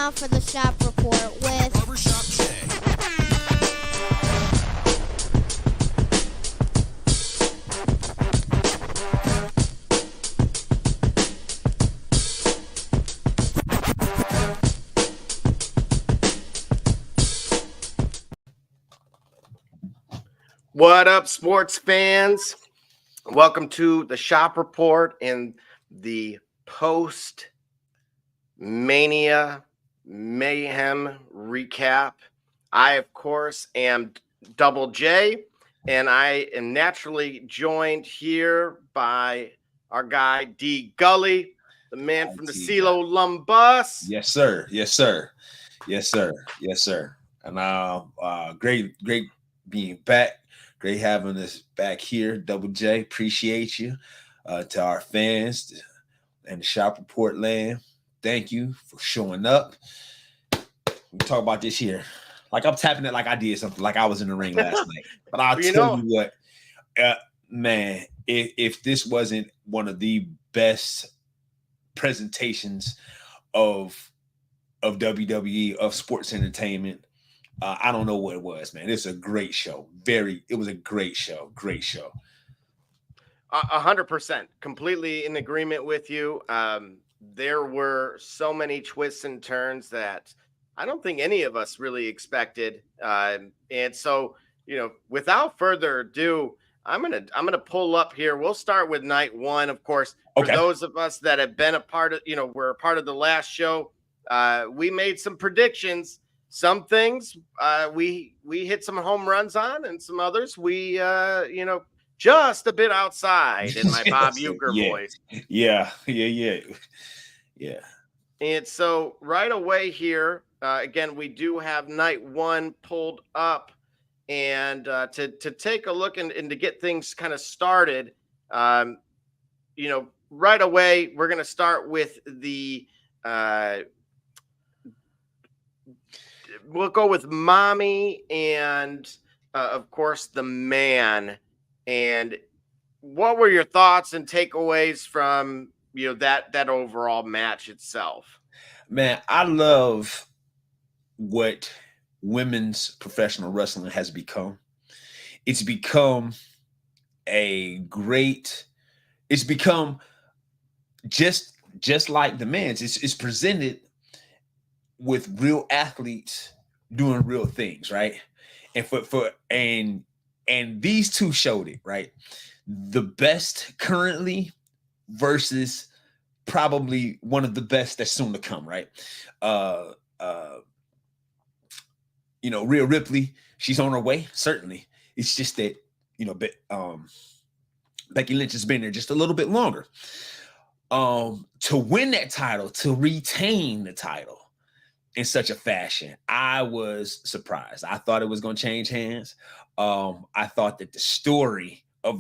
now for the Shop Report with Barbershop Jay. What up, sports fans? Welcome to the Shop Report and the post Mania Mayhem recap. I, of course, am Double J, and I am naturally joined here by our guy D Gully, the man from the CeeLo Lumbus. Yes, sir. Yes, sir. Yes, sir. Yes, sir. And great being back. Great having us back here, Double J. Appreciate you. To our fans and the Shop Report land, thank you for showing up. We talk about this here. Like I'm tapping it like I did something, like I was in the ring last night. But I'll tell you what, man, if this wasn't one of the best presentations of WWE, of sports entertainment, I don't know what it was, man. It's a great show. It was a great show. Great show. 100%. Completely in agreement with you. There were so many twists and turns that I don't think any of us really expected. And so, without further ado, I'm gonna pull up here. We'll start with night one, of course. For those of us that have been a part of, we're a part of the last show. We made some predictions. Some things we hit some home runs on, and some others we just a bit outside in my Bob Uecker voice. Yeah. And so right away here, again, we do have night one pulled up, and to take a look and to get things kind of started, right away we're going to start with the. We'll go with Mommy and, of course, the man. And what were your thoughts and takeaways from that overall match itself? Man, I love what women's professional wrestling has become. It's become just like the men's. It's presented with real athletes doing real things, right? And and these two showed it, right? The best currently versus probably one of the best that's soon to come, right? Rhea Ripley, she's on her way, certainly. It's just that, Becky Lynch has been there just a little bit longer. To win that title, to retain the title in such a fashion, I was surprised. I thought it was going to change hands. I thought that the story of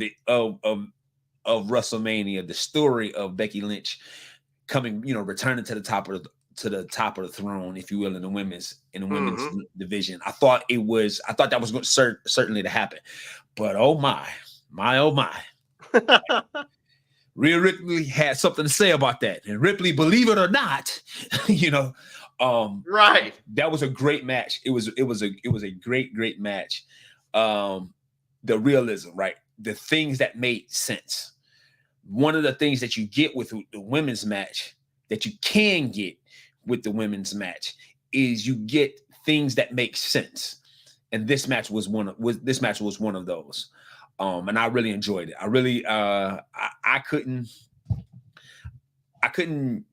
WrestleMania, the story of Becky Lynch coming, returning to the top of the throne, if you will, in the women's division. I thought that was going to certainly to happen. But oh my. Rhea Ripley had something to say about that. And Ripley, believe it or not, right. That was a great match. It was a great match. The realism, right? The things that made sense. One of the things that you get with the women's match that you can get with the women's match is you get things that make sense. And this match was one of those. And I really enjoyed it. I really I couldn't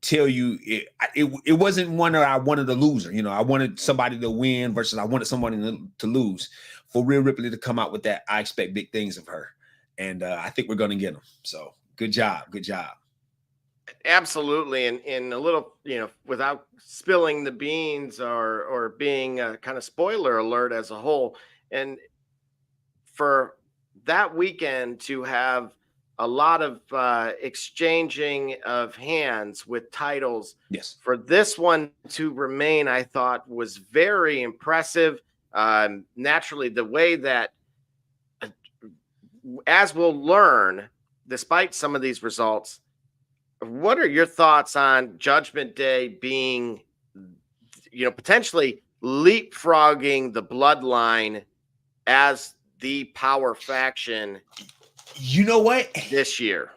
tell you it wasn't one that I wanted a loser. I wanted somebody to win versus I wanted somebody to lose. For Rhea Ripley to come out with that, I expect big things of her, and I think we're going to get them. So good job. Absolutely, and a little, without spilling the beans or being a kind of spoiler alert as a whole, and for that weekend to have a lot of exchanging of hands with titles. Yes. For this one to remain, I thought was very impressive. Naturally, the way that, as we'll learn, despite some of these results, what are your thoughts on Judgment Day being, potentially leapfrogging the Bloodline as the power faction. You know what? This year,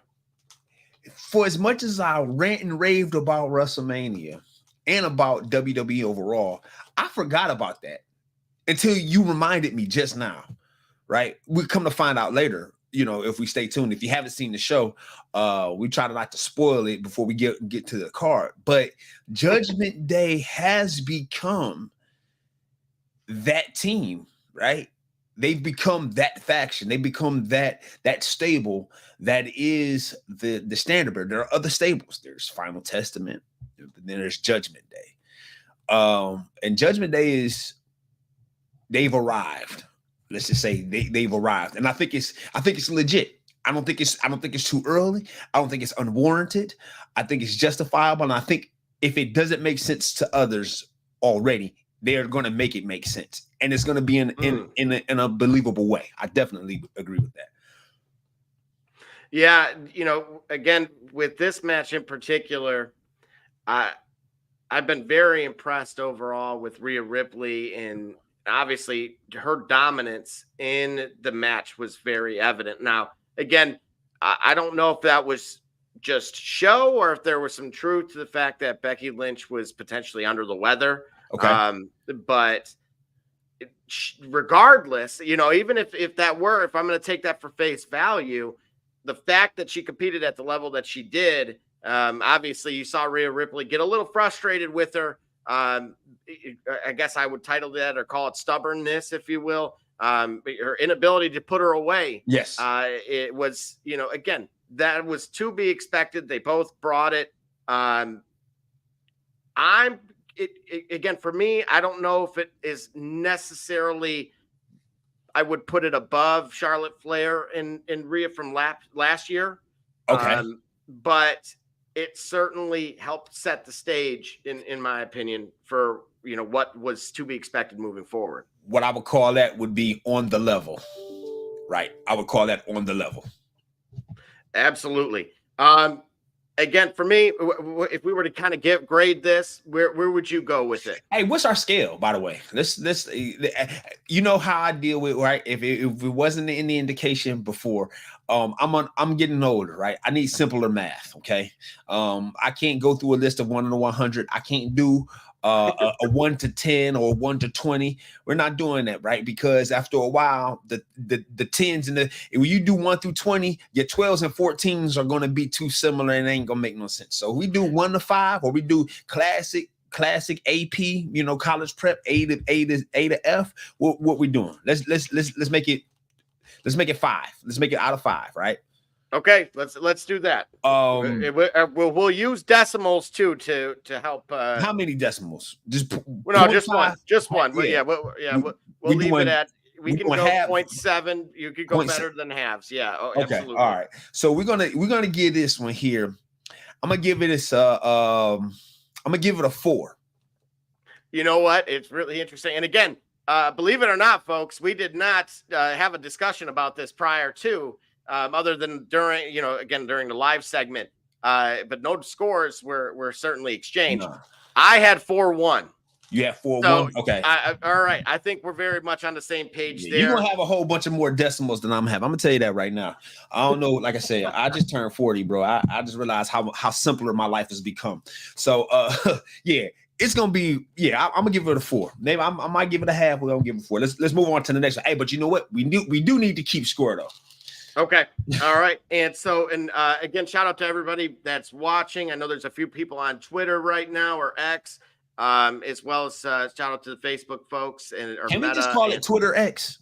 for as much as I rant and raved about WrestleMania and about WWE overall, I forgot about that until you reminded me just now, right? We come to find out later, if we stay tuned. If you haven't seen the show, we try to not to spoil it before we get to the card. But Judgment Day has become that team, right? They've become that faction. They become that stable that is the standard bearer. There are other stables. There's Final Testament. Then there's Judgment Day. And Judgment Day they've arrived. Let's just say they've arrived. And I think it's legit. I don't think it's too early. I don't think it's unwarranted. I think it's justifiable. And I think if it doesn't make sense to others already, they are going to make it make sense, and it's going to be in a believable way. I definitely agree with that. Yeah, again, with this match in particular, I've been very impressed overall with Rhea Ripley, and obviously her dominance in the match was very evident. Now, again, I don't know if that was just show or if there was some truth to the fact that Becky Lynch was potentially under the weather. Okay. But regardless, even if I'm going to take that for face value, the fact that she competed at the level that she did, obviously you saw Rhea Ripley get a little frustrated with her. I guess I would title that or call it stubbornness, if you will. Her inability to put her away. Yes. It was, again, that was to be expected. They both brought it. Again, for me, I don't know if it is necessarily, I would put it above Charlotte Flair and Rhea from last year. Okay. But it certainly helped set the stage, in my opinion, for, what was to be expected moving forward. What I would call that would be on the level, right? I would call that on the level. Absolutely. Again, for me, if we were to kind of grade this, where would you go with it? Hey, what's our scale, by the way? Let's you know how I deal with, right? If it wasn't any indication before, I'm getting older, right? I need simpler math. Okay. I can't go through a list of 1 to 100. I can't do a 1 to 10 or 1 to 20. We're not doing that, right? Because after a while, the 10s and when you do 1 through 20, your 12s and 14s are going to be too similar and it ain't gonna make no sense. So we do 1 to 5, or we do classic AP, college prep, A to F. What we doing? Let's make it 5. Let's make it out of 5, right? Okay, let's do that. We'll use decimals too to help. How many decimals? Just one. Just one. Yeah. We'll leave it at. We can go 0.7. You could go better than halves. Yeah. Oh, okay. Absolutely. All right. So we're gonna give this one here. I'm gonna give it I'm gonna give it a 4. You know what? It's really interesting. And again, believe it or not, folks, we did not have a discussion about this prior to. Other than during the live segment, but no scores were certainly exchanged. No. I had 4-1. You had 4-1. Okay. All right. I think we're very much on the same page there. You're gonna have a whole bunch of more decimals than I'm gonna have. I'm gonna tell you that right now. I don't know. Like I said, I just turned 40, bro. I just realized how simpler my life has become. So yeah. It's gonna be, I'm gonna give it a 4. Maybe I might give it a half. We're gonna give it a 4. Let's move on to the next one. Hey, but you know what? We do need to keep score though. Okay. All right. And so, again, shout out to everybody that's watching. I know there's a few people on Twitter right now, or X, as well as shout out to the Facebook folks. Can we just call it Twitter X?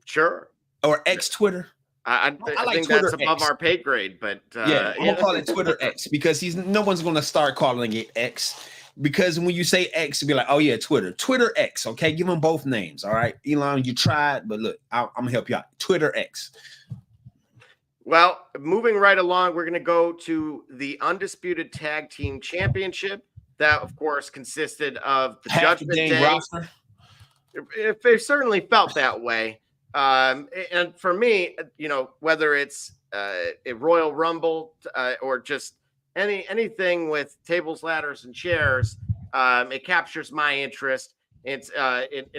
Sure. Or X Twitter. I like think Twitter that's above X. Our pay grade, but I'm gonna call it Twitter X because no one's gonna start calling it X. Because when you say X, you'll be like, oh yeah, Twitter X. Okay, give them both names. All right, Elon, you tried, but look, I'm gonna help you out. Twitter X. Well, moving right along, we're going to go to the Undisputed Tag Team Championship. That, of course, consisted of the Judgment Day roster. It certainly felt that way. And for me, whether it's a Royal Rumble or just anything with tables, ladders, and chairs, It captures my interest. And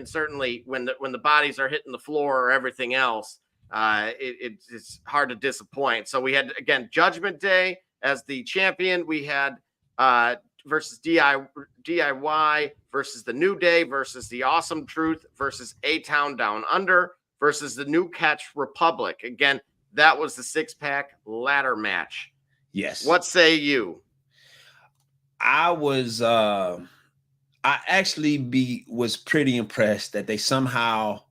certainly when the bodies are hitting the floor or everything else, it's hard to disappoint. So we had, again, Judgment Day as the champion. We had versus DIY versus the New Day versus the Awesome Truth versus A-Town Down Under versus the New Catch Republic. Again, that was the 6-pack ladder match. Yes. What say you? I was was pretty impressed that they somehow,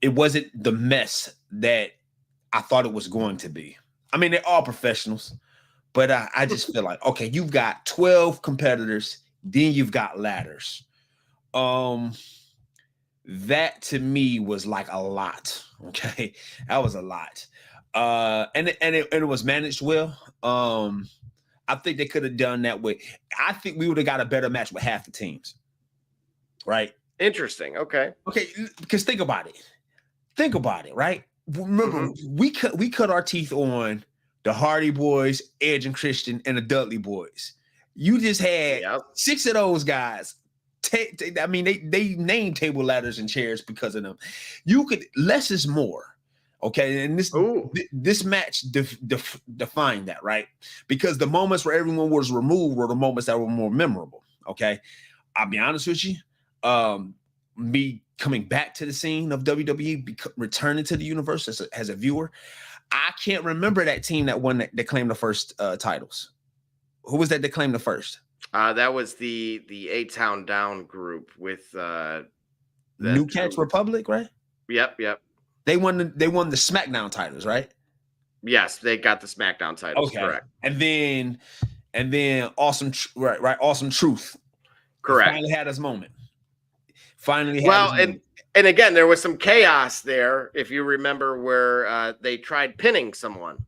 it wasn't the mess that I thought it was going to be. I mean, they're all professionals, but I just feel like, okay, you've got 12 competitors, then you've got ladders. That to me was like a lot. Okay, that was a lot. And it was managed well. I think they could have done that way. I think we would have got a better match with half the teams. Right? Interesting. Okay. Okay, because think about it. Think about it, right? Remember, we cut our teeth on the Hardy Boys, Edge and Christian, and the Dudley Boys. You just had 6 of those guys. I mean, they named table ladders and chairs because of them. You could, less is more. Okay, and this match defined that, right? Because the moments where everyone was removed were the moments that were more memorable. Okay, I'll be honest with you. Me coming back to the scene of WWE, returning to the universe as a viewer, I can't remember that team that won that claimed the first titles. Who was that claimed the first? That was the A-Town Down group with New Catch Republic, right? Yep. They won the SmackDown titles, right? Yes, they got the SmackDown titles. Okay. Correct. And then Awesome, right? Awesome Truth. Correct. Finally had his moment. And again, there was some chaos there, if you remember, where they tried pinning someone.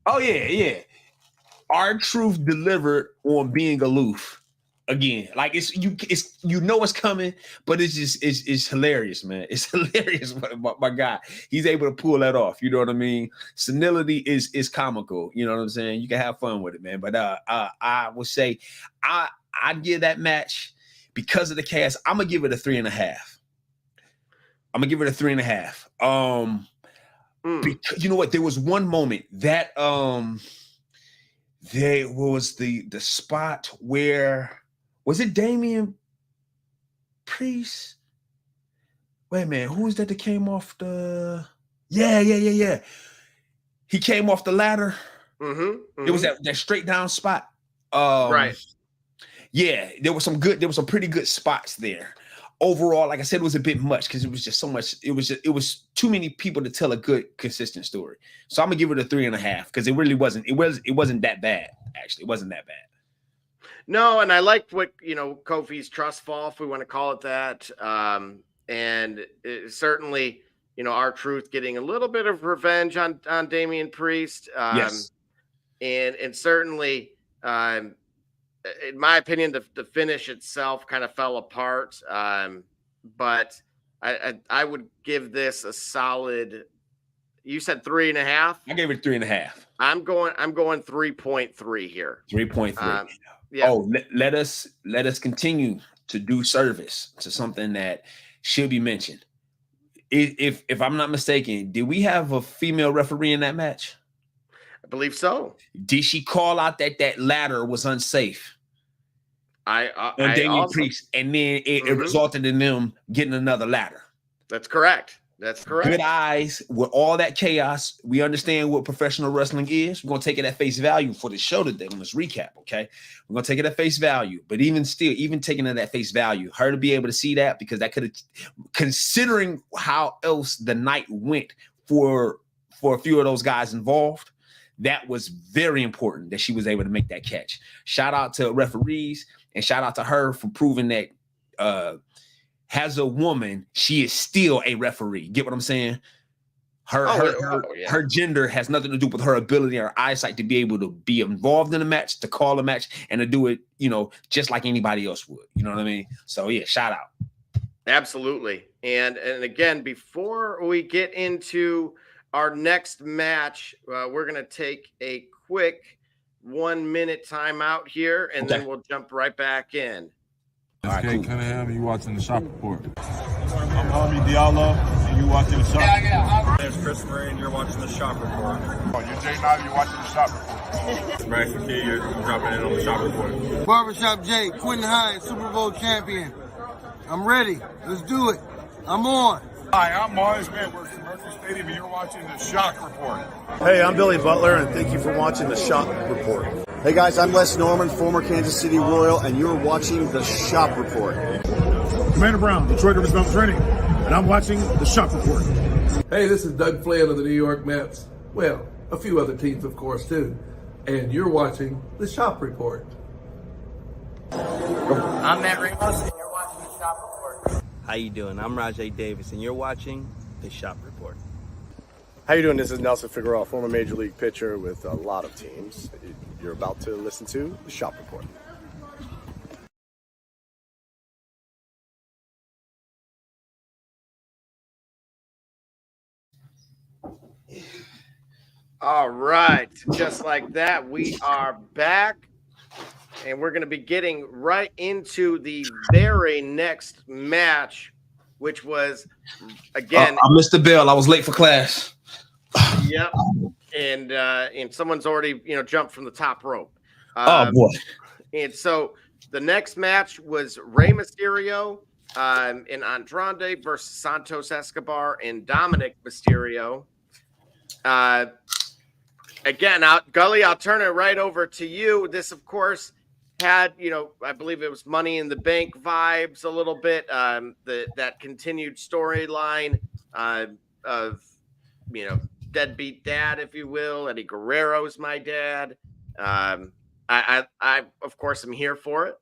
Oh yeah. R-Truth delivered on being aloof again. Like it's coming, but it's hilarious, man. It's hilarious. My God, he's able to pull that off. You know what I mean? Senility is comical. You know what I'm saying? You can have fun with it, man. But I would say I'd give that match, because of the cast, I'm gonna give it a 3.5. I'm gonna give it a 3.5. Because you know what? There was one moment that there was the spot where, was it Damian Priest? Wait a minute, who was that came off the? Yeah. He came off the ladder. It was that straight down spot. Right. Yeah, there was some pretty good spots there. Overall, like I said, it was a bit much because it was just so much. It was too many people to tell a good, consistent story. So I'm gonna give it a 3.5 because it really wasn't. It wasn't that bad. Actually, it wasn't that bad. No, and I liked what Kofi's trust fall, if we want to call it that. And certainly, R-Truth getting a little bit of revenge on Damian Priest. Yes, and certainly. In my opinion, the finish itself kind of fell apart. But I would give this a solid. You said 3.5. I gave it 3.5. I'm going 3.3 here. 3.3. Yeah. Oh, let us continue to do service to something that should be mentioned. If I'm not mistaken, did we have a female referee in that match? I believe so. Did she call out that ladder was unsafe? On Damian Priest, and then it resulted in them getting another ladder. That's correct. Good eyes with all that chaos. We understand what professional wrestling is. We're gonna take it at face value for the show today. Let's recap, okay? We're gonna take it at face value, but even taking it at face value, her to be able to see that, because that could have, considering how else the night went for a few of those guys involved, that was very important that she was able to make that catch. Shout out to referees and shout out to her for proving that as a woman, she is still a referee. Get what I'm saying? Her gender has nothing to do with her ability or eyesight to be able to be involved in a match, to call a match, and to do it, just like anybody else would. You know what I mean? So yeah, shout out. Absolutely. And again, before we get into our next match, we're going to take a quick 1-minute timeout here, and then we'll jump right back in. It's All right, Jay cool. Cunningham, and you watching the Shop Report. I'm Harvey Diallo, and you watching the Shop. My name's Chris Murray, and you're watching the Shop Report. Oh, you're Jay Knight, you're watching the Shop Report. Bryce McKee, you're dropping in on the Shop Report. Barbershop Jay, Quentin Hines, Super Bowl champion. I'm ready. Let's do it. I'm on. Hi, I'm Mars Edwards from Mercury Stadium, and you're watching the Shock Report. Hey, I'm Billy Butler, and thank you for watching the Shop Report. Hey guys, I'm Les Norman, former Kansas City Royal, and you're watching the Shop Report. Commander Brown, Detroit Rivers Mountain Training, and I'm watching the Shop Report. Hey, this is Doug Flynn of the New York Mets. Well, a few other teams, of course, too. And you're watching the Shop Report. I'm Matt Ramos, and you're watching the Shop Report. How you doing? I'm Rajay Davis, and you're watching the Shop Report. How you doing? This is Nelson Figueroa, former Major League pitcher with a lot of teams. You're about to listen to the Shop Report. All right, just like that, we are back, and we're going to be getting right into the very next match, which was, again, I missed the bell. I was late for class. Yep, and someone's already jumped from the top rope. Oh boy! And so the next match was Rey Mysterio and Andrade versus Santos Escobar and Dominic Mysterio. Again, Gully, I'll turn it right over to you. This, of course, had, I believe it was Money in the Bank vibes a little bit. That continued storyline of, deadbeat dad, if you will. Eddie Guerrero's my dad. I of course, am here for it.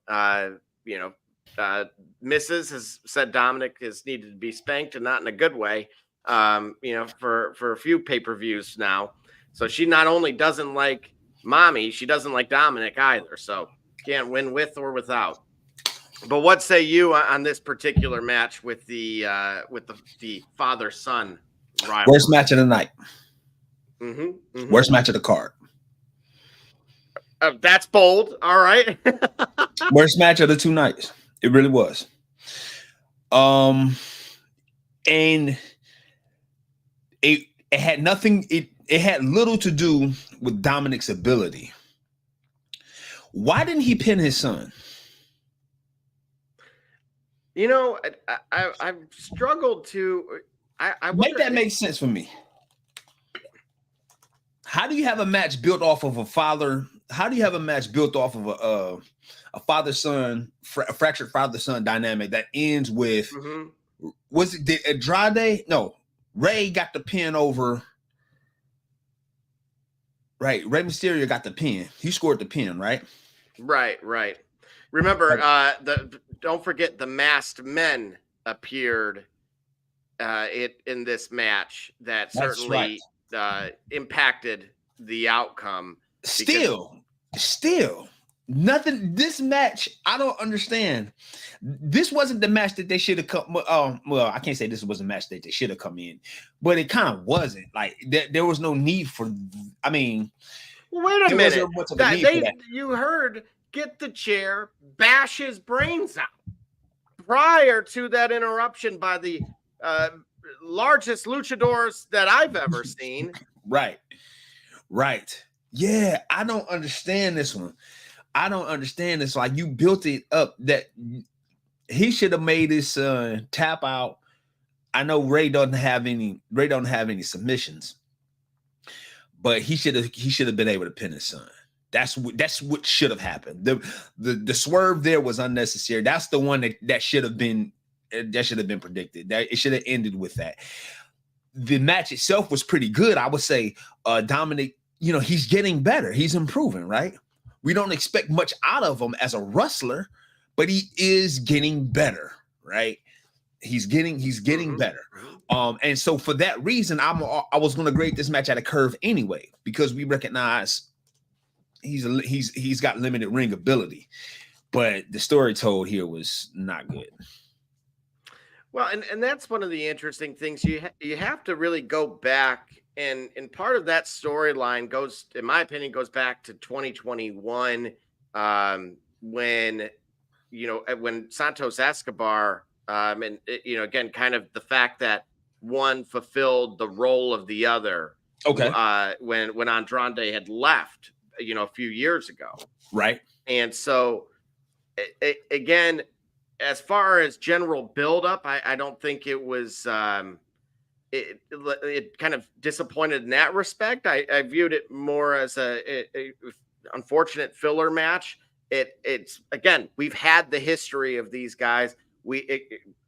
Mrs. has said Dominic has needed to be spanked, and not in a good way. For a few pay-per-views now. So she not only doesn't like mommy, she doesn't like Dominic either. So can't win with or without. But what say you on this particular match with the father-son rivalry? Worst match of the night. Worst match of the card. That's bold. All right. Worst match of the 2 nights. It really was. And it had nothing. It had little to do with Dominic's ability. Why didn't he pin his son? I've struggled to. I Make that make sense for me. How do you have a match built off of a father? How do you have a match built off of a father-son, a fractured father-son dynamic that ends with? Was it did Andrade? No, Ray got the pin over. Right, Rey Mysterio got the pin. He scored the pin, right? Right. Remember, don't forget the masked men appeared in this match that certainly impacted the outcome. Still, nothing. This match, I don't understand. This wasn't the match that they should have come. Well, I can't say this was a match that they should have come in, but it kind of wasn't. Like there was no need for. I mean, wait a minute. You heard get the chair, bash his brains out. Prior to that interruption by the largest luchadors that I've ever seen. Right. Yeah, I don't understand this one. I don't understand this. Like you built it up that he should have made his son tap out. I know Ray doesn't have any submissions, but he should have been able to pin his son. That's what should have happened. The swerve there was unnecessary. That's the one that should have been predicted. That it should have ended with that. The match itself was pretty good. I would say Dominic, he's getting better. He's improving, right? We don't expect much out of him as a wrestler, but he is getting better, right? He's getting better. And so for that reason, I was going to grade this match at a curve anyway, because we recognize he's got limited ring ability, but the story told here was not good. Well, and that's one of the interesting things. You have to really go back, and part of that storyline goes, in my opinion, goes back to 2021 when when Santos Escobar, and again, kind of the fact that one fulfilled the role of the other. Okay. When Andrade had left, a few years ago. Right. And so, again, as far as general buildup, I don't think it was. It kind of disappointed in that respect. I viewed it more as a unfortunate filler match. It's again, we've had the history of these guys.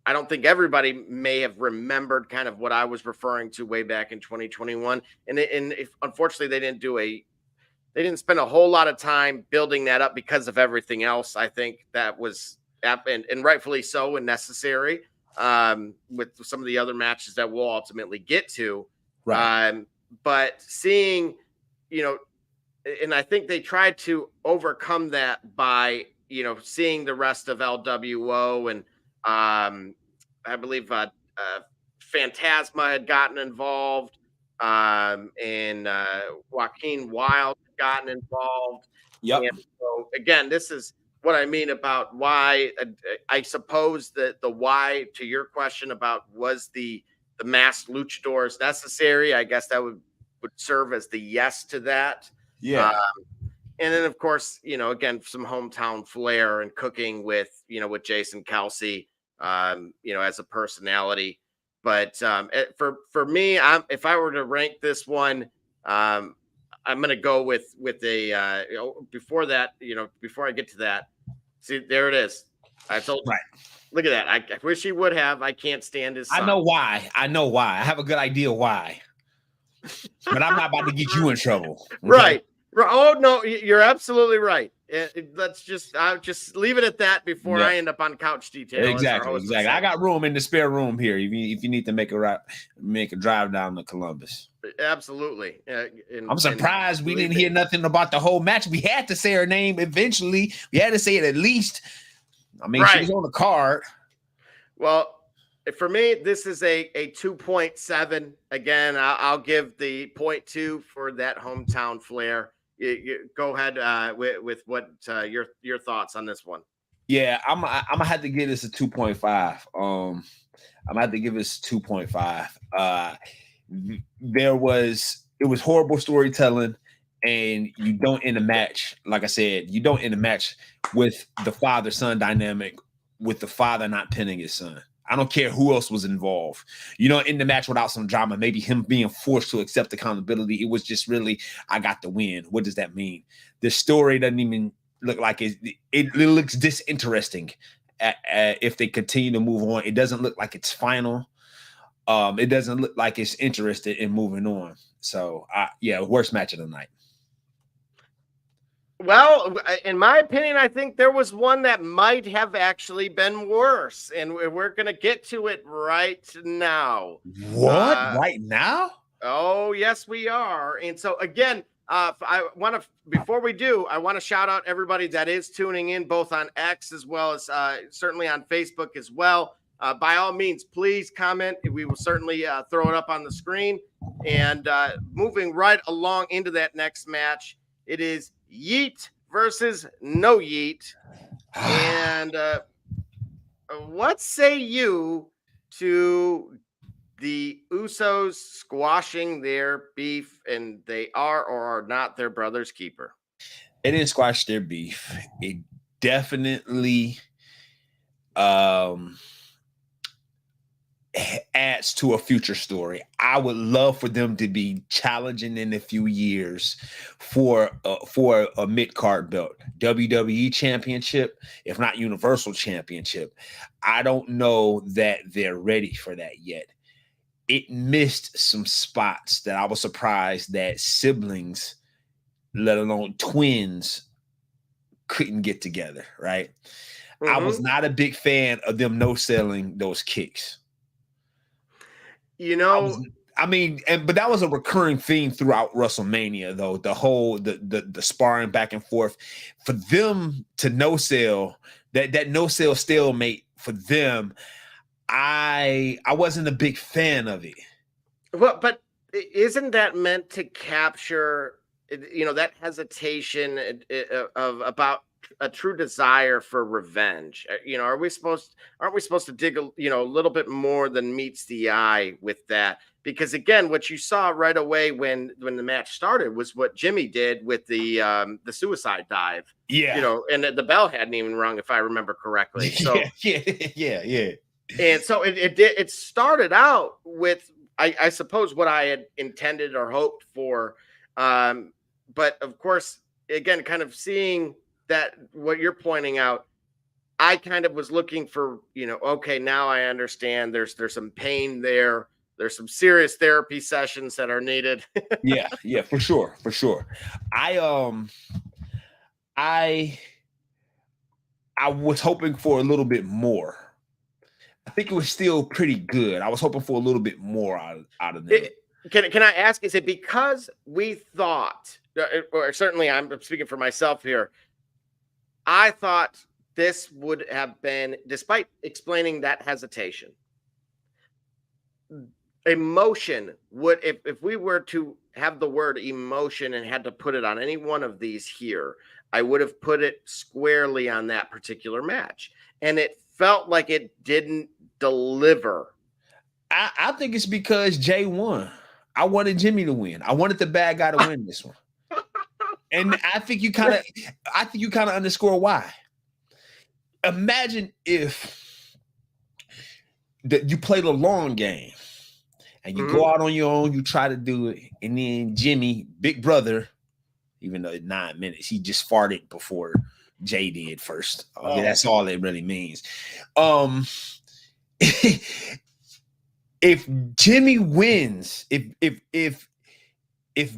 I don't think everybody may have remembered kind of what I was referring to way back in 2021. And if unfortunately they didn't spend a whole lot of time building that up because of everything else. I think that was and rightfully so and necessary with some of the other matches that we'll ultimately get to. Right. But seeing, and I think they tried to overcome that by, seeing the rest of LWO and I believe Phantasma had gotten involved and Joaquin Wilde had gotten involved. Yep. And so again, this is what I mean about why I suppose that the why to your question about was the masked luchadors necessary, I guess that would serve as the yes to that. Yeah. And then of course, again, some hometown flair and cooking with, with Jason Kelsey, as a personality. But for me, if I were to rank this one, I'm going to go with a before that, before I get to that. See, there it is. I told you. Right. Look at that. I wish he would have. I can't stand his son. I know why. I have a good idea why. But I'm not about to get you in trouble. Okay? Right. Oh no, you're absolutely right. Let's just leave it at that before I end up on couch detail. Exactly. I got room in the spare room here. If you need to make a drive down to Columbus. Absolutely. I'm surprised we didn't hear nothing about the whole match. We had to say her name eventually. We had to say it at least. I mean, she was on the card. Well, for me, this is a 2.7. Again, I'll give the 0.2 for that hometown flair. You go ahead with what your thoughts on this one. Yeah, I'm gonna have to give this a 2.5. I'm gonna have to give this 2.5. It was horrible storytelling, and you don't end a match. Like I said, you don't end a match with the father-son dynamic, with the father not pinning his son. I don't care who else was involved. You know, in the match without some drama, maybe him being forced to accept accountability. It was just really, I got the win. What does that mean? The story doesn't even look like it looks disinteresting if they continue to move on. It doesn't look like it's final. It doesn't look like it's interested in moving on. So, worst match of the night. Well, in my opinion, I think there was one that might have actually been worse, and we're going to get to it right now. What? Right now? Oh, yes, we are. And so, again, before we do, I want to shout out everybody that is tuning in, both on X as well as certainly on Facebook as well. By all means, please comment. We will certainly throw it up on the screen. And moving right along into that next match, it is Yeet versus No Yeet. And what say you to the Usos squashing their beef, and they are or are not their brother's keeper? It didn't squash their beef. It definitely adds to a future story. I would love for them to be challenging in a few years for a mid-card belt, WWE Championship, if not Universal Championship. I don't know that they're ready for that yet. It missed some spots that I was surprised that siblings, let alone twins, couldn't get together, right? Mm-hmm. I was not a big fan of them no-selling those kicks. You know, but that was a recurring theme throughout WrestleMania, though. The whole the sparring back and forth for them to no sell that no sell stalemate for them. I wasn't a big fan of it. Well, but isn't that meant to capture, that hesitation of about a true desire for revenge? Aren't we supposed to dig a little bit more than meets the eye with that? Because again, what you saw right away when the match started was what Jimmy did with the suicide dive. Yeah. And the bell hadn't even rung, if I remember correctly. So yeah. And so it started out with, I suppose, what I had intended or hoped for. But of course, again, kind of seeing that what you're pointing out, I kind of was looking for, okay, now I understand there's some pain there. There's some serious therapy sessions that are needed. yeah, for sure. I was hoping for a little bit more. I think it was still pretty good. I was hoping for a little bit more out of them. Can I ask, is it because we thought, or certainly I'm speaking for myself here, I thought this would have been, despite explaining that hesitation, emotion would, if we were to have the word emotion and had to put it on any one of these here, I would have put it squarely on that particular match. And it felt like it didn't deliver. I think it's because Jay won. I wanted Jimmy to win. I wanted the bad guy to win this one. And I think you kind of underscore why. Imagine if you play the long game and you go out on your own, you try to do it, and then Jimmy, big brother, even though it's 9 minutes, he just farted before Jay did first. That's all it really means. If Jimmy wins, if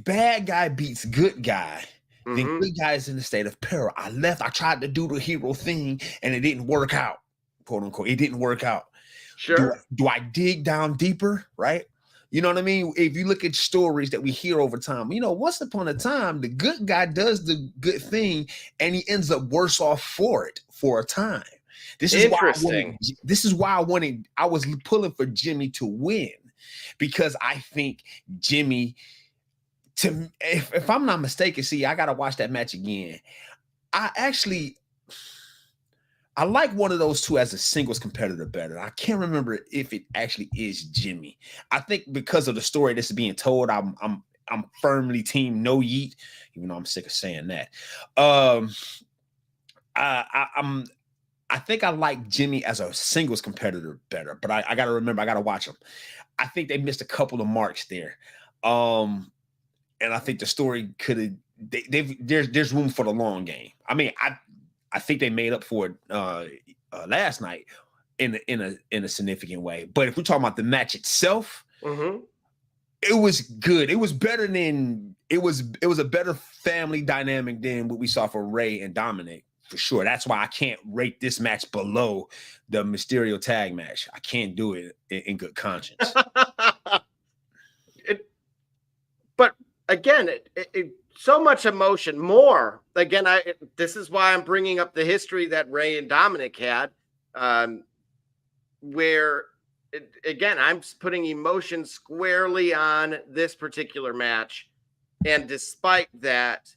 bad guy beats good guy, then good guy is in a state of peril. I tried to do the hero thing and it didn't work out, quote unquote. It didn't work out. Sure. Do I dig down deeper? Right. You know what I mean? If you look at stories that we hear over time, once upon a time, the good guy does the good thing and he ends up worse off for it for a time. This is interesting. I was pulling for Jimmy to win because I think Jimmy, if I'm not mistaken, see, I got to watch that match again. I like one of those two as a singles competitor better. I can't remember if it actually is Jimmy. I think because of the story that's being told, I'm firmly team no yeet, even though I'm sick of saying that. I think I like Jimmy as a singles competitor better, but I got to remember, I got to watch him. I think they missed a couple of marks there. And I think the story could have, there's room for the long game. I mean, I think they made up for it last night in a significant way. But if we're talking about the match itself, it was good. It was better than, it was a better family dynamic than what we saw for Ray and Dominic. For sure. That's why I can't rate this match below the Mysterio tag match. I can't do it in good conscience. But again, so much emotion, more. Again, this is why I'm bringing up the history that Ray and Dominic had, where, again, I'm putting emotion squarely on this particular match. And despite that,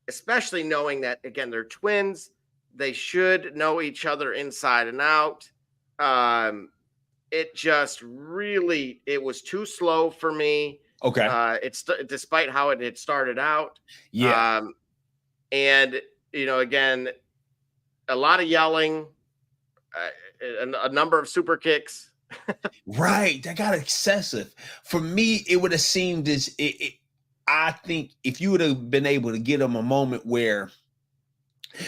especially knowing that, again, they're twins, they should know each other inside and out. It just really, it was too slow for me. Okay. It's despite how it had started out. Yeah. And, again, a lot of yelling, a number of super kicks. Right. That got excessive. For me, it would have seemed as I think if you would have been able to get him a moment where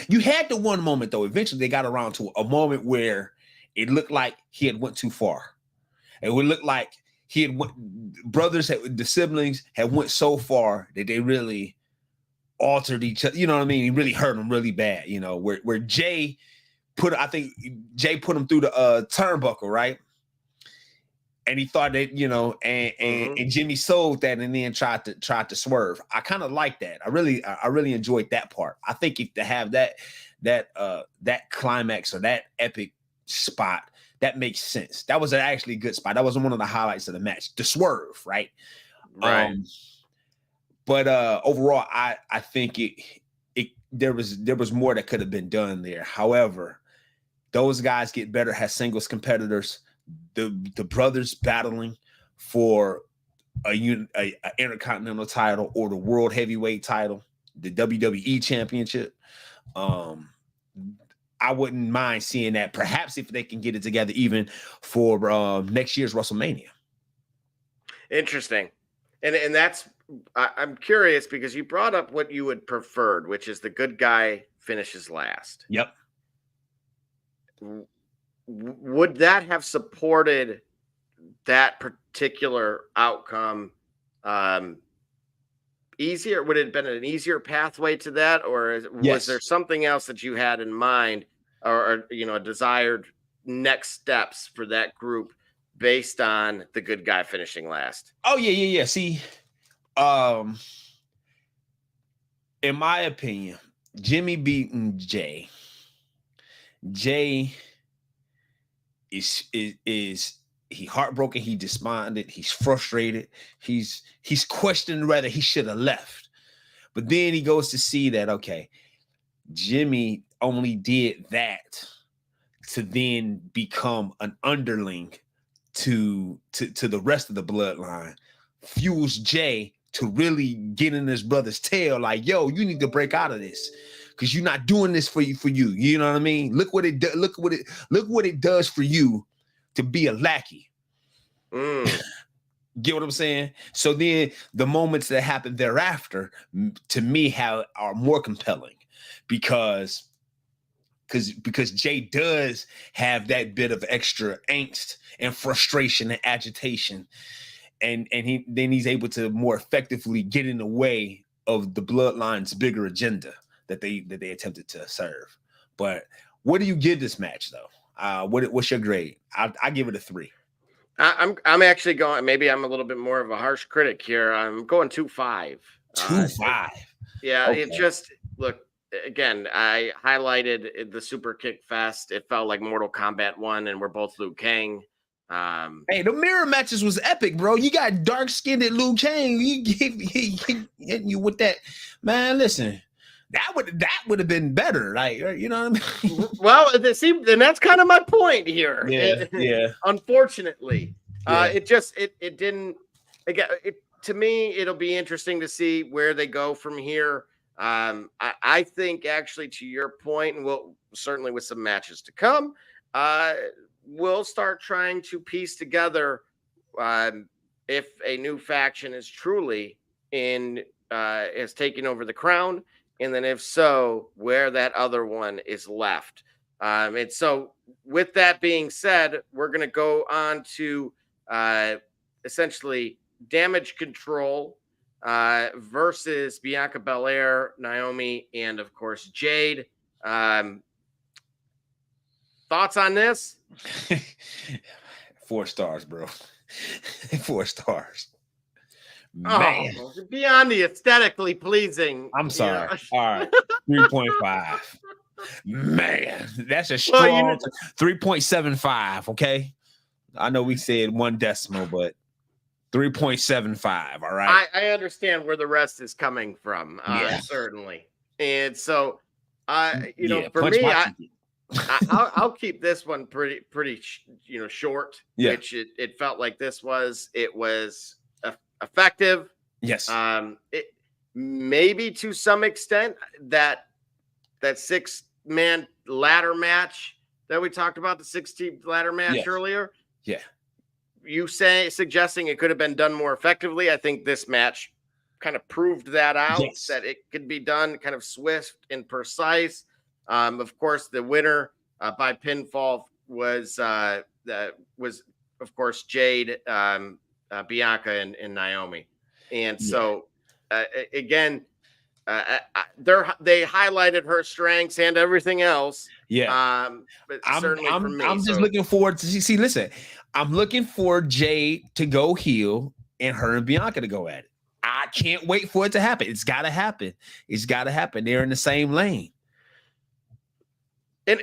you had the one moment, though, eventually they got around to a moment where it looked like he had went too far. It would look like the siblings had went so far that they really altered each other. You know what I mean? He really hurt him really bad, where Jay put him through the turnbuckle, right? And he thought that, and Jimmy sold that and then tried to swerve. I kind of like that. I really enjoyed that part. I think if to have that climax or that epic spot, that makes sense. That was an actually good spot. That was one of the highlights of the match. The swerve, right? Right. But overall, I think it there was more that could have been done there. However, those guys get better as singles competitors. The brothers battling for a intercontinental title or the world heavyweight title, the WWE championship. I wouldn't mind seeing that. Perhaps if they can get it together, even for next year's WrestleMania. Interesting, and that's I'm curious because you brought up what you would preferred, which is the good guy finishes last. Yep. Would that have supported that particular outcome easier? Would it have been an easier pathway to that, or was there something else that you had in mind, or a desired next steps for that group based on the good guy finishing last? Oh yeah. See, in my opinion, Jimmy beating Jay. Jay is he heartbroken, he despondent, he's frustrated, he's questioning whether he should have left. But then he goes to see that, okay, Jimmy only did that to then become an underling to the rest of the bloodline, fuels Jay to really get in his brother's tail, like, yo, you need to break out of this because you're not doing this for you. You know what I mean? Look what it does for you to be a lackey. Get what I'm saying? So then the moments that happen thereafter, to me, are more compelling because Jay does have that bit of extra angst and frustration and agitation, and he's able to more effectively get in the way of the bloodline's bigger agenda that they attempted to serve. But what do you give this match though? What's your grade? I give it a 3. I'm actually going. Maybe I'm a little bit more of a harsh critic here. I'm going 2.5. 2.5. Yeah, okay. It just look again. I highlighted the Super Kick Fest. It felt like Mortal Kombat 1, and we're both Liu Kang. Hey, the mirror matches was epic, bro. You got dark skinned Liu Kang. He hitting you with that, man. Listen. That would have been better, like, you know what I mean? Well, and that's kind of my point here. Yeah. Unfortunately, it didn't. Again, to me, it'll be interesting to see where they go from here. I think, actually, to your point, and we'll certainly with some matches to come, we'll start trying to piece together if a new faction is truly is taking over the crown. And then if so, where that other one is left. And so with that being said, we're going to go on to essentially Damage Control versus Bianca Belair, Naomi, and of course, Jade. Thoughts on this? 4 stars, bro. 4 stars. Man. Oh, beyond the aesthetically pleasing. I'm sorry. All right. 3.5. Man, that's a strong 3.75. Okay. I know we said 1 decimal, but 3.75. All right. I understand where the rest is coming from. Certainly. And so, for me, I'll keep this one pretty, short. Yeah. Which it felt like it was effective. Yes. It maybe to some extent that 6-man ladder match that we talked about, the 6-team ladder match earlier. Yeah. You suggesting it could have been done more effectively. I think this match kind of proved that out, that it could be done kind of swift and precise. Of course, the winner by pinfall was of course Jade, Bianca, and Naomi. And so again, they highlighted her strengths and everything else. Yeah. But certainly for me, I'm just looking forward to see. Listen, I'm looking for Jade to go heel and her and Bianca to go at it. I can't wait for it to happen. It's got to happen. It's got to happen. They're in the same lane. And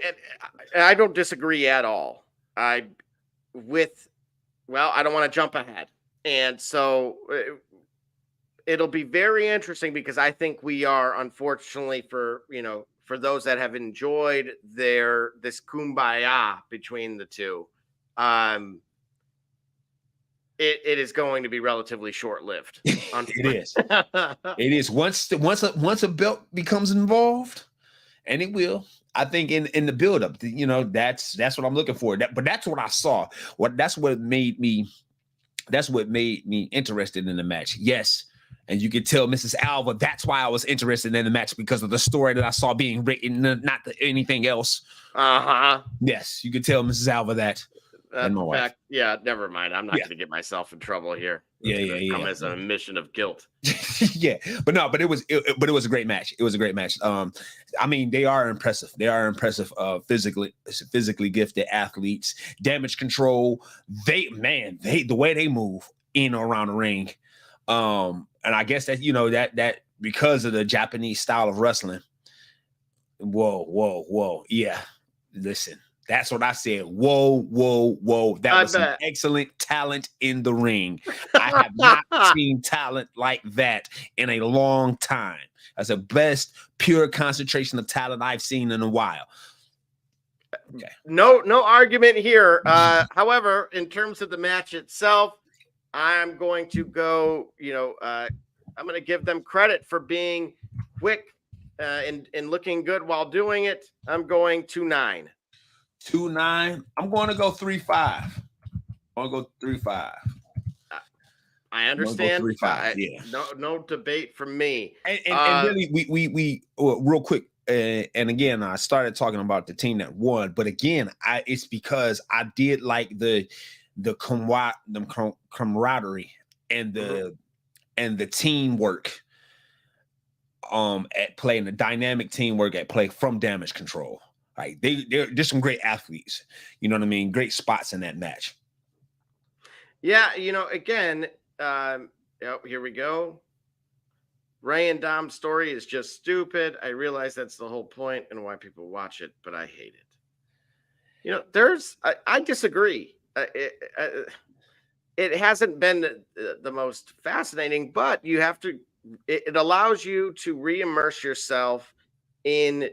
I don't disagree at all. I don't want to jump ahead. And so it'll be very interesting because I think we are, unfortunately, for those that have enjoyed this kumbaya between the two, it is going to be relatively short-lived. It is. It is. Once a belt becomes involved, and it will. I think in the buildup, that's what I'm looking for. But that's what I saw. That's what made me interested in the match. Yes. And you could tell Mrs. Alva, that's why I was interested in the match, because of the story that I saw being written, not anything else. Yes, you could tell Mrs. Alva that. And my wife. Yeah, never mind. I'm not going to get myself in trouble here. Come as an admission of guilt. Yeah, but it was a great match. It was a great match. I mean, they are impressive. They are impressive. Physically gifted athletes. Damage control. The way they move in or around the ring. And I guess that that because of the Japanese style of wrestling. Whoa. Yeah, listen. That's what I said. Whoa. That was an excellent talent in the ring. I have not seen talent like that in a long time. That's the best pure concentration of talent I've seen in a while. Okay. No argument here. However, in terms of the match itself, I'm going to go, I'm going to give them credit for being quick and looking good while doing it. I'm going 2-9. 2-9. I'm going to go 3-5. I'm going to go 3-5. I understand. 3-5. Yeah. No debate from me. And really, we real quick. And again, I started talking about the team that won, but again, it's because I did like the camaraderie and the teamwork at play, and the dynamic teamwork at play from Damage Control. Like they're some great athletes. You know what I mean? Great spots in that match. Yeah, again, here we go. Ray and Dom's story is just stupid. I realize that's the whole point and why people watch it, but I hate it. I disagree. It hasn't been the most fascinating, but it allows you to re-immerse yourself in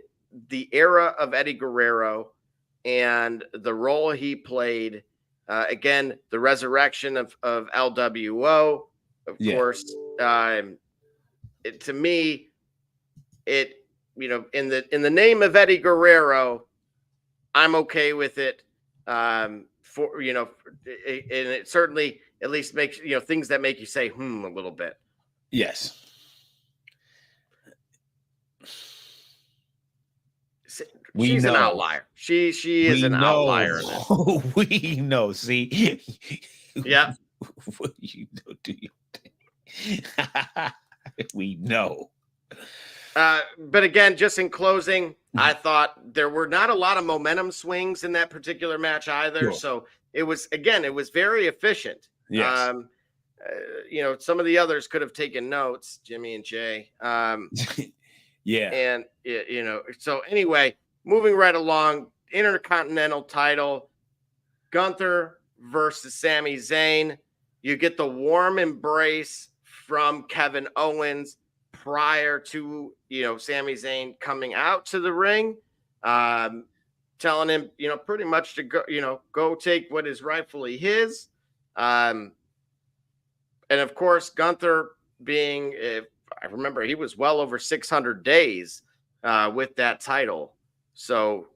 the era of Eddie Guerrero and the role he played. Again, the resurrection of LWO, of course. To me, in the name of Eddie Guerrero, I'm okay with it. And it certainly at least makes things that make you say a little bit. Yes. She's an outlier. She is an outlier. We know. See. Yeah. You know, do you? We know. But again, just in closing, I thought there were not a lot of momentum swings in that particular match either. Sure. So it was very efficient. Yes. Some of the others could have taken notes, Jimmy and Jay. Yeah. And so anyway, moving right along, Intercontinental title, Gunther versus Sami Zayn. You get the warm embrace from Kevin Owens prior to Sami Zayn coming out to the ring, telling him pretty much to go take what is rightfully his, and of course Gunther being, if I remember, he was well over 600 days with that title. So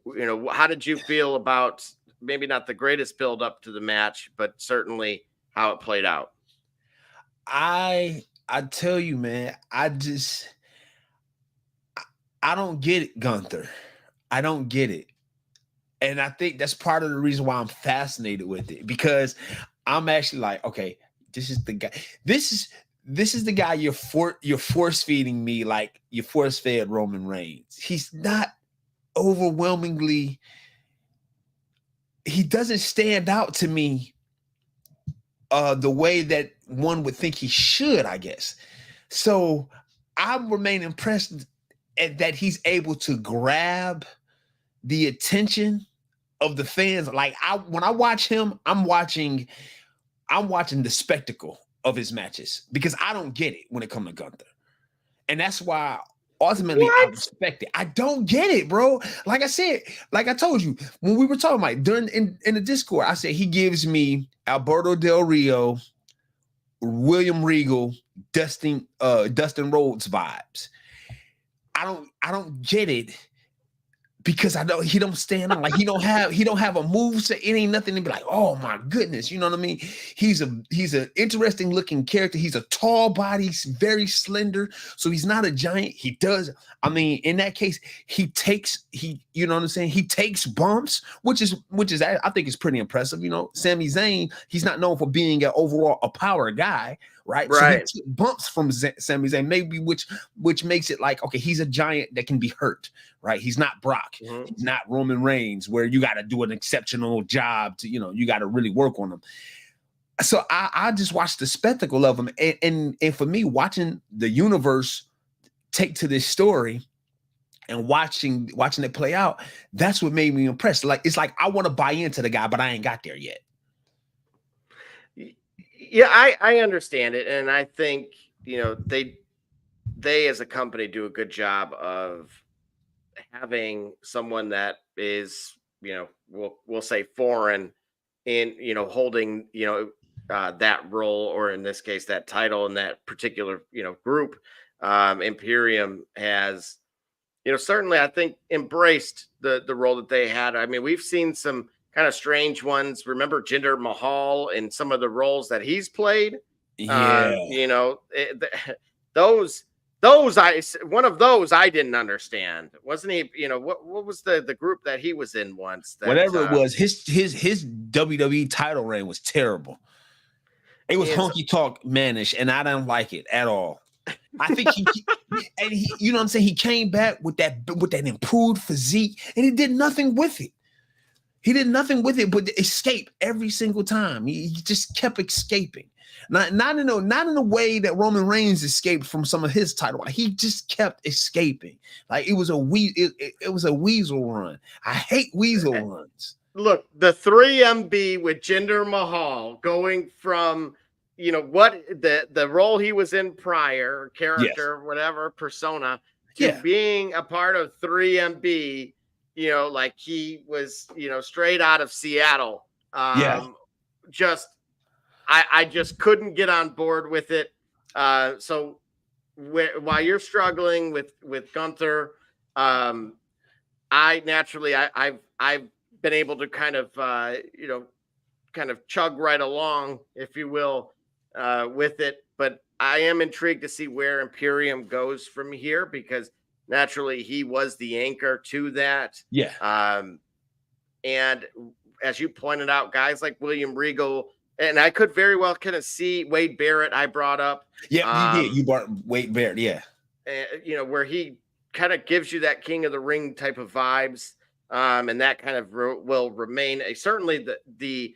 how did you feel about maybe not the greatest build up to the match, but certainly how it played out? I tell you, man, I don't get it, Gunther. I don't get it. And I think that's part of the reason why I'm fascinated with it, because I'm actually like, okay, this is the guy. This is the guy you're force feeding me like you force fed Roman Reigns. He's not overwhelmingly, he doesn't stand out to me the way that one would think he should, I guess. So I remain impressed that he's able to grab the attention of the fans. Like when I watch him, I'm watching the spectacle. of his matches because I don't get it when it comes to Gunther. And that's why ultimately I respect it. I don't get it, bro. Like I said, like I told you, when we were talking about during in the Discord, I said he gives me Alberto Del Rio, William Regal, Dustin Rhodes vibes. I don't get it because I know he don't stand on, like he don't have a move, so it ain't nothing to be like, oh my goodness, you know what I mean? He's an interesting looking character. He's a tall body, he's very slender, so he's not a giant. He does, I mean, in that case, you know what I'm saying? He takes bumps, which is I think is pretty impressive. You know, Sami Zayn, he's not known for being a power guy, right? So he took bumps from Sami Zayn, maybe which makes it like, okay, he's a giant that can be hurt, right? He's not Brock. He's not Roman Reigns, where you got to do an exceptional job to, you know, you got to really work on him. So I just watched the spectacle of him, and for me, watching the universe take to this story and watching it play out, that's what made me impressed. Like, it's like I want to buy into the guy, but I ain't got there yet. Yeah, I understand it, and I think, you know, they as a company do a good job of having someone that is, you know, we'll say foreign in, you know, holding, you know, that role, or in this case that title in that particular, you know, group. Imperium has, you know, certainly I think embraced the role that they had. I mean, we've seen some kind of strange ones. Remember Jinder Mahal and some of the roles that he's played. Yeah, You know, one of those I didn't understand. Wasn't he? You know, what was the group that he was in once? That, whatever it was, his WWE title reign was terrible. It was honky talk manish, and I don't like it at all. I think he you know what I'm saying? He came back with that improved physique, and he did nothing with it. He did nothing with it but escape every single time. He just kept escaping. Not in a way that Roman Reigns escaped from some of his title. He just kept escaping. Like it was a weasel run. I hate weasel runs. Look, the 3MB with Jinder Mahal going from, you know, what the role he was in prior, character, whatever persona, to being a part of 3MB, you know, like he was, you know, straight out of Seattle. Just I just couldn't get on board with it. So while you're struggling with Gunther, I've been able to kind of you know, kind of chug right along, if you will, with it. But I am intrigued to see where Imperium goes from here, because naturally he was the anchor to that. And as you pointed out, guys like William Regal, and I could very well kind of see Wade Barrett. I brought up. Yeah, you did. You brought Wade Barrett. Yeah. You know, where he kind of gives you that King of the Ring type of vibes, and that kind of will remain. Certainly, the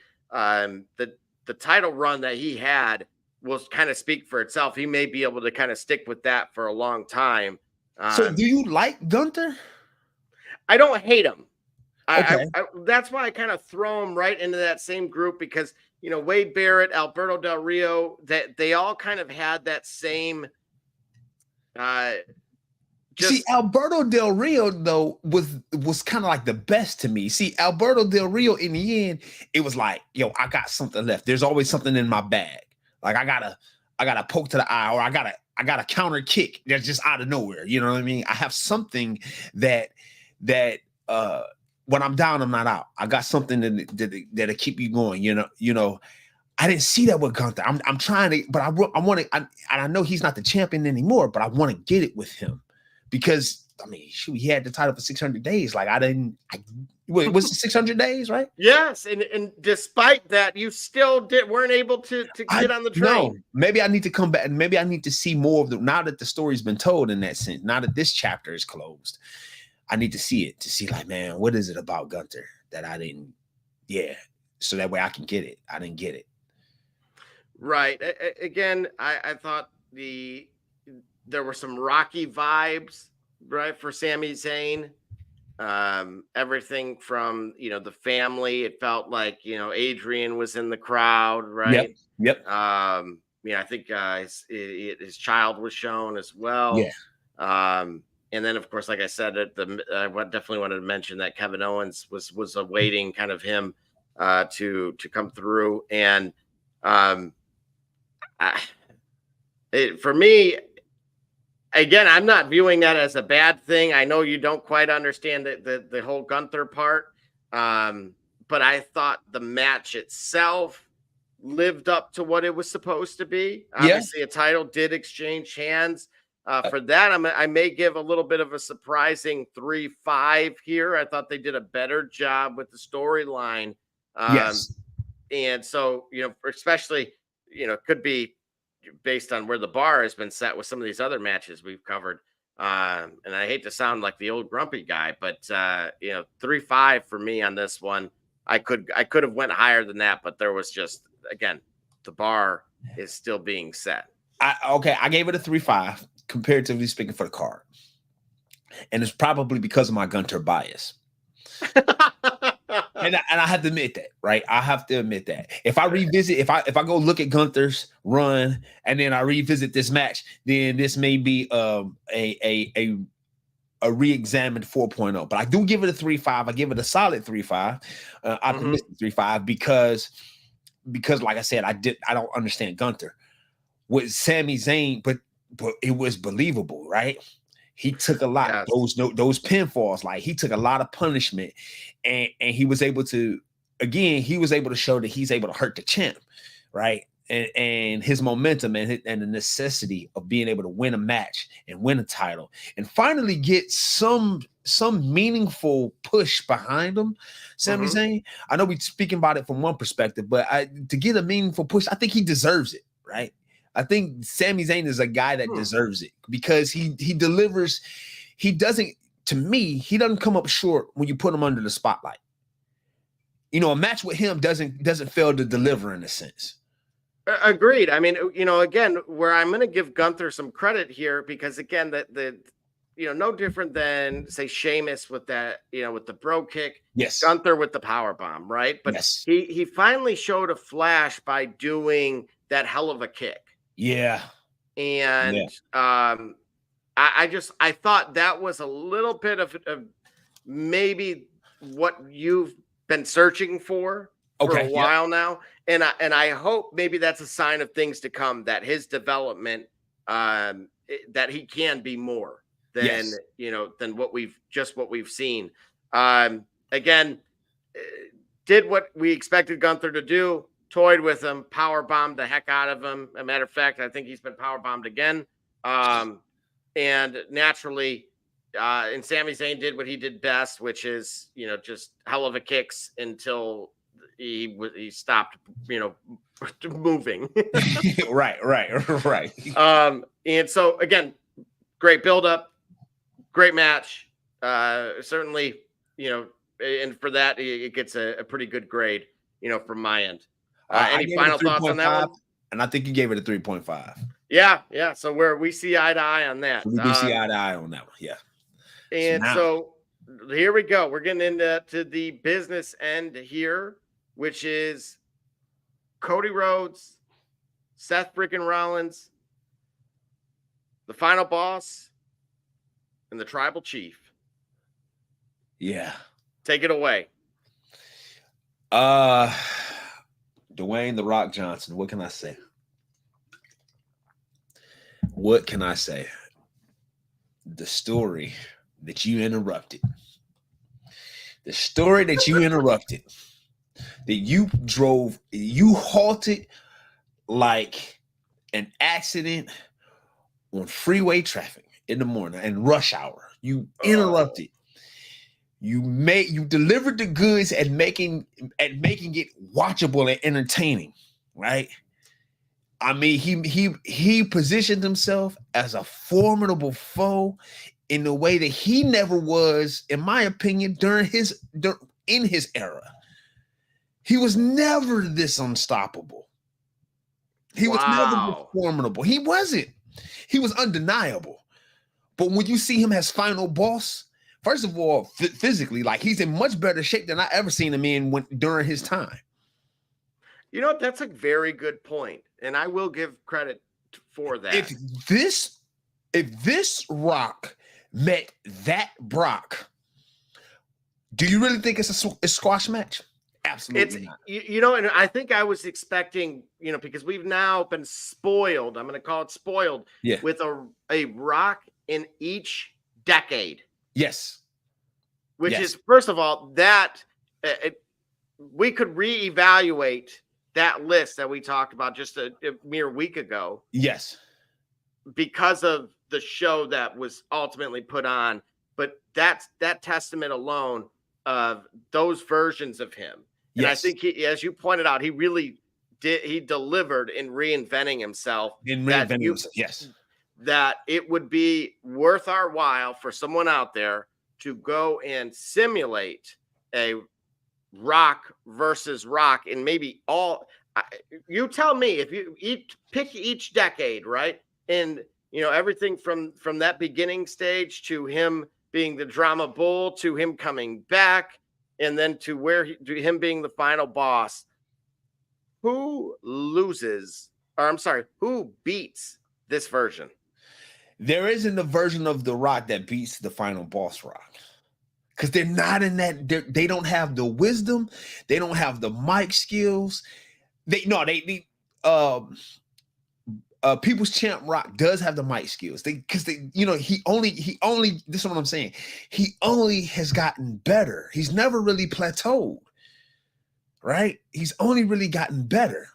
title run that he had will kind of speak for itself. He may be able to kind of stick with that for a long time. So, do you like Gunther? I don't hate him. Okay. That's why I kind of throw him right into that same group, because, you know, Wade Barrett, Alberto Del Rio, that they all kind of had that same. See, Alberto Del Rio though was kind of like the best to me. See, Alberto Del Rio, in the end, it was like, yo, I got something left. There's always something in my bag. Like I gotta poke to the eye, or I got a counter kick that's just out of nowhere. You know what I mean? I have something that when I'm down, I'm not out. I got something that'll keep you going. You know. I didn't see that with Gunther. I'm trying to, but I want to. And I know he's not the champion anymore, but I want to get it with him, because I mean, shoot, he had the title for 600 days. Like wait, was it 600 days, right? Yes, and despite that, you still weren't able to get on the train. No, maybe I need to come back, and maybe I need to see more of now that the story's been told in that sense. Now that this chapter is closed, I need to see it, to see like, man, what is it about Gunther that I didn't? Yeah, so that way I can get it. I didn't get it. Right. Again, I thought there were some Rocky vibes, right, for Sami Zayn. Everything from, you know, the family. It felt like, you know, Adrian was in the crowd, right? Yep. You I think his child was shown as well. Yeah. And then, of course, like I said, I definitely wanted to mention that Kevin Owens was awaiting kind of him to come through. And for me, again, I'm not viewing that as a bad thing. I know you don't quite understand the whole Gunther part, but I thought the match itself lived up to what it was supposed to be. Obviously, a title did exchange hands. For that, I may give a little bit of a surprising 3-5 here. I thought they did a better job with the storyline. And so, especially, could be based on where the bar has been set with some of these other matches we've covered. And I hate to sound like the old grumpy guy, but 3-5 for me on this one. I could have went higher than that, but there was just, again, the bar is still being set. I gave it a 3-5 comparatively speaking for the card. And it's probably because of my Gunter bias. and I have to admit that, right? I have to admit that. If I revisit, if I go look at Gunther's run and then I revisit this match, then this may be a re-examined 4.0. But I do give it a 3-5. I give it a solid 3-5, optimistic 3-5 because like I said, I don't understand Gunther with Sami Zayn, but it was believable, right? He took a lot those pinfalls, like he took a lot of punishment, and he was able to show that he's able to hurt the champ, right? And his momentum and the necessity of being able to win a match and win a title and finally get some meaningful push behind him. Sami Zayn, I know we're speaking about it from one perspective, but to get a meaningful push, I think he deserves it, right? I think Sami Zayn is a guy that deserves it because he delivers. He doesn't come up short when you put him under the spotlight. A match with him doesn't fail to deliver in a sense. Agreed. I mean, again, where I'm going to give Gunther some credit here because again, no different than say Sheamus with that, with the bro kick. Yes. Gunther with the power bomb, right? But he finally showed a flash by doing that hell of a kick. Yeah. And I thought that was a little bit of maybe what you've been searching for a while now. And I hope maybe that's a sign of things to come, that his development, that he can be more than, than what we've seen. Again, did what we expected Gunther to do. Toyed with him, power bombed the heck out of him. As a matter of fact, I think he's been power bombed again. And naturally, and Sami Zayn did what he did best, which is, just hell of a kicks until he stopped, moving. Right. And so again, great buildup, great match. Certainly, and for that, it gets a pretty good grade, from my end. Any final thoughts on that one? And I think you gave it a 3.5. Yeah. So where we see eye to eye on that. We see eye to eye on that one. Yeah. And so here we go. We're getting into the business end here, which is Cody Rhodes, Seth freaking Rollins, the final boss, and the tribal chief. Yeah. Take it away. Dwayne "The Rock" Johnson. What can I say? The story that you interrupted. That you halted like an accident on freeway traffic in the morning and rush hour. You interrupted. You delivered the goods at making it watchable and entertaining, right? I mean, he positioned himself as a formidable foe in a way that he never was, in my opinion, in his era. He was never this unstoppable. He was never this formidable. He wasn't. He was undeniable. But when you see him as final boss, first of all, physically, like he's in much better shape than I ever seen him in during his time. You know what? That's a very good point. and I will give credit for that. If this Rock met that Brock, do you really think it's a squash match? Absolutely not. You know, and I think I was expecting, you know, because we've now been spoiled. I'm going to call it spoiled. Yeah. With a Rock in each decade. Yes. Which is, first of all, that we could reevaluate that list that we talked about just a mere week ago. Yes. Because of the show that was ultimately put on. But that testament alone of those versions of him. And I think he, as you pointed out, he really did. He delivered in reinventing himself. Yes. That it would be worth our while for someone out there to go and simulate a Rock versus Rock, and maybe all. You tell me if you pick each decade, right? And you know everything from that beginning stage to him being the drama bull, to him coming back, and then to him being the final boss. Who loses? Or I'm sorry, who beats this version? There isn't a version of the Rock that beats the final boss Rock, because they're not in that. They don't have the wisdom. They don't have the mic skills. People's Champ Rock does have the mic skills. He only. This is what I'm saying. He only has gotten better. He's never really plateaued. Right? He's only really gotten better.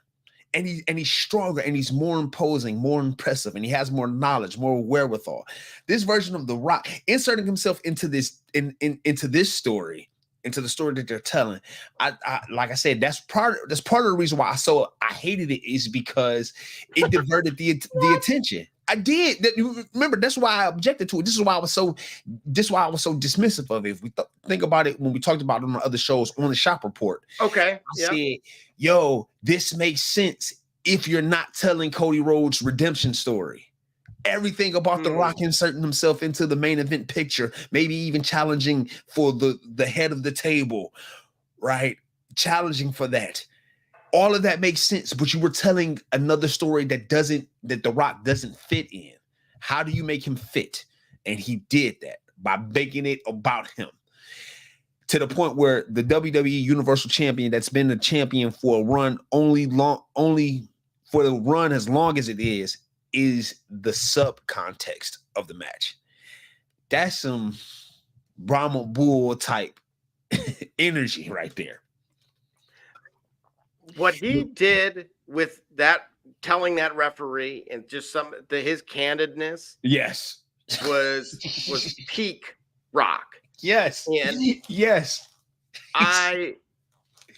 And he's stronger, and he's more imposing, more impressive, and he has more knowledge, more wherewithal. This version of The Rock inserting himself into this into this story, into the story that they're telling. I like I said, that's part of the reason why I hated it, is because it diverted the attention. I did. Remember, that's why I objected to it. This is why I was so dismissive of it. If we think about it, when we talked about it on the other shows on the Shop Report. Okay. I said, yo, this makes sense if you're not telling Cody Rhodes' redemption story. Everything about The Rock inserting himself into the main event picture, maybe even challenging for the head of the table, right? Challenging for that. All of that makes sense, but you were telling another story that The Rock doesn't fit in. How do you make him fit? And he did that by making it about him, to the point where the WWE Universal Champion, that's been the champion for a run only for the run as long as it is the sub context of the match. That's some Brahma Bull type energy right there. What he did with that, telling that referee, and just his candidness, yes, was peak Rock. Yes, and yes, I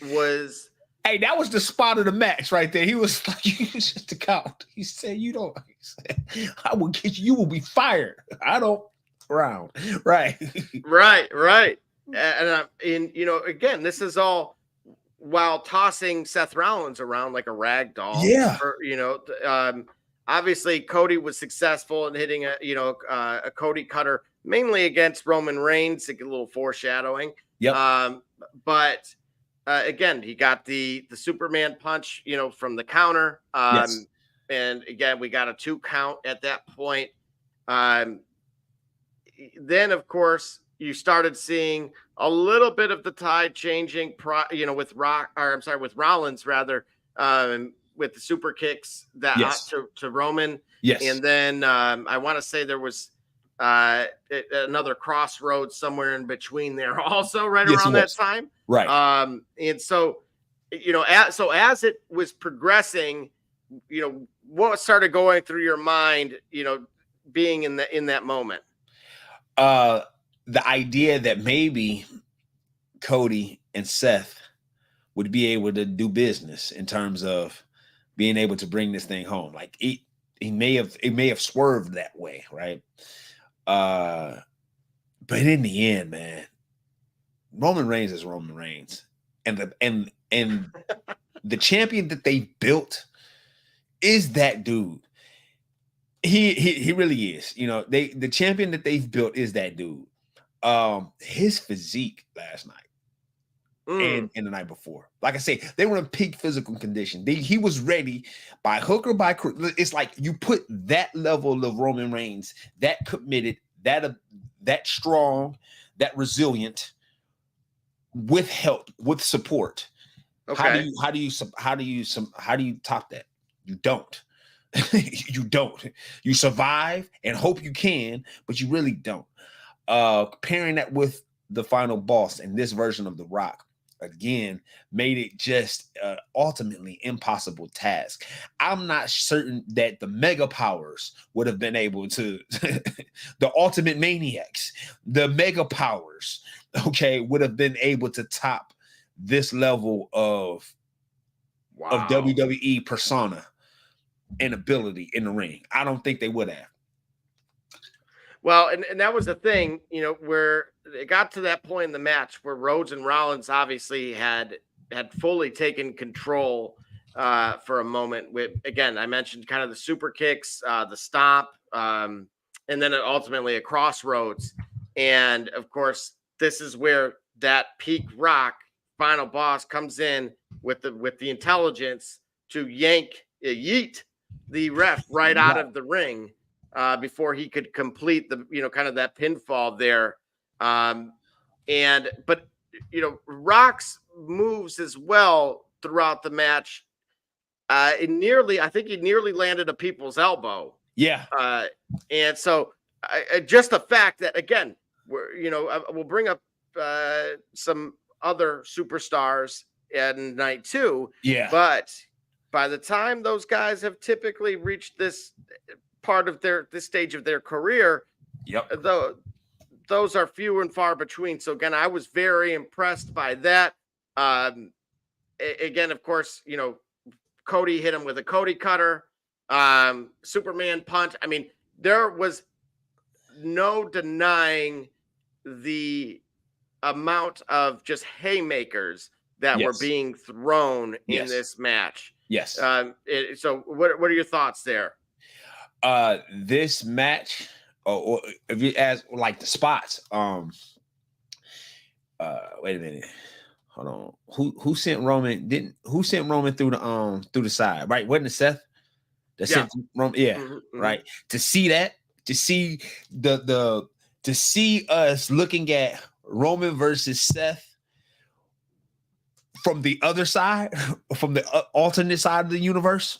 was. Hey, that was the spot of the match right there. He was like, "You just the count." He said, "You don't." He said, "I will get you. You will be fired. I don't round." Right, right. And you know, again, this is all while tossing Seth Rollins around like a rag doll. Yeah. Obviously Cody was successful in hitting a Cody cutter, mainly against Roman Reigns, a little foreshadowing. Yep. But again, he got the Superman punch, from the counter. Yes. And again, we got a 2 count at that point. Then of course you started seeing a little bit of the tide changing, with Rollins rather, with the super kicks to Roman. Yes. And then I want to say there was another crossroads somewhere in between there also around that time. Right. And so, as it was progressing, what started going through your mind, being in that moment? The idea that maybe Cody and Seth would be able to do business in terms of being able to bring this thing home. Like it may have swerved that way, right? But in the end, man, Roman Reigns is Roman Reigns, and the champion that they built is that dude. He really is. The champion that they've built is that dude. His physique last night and the night before. Like I say, they were in peak physical condition. He was ready by hook or by crook. It's like you put that level of Roman Reigns, that committed, that strong, that resilient, with help, with support. Okay. How do you top that? You don't. You don't. You survive and hope you can, but you really don't. Pairing that with the final boss and this version of The Rock again made it just ultimately impossible task. I'm not certain that the mega powers would have been able to the ultimate maniacs, the mega powers, okay, would have been able to top this level of WWE persona and ability in the ring. I don't think they would have. Well, and that was the thing, where it got to that point in the match where Rhodes and Rollins obviously had fully taken control for a moment. With, again, I mentioned kind of the super kicks, the stomp, and then ultimately a crossroads. And of course, this is where that peak Rock final boss comes in with the intelligence to yeet the ref right out of the ring. Before he could complete the, kind of that pinfall there. But Rock's moves as well throughout the match. I think he nearly landed a people's elbow. Yeah. And so just the fact that, again, we'll bring up some other superstars in night 2. Yeah. But by the time those guys have typically reached this part of this stage of their career, those are few and far between. So again, I was very impressed by that. Again, of course, Cody hit him with a Cody cutter, Superman punch. I mean, there was no denying the amount of just haymakers that were being thrown in this match. Yes. So what are your thoughts there? This match, or if you ask like the spots, wait a minute, hold on. Who sent Roman through the side? Right, wasn't it Seth that sent Roman? Yeah, right. To see that, to see to see us looking at Roman versus Seth from the other side, from the alternate side of the universe.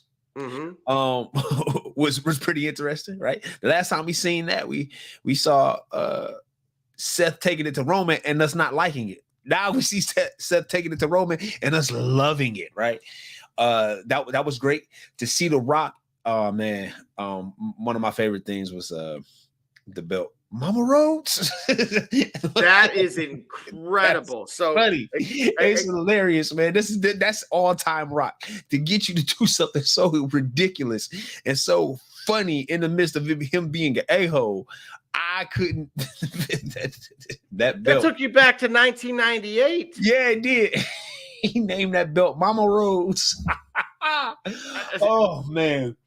Was pretty interesting, right? The last time we seen that, we saw Seth taking it to Roman and us not liking it. Now we see Seth taking it to Roman and us loving it, right? That was great to see The Rock. Oh man, one of my favorite things was the belt. Mama Rhodes. That is incredible. That's so funny. It's hilarious, man. That's all-time Rock. To get you to do something so ridiculous and so funny in the midst of him being an a-hole. I couldn't. that belt. That took you back to 1998. Yeah, it did. He named that belt Mama Rhodes. Oh man.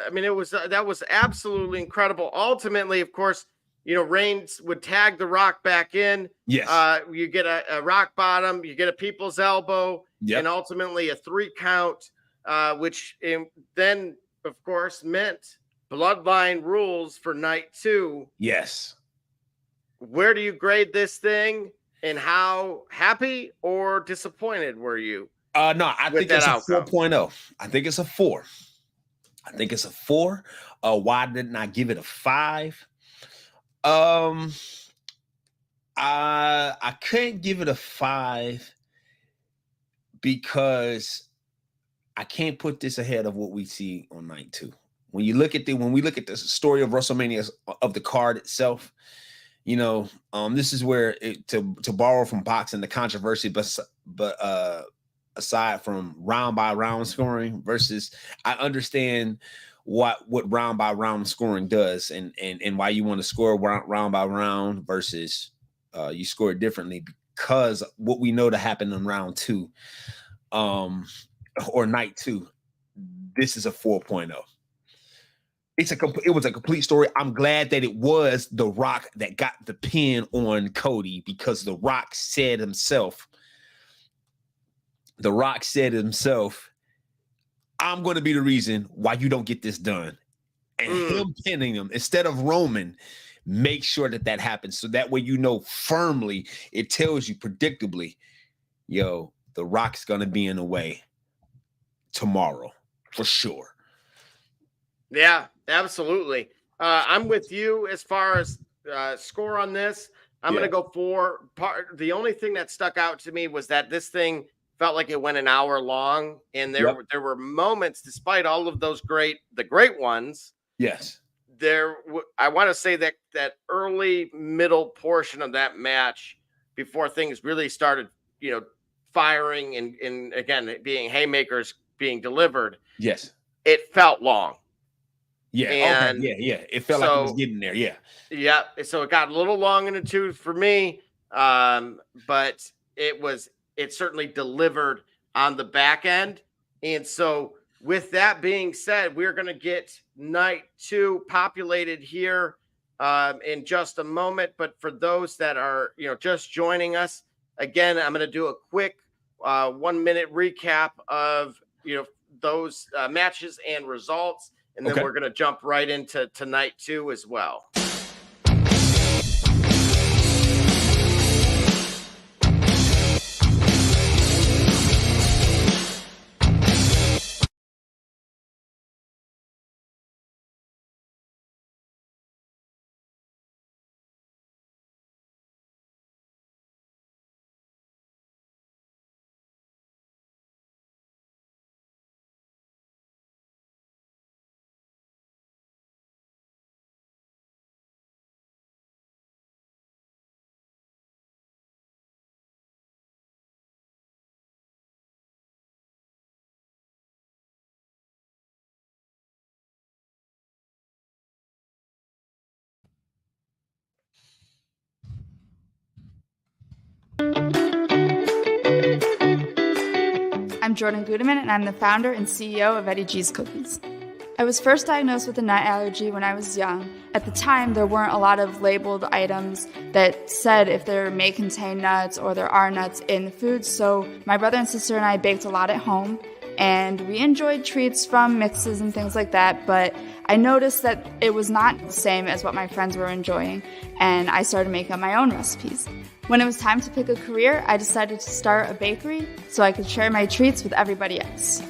I mean, that was absolutely incredible. Ultimately, of course, Reigns would tag The Rock back in. Yes. You get a rock bottom, you get a people's elbow, and ultimately a 3 count, which then, of course, meant Bloodline rules for night 2. Yes. Where do you grade this thing, and how happy or disappointed were you? No, I think it's a 4.0. I think it's a 4. I think it's a 4. Why didn't I give it a 5? I couldn't give it a 5 because I can't put this ahead of what we see on night 2. When we look at the story of WrestleMania, of the card itself, this is where to borrow from boxing, the controversy, but aside from round by round scoring versus, I understand what round by round scoring does and why you want to score round by round versus you score it differently, because what we know to happen in round 2 or night 2, this is a 4.0. It was a complete story. I'm glad that it was The Rock that got the pin on Cody, because The Rock said himself The Rock said himself, I'm going to be the reason why you don't get this done. And him pinning him instead of Roman, make sure that happens. So that way, firmly, it tells you predictably, yo, The Rock's going to be in the way tomorrow for sure. Yeah, absolutely. I'm with you as far as score on this. I'm going to go 4. The only thing that stuck out to me was that this thing felt like it went an hour long, and there were moments, despite all of those great ones. Yes. I want to say that early middle portion of that match before things really started, firing and again being haymakers being delivered. Yes. It felt long. Yeah. And okay. Yeah. It felt like it was getting there. Yeah. Yeah. So it got a little long in the tooth for me. But it certainly delivered on the back end. And so with that being said, we're going to get night 2 populated here in just a moment. But for those that are, just joining us, again, I'm going to do a quick 1-minute recap of, those matches and results. And then we're going to jump right into night 2 as well. I'm Jordan Gudeman, and I'm the founder and CEO of Eddie G's Cookies. I was first diagnosed with a nut allergy when I was young. At the time, there weren't a lot of labeled items that said if there may contain nuts or there are nuts in the food, so my brother and sister and I baked a lot at home, and we enjoyed treats from mixes and things like that, but I noticed that it was not the same as what my friends were enjoying, and I started making up my own recipes. When it was time to pick a career, I decided to start a bakery so I could share my treats with everybody else.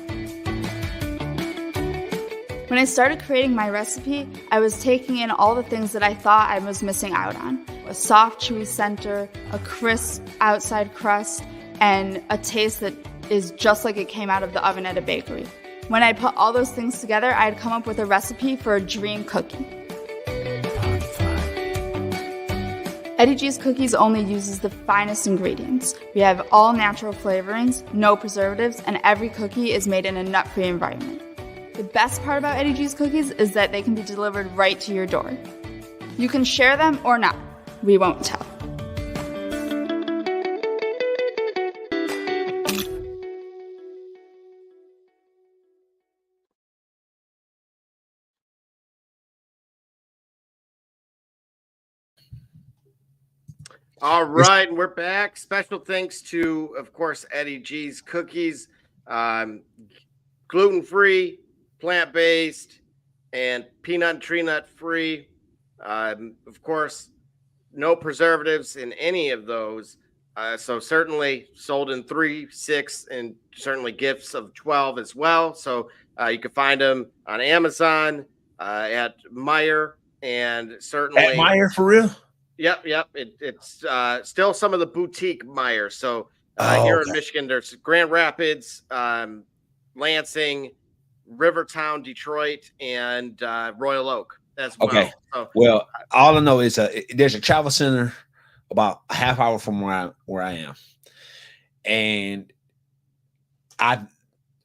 When I started creating my recipe, I was taking in all the things that I thought I was missing out on. A soft, chewy center, a crisp outside crust, and a taste that is just like it came out of the oven at a bakery. When I put all those things together, I had come up with a recipe for a dream cookie. Eddie G's Cookies only uses the finest ingredients. We have all natural flavorings, no preservatives, and every cookie is made in a nut-free environment. The best part about Eddie G's Cookies is that they can be delivered right to your door. You can share them or not. We won't tell. All right, and we're back. Special thanks to, of course, Eddie G's Cookies, gluten-free, plant-based, and peanut and tree nut free. Of course, no preservatives in any of those. So certainly sold in 3, 6, and certainly gifts of 12 as well. So you can find them on Amazon, at Meijer, and certainly at Meijer for real. Yep. It's still some of the boutique Meijer. So here in Michigan, there's Grand Rapids, Lansing, Rivertown, Detroit, and Royal Oak as well. Okay. So, well, all I know is there's a travel center about a half hour from where I am, and I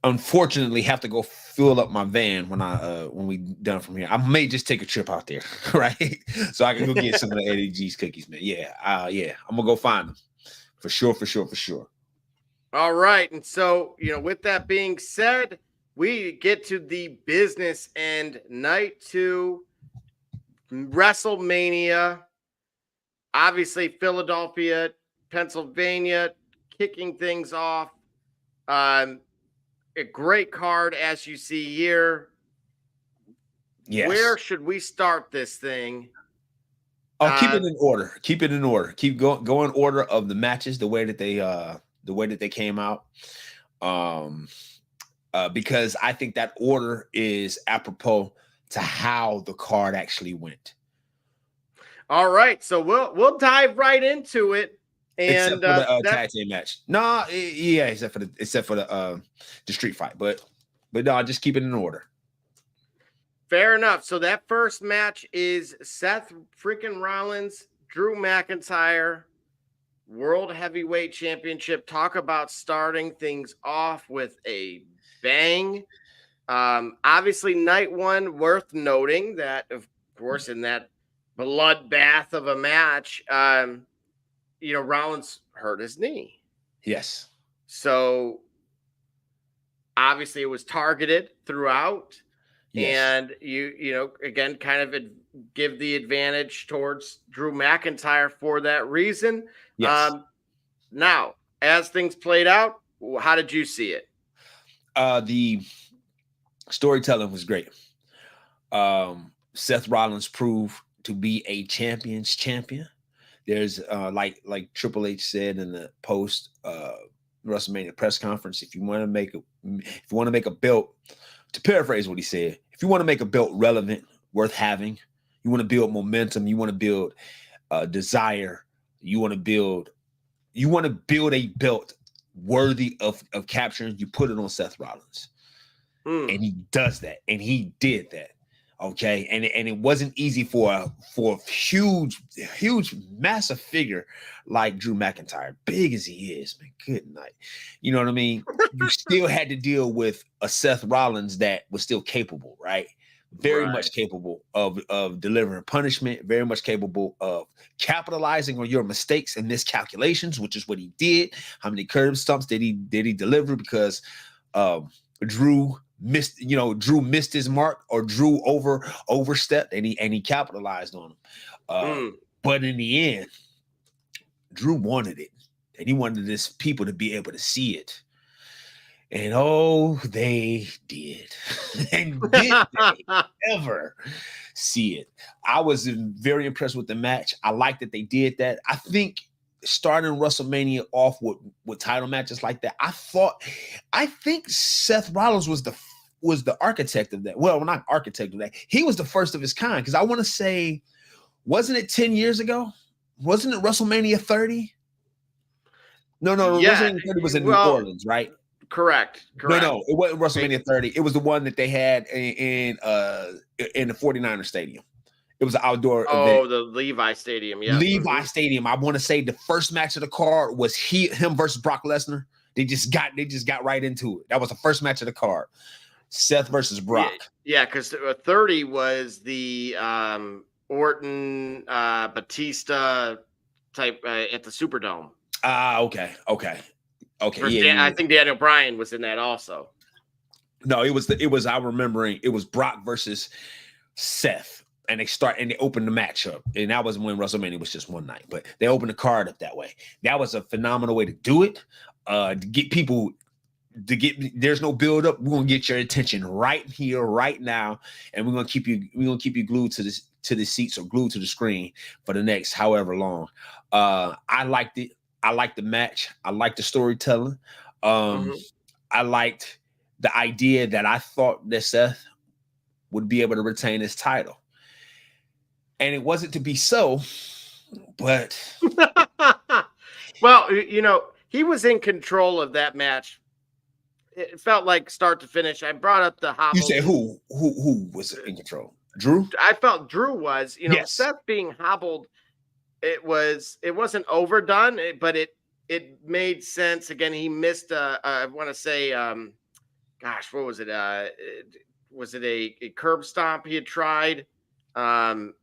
unfortunately have to go fill up my van when we done from here. I may just take a trip out there, right? So I can go get some of the Eddie G's cookies, man. Yeah, I'm gonna go find them for sure. All right, and so with that being said, we get to the business end, night 2, WrestleMania. Obviously, Philadelphia, Pennsylvania, kicking things off. A great card, as you see here. Yes. Where should we start this thing? Oh, keep it in order. Keep it in order. Keep go in order of the matches, the way that they came out. Because I think that order is apropos to how the card actually went. All right, so we'll dive right into it. And Except for the tag team match. No, yeah, except for the street fight. But no, just keep it in order. Fair enough. So that first match is Seth freaking Rollins, Drew McIntyre, World Heavyweight Championship. Talk about starting things off with a bang. Obviously, night one, worth noting that, of course, in that bloodbath of a match, Rollins hurt his knee. Yes. So obviously it was targeted throughout. Yes. And again, kind of give the advantage towards Drew McIntyre for that reason. Yes. Now, as things played out, how did you see it? The storytelling was great. Seth Rollins proved to be a champion's champion. There's like Triple H said in the post WrestleMania press conference, if you want to make a belt, to paraphrase what he said, if you want to make a belt relevant, worth having, you want to build momentum, you want to build desire, you want to build a belt worthy of capturing, you put it on Seth Rollins. And he does that, and he did that. Okay, and it wasn't easy for a huge, massive figure like Drew McIntyre, big as he is, man. Good night. You know what I mean? You still had to deal with a Seth Rollins that was still capable, right? Very much capable of delivering punishment, very much capable of capitalizing on your mistakes and miscalculations, which is what he did. How many curb stumps did he deliver? Because Drew missed his mark, or Drew overstepped, and he capitalized on him. But in the end, Drew wanted it, and he wanted his people to be able to see it. And oh, they did. And did they ever see it? I was very impressed with the match. I like that they did that. I think starting WrestleMania off with title matches like that, I think Seth Rollins was the architect of that. Well, not architect of that. He was the first of his kind, because I want to say, wasn't it 10 years ago? Wasn't it WrestleMania 30? No, WrestleMania 30 was in New Orleans, right? Correct. No, it wasn't WrestleMania 30. It was the one that they had in the 49er Stadium. It was an outdoor event. The Levi Stadium, yeah. Levi Stadium. I want to say the first match of the card was him versus Brock Lesnar. They just got right into it. That was the first match of the card. Seth versus Brock. Yeah, because 30 was the Orton Batista type at the Superdome. Okay. I think Daniel Bryan was in that also. No, it was I remembering it was Brock versus Seth, and they opened the match up, and that was when WrestleMania was just one night, but they opened the card up that way. That was a phenomenal way to do it. To get people there's no build up. We're gonna get your attention right here, right now, and we're gonna keep you glued to the seats or glued to the screen for the next however long. I liked it. I liked the match. I liked the storytelling. I liked the idea that I thought that Seth would be able to retain his title. And it wasn't to be so, but well, he was in control of that match. It felt like start to finish. I brought up the hobble. You say who was in control? Drew? I felt Drew was, yes. Seth being hobbled. It wasn't overdone, but it made sense. Again, he missed I want to say, gosh, what was it? Was it a curb stomp he had tried? I'm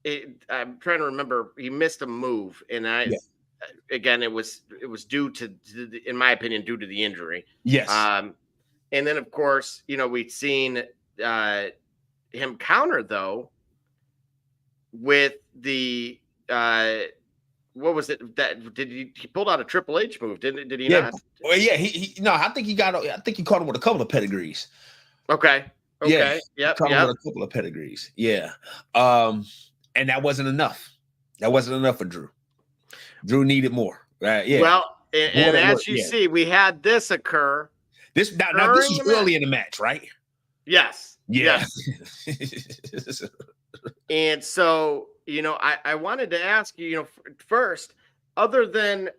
trying to remember. He missed a move, and again, it was due to, in my opinion, due to the injury. Yes. And then, of course, we'd seen him counter though with the what was it that did he pulled out a Triple H move? Did he Yeah. not? Well, yeah, he no, I think he caught him with a couple of pedigrees. Okay. Yeah, Yep. caught him with a couple of pedigrees. Yeah. And that wasn't enough. That wasn't enough for Drew. Drew needed more. Right. Yeah. Well, and as you see, we had this occur. This now this was early in the match, right? Yes. Yeah. Yes. And so, I wanted to ask you, first, other than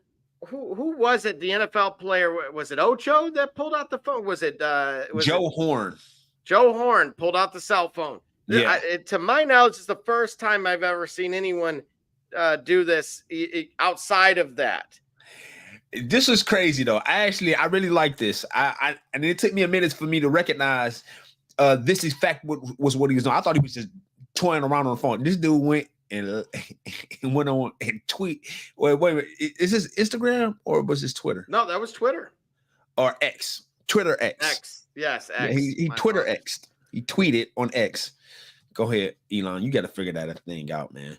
who was it? The NFL player, was it Ocho that pulled out the phone? Was it Joe Horn? Joe Horn pulled out the cell phone. Yeah. To my knowledge, it's the first time I've ever seen anyone do this outside of that. This was crazy though. I really like this. And it took me a minute for me to recognize this in fact was what he was doing. I thought he was just toying around on the phone. This dude went and went on and tweet. Wait a minute. Is this Instagram or was this Twitter? No, that was Twitter. Or X. Twitter X. X. Yes, X. Yeah, he Twitter X'd. He tweeted on X. Go ahead, Elon. You got to figure that thing out, man.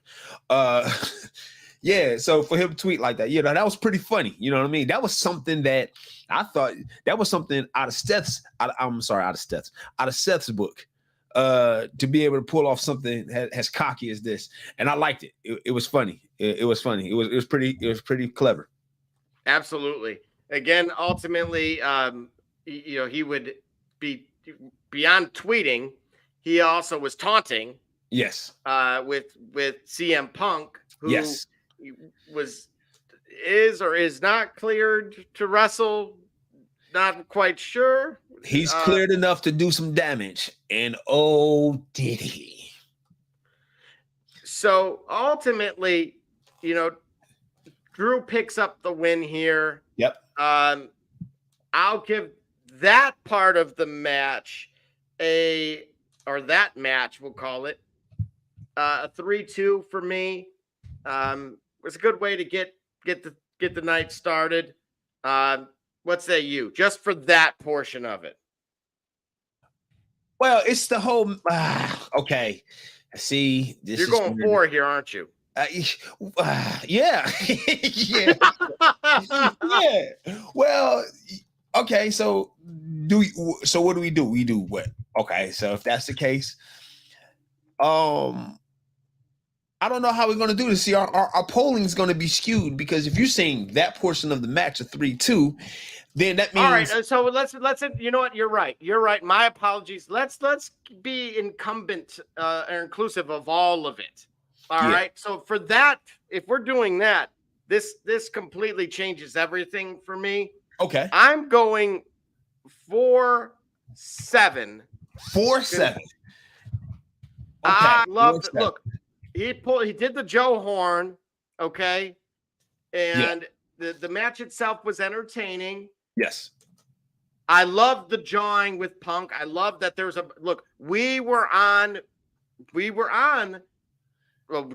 Yeah, so for him to tweet like that, that was pretty funny. You know what I mean? That was something that I thought that was something out of Seth's book. To be able to pull off something as cocky as this, and I liked it. It was funny. It was funny. It was pretty clever. Absolutely. Again, ultimately, he would be beyond tweeting. He also was taunting. Yes. With CM Punk, who yes. is or is not cleared to wrestle. Not quite sure. He's cleared enough to do some damage, and oh, did he? So ultimately, Drew picks up the win here. Yep. I'll give that part of the match that match, we'll call it, a 3-2 for me. It was a good way to get the night started. What say you? Just for that portion of it. Well, it's the whole. Okay, see, you're going 4 here, aren't you? Yeah, yeah, yeah. Well, okay. So what do we do? We do what? Okay, so if that's the case, I don't know how we're going to do this. See, our polling is going to be skewed because if you're saying that portion of the match a 3-2, then that means. All right. So let's. You know what? You're right. My apologies. Let's be incumbent or inclusive of all of it. All right. So for that, if we're doing that, this completely changes everything for me. Okay. I'm going 4-7. 4-7. Okay. I love it. Look. He did the Joe Horn, okay, and the match itself was entertaining. Yes, I loved the jawing with Punk. I love that there's we were on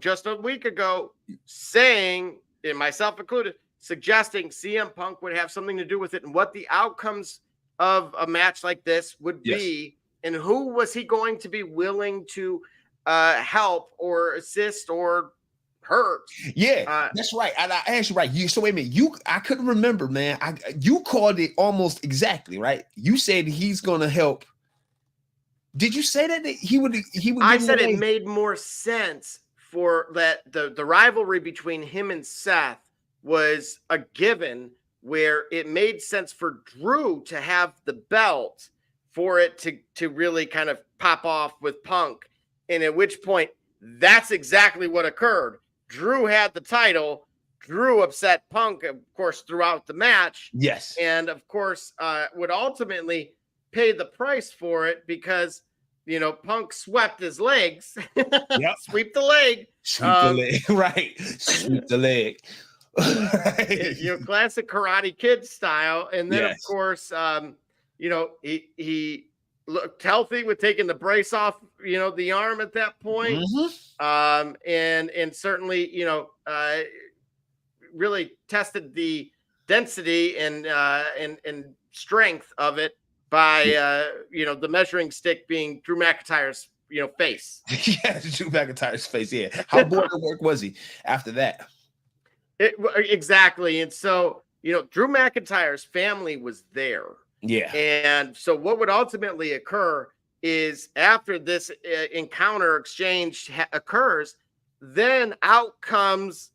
just a week ago saying, and myself included, suggesting CM Punk would have something to do with it and what the outcomes of a match like this would be, and who was he going to be willing to help or assist or hurt. Yeah, that's right. I asked you right. So wait a minute. I couldn't remember, man. You called it almost exactly right. You said he's gonna help. Did you say that he would? I said it made more sense for that. The rivalry between him and Seth was a given, where it made sense for Drew to have the belt for it to really kind of pop off with Punk. And at which point, that's exactly what occurred. Drew had the title. Drew upset Punk, of course, throughout the match. Yes. And, of course, would ultimately pay the price for it because, Punk swept his legs. Yep. Sweep the leg. Sweep the leg. Right. Sweep the leg. Classic Karate Kid style. And then, of course, he looked healthy with taking the brace off, the arm at that point. Mm-hmm. And certainly, really tested the density and strength of it by, the measuring stick being Drew McIntyre's, face. Yeah, Drew McIntyre's face. Yeah. How bored of work was he after that? Exactly. And so, Drew McIntyre's family was there. Yeah. And so what would ultimately occur is after this encounter exchange occurs, then out comes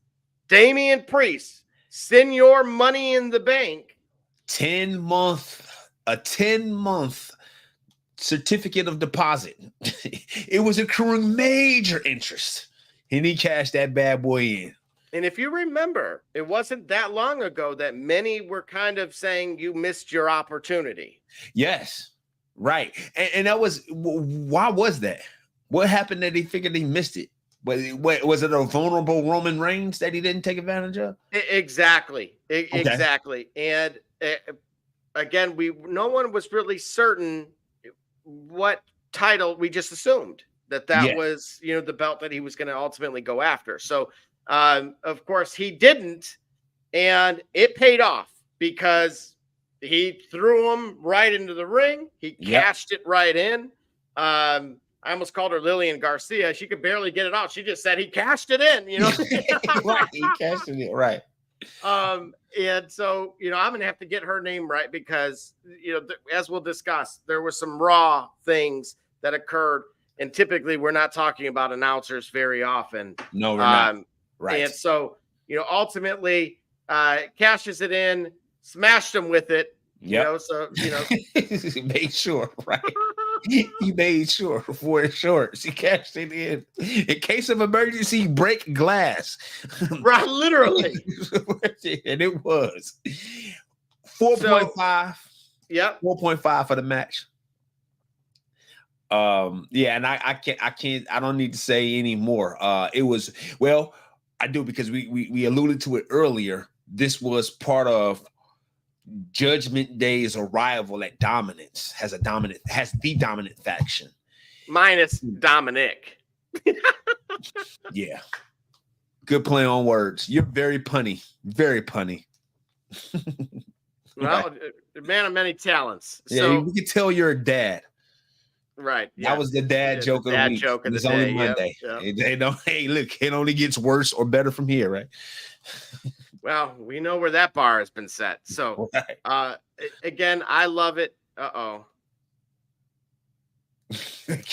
Damian Priest, Senor Money in the Bank. 10-month certificate of deposit. It was accruing major interest. And he cashed that bad boy in. And if you remember, it wasn't that long ago that many were kind of saying you missed your opportunity. Yes, right. And that was, why was that? What happened that he figured he missed it? Was it a vulnerable Roman Reigns that he didn't take advantage of? Exactly. Okay. Exactly. And again, no one was really certain what title. We just assumed that was, the belt that he was going to ultimately go after. So, of course, he didn't, and it paid off because he threw him right into the ring. He cashed it right in. I almost called her Lillian Garcia. She could barely get it out. She just said he cashed it in. Right, he cashed it in. Right. And so, I'm gonna have to get her name right because, as we'll discuss, there were some raw things that occurred, and typically we're not talking about announcers very often. No, we're not. Right. And so, ultimately, cashes it in, smashed him with it. He made sure, right? He made sure for his shorts. He cashed it in case of emergency, break glass. Right, literally. And it was 4.5. Yep. 4.5 for the match. And I don't need to say any more. It was, well, I do, because we alluded to it earlier. This was part of Judgment Day's arrival at Dominance, has the dominant faction. Minus Dominic. Yeah. Good play on words. You're very punny. Very punny. Well, a man of many talents. Yeah, So we can tell you're a dad. Right. That was the dad joke of the week. Joke of it's the only day. Monday. Yep. They don't. Hey, look, it only gets worse or better from here, right? Well, we know where that bar has been set. So, again, I love it. Uh-oh.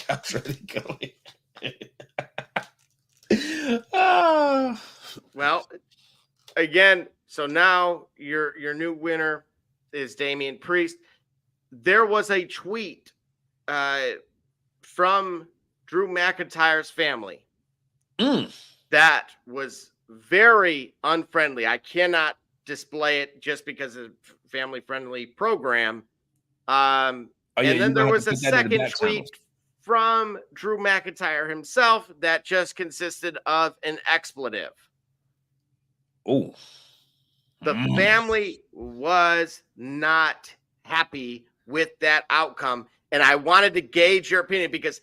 God's really going. Well, again, so now your new winner is Damian Priest. There was a tweet from Drew McIntyre's family that was very unfriendly. I cannot display it just because it's a family-friendly program. And then there was a second tweet from Drew McIntyre himself that just consisted of an expletive. Oh. The family was not happy with that outcome. And I wanted to gauge your opinion because,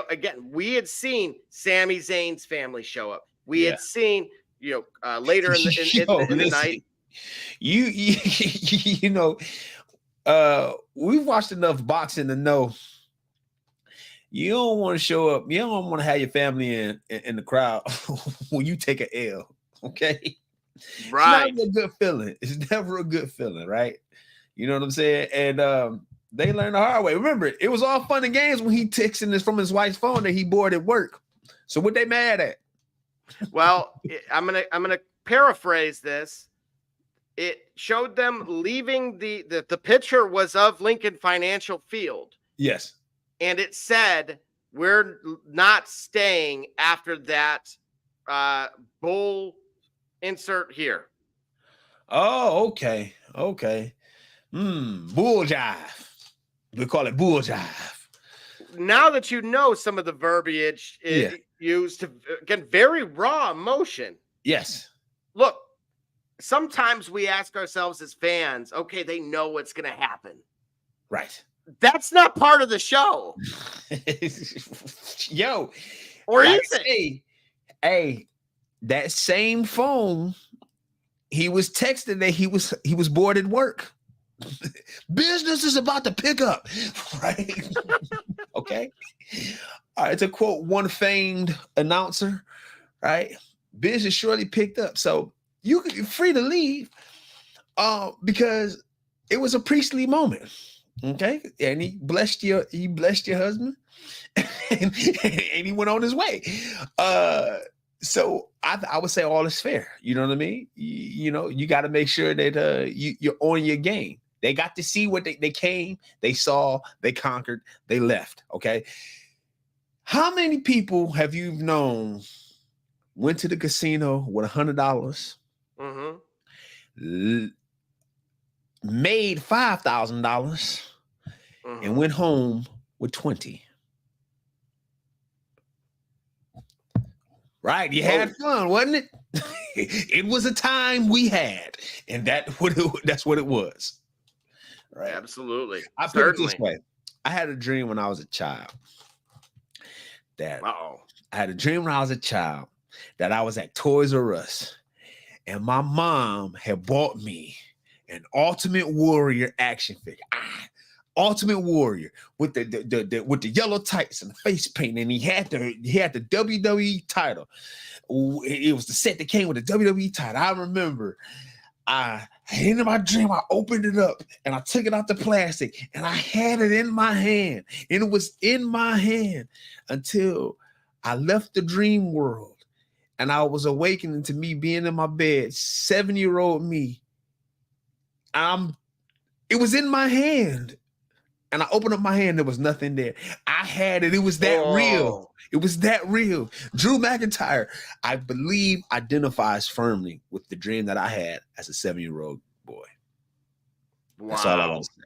again, we had seen Sami Zayn's family show up. We had seen, later in the night. We've watched enough boxing to know you don't want to show up. You don't want to have your family in the crowd when you take an L. Okay. Right. It's not a good feeling. It's never a good feeling, right? You know what I'm saying? And they learned the hard way. Remember, it was all fun and games when he texting this from his wife's phone that he bored at work. So what they mad at? Well, I'm gonna paraphrase this. It showed them leaving the picture was of Lincoln Financial Field. Yes. And it said, we're not staying after that bull insert here. Oh, okay. Okay. Bull jive. We call it bull jive. Now that you know some of the verbiage used to, again, very raw emotion. Yes. Look, sometimes we ask ourselves as fans, okay, they know what's going to happen. Right. That's not part of the show. Yo. Or is it? Hey, that same phone, he was texting that he was bored at work. Business is about to pick up. Right. Okay. All right. To quote one famed announcer, right? Business surely picked up. So You could free to leave because it was a priestly moment. Okay, and he blessed your husband, and he went on his way. So I would say all is fair. You know what I mean? You got to make sure that you're on your game. They got to see what they came, they saw, they conquered, they left. Okay. How many people have you known went to the casino with $100, made $5,000, and went home with 20? Right? You had fun, wasn't it? It was a time we had, and that's what it was. Right? Absolutely. I put it this way: I had a dream when I was a child. I had a dream when I was a child that I was at Toys R Us, and my mom had bought me an Ultimate Warrior action figure. Ultimate Warrior with the yellow tights and the face paint, and he had the WWE title. It was the set that came with the WWE title. I remember in my dream, I opened it up and I took it out the plastic and I had it in my hand. And it was in my hand until I left the dream world and I was awakening to me being in my bed, 7-year-old me. It was in my hand. And I opened up my hand, there was nothing there. I had it. It was that real. It was that real. Drew McIntyre, I believe, identifies firmly with the dream that I had as a 7-year-old boy. Wow. That's all I want to say.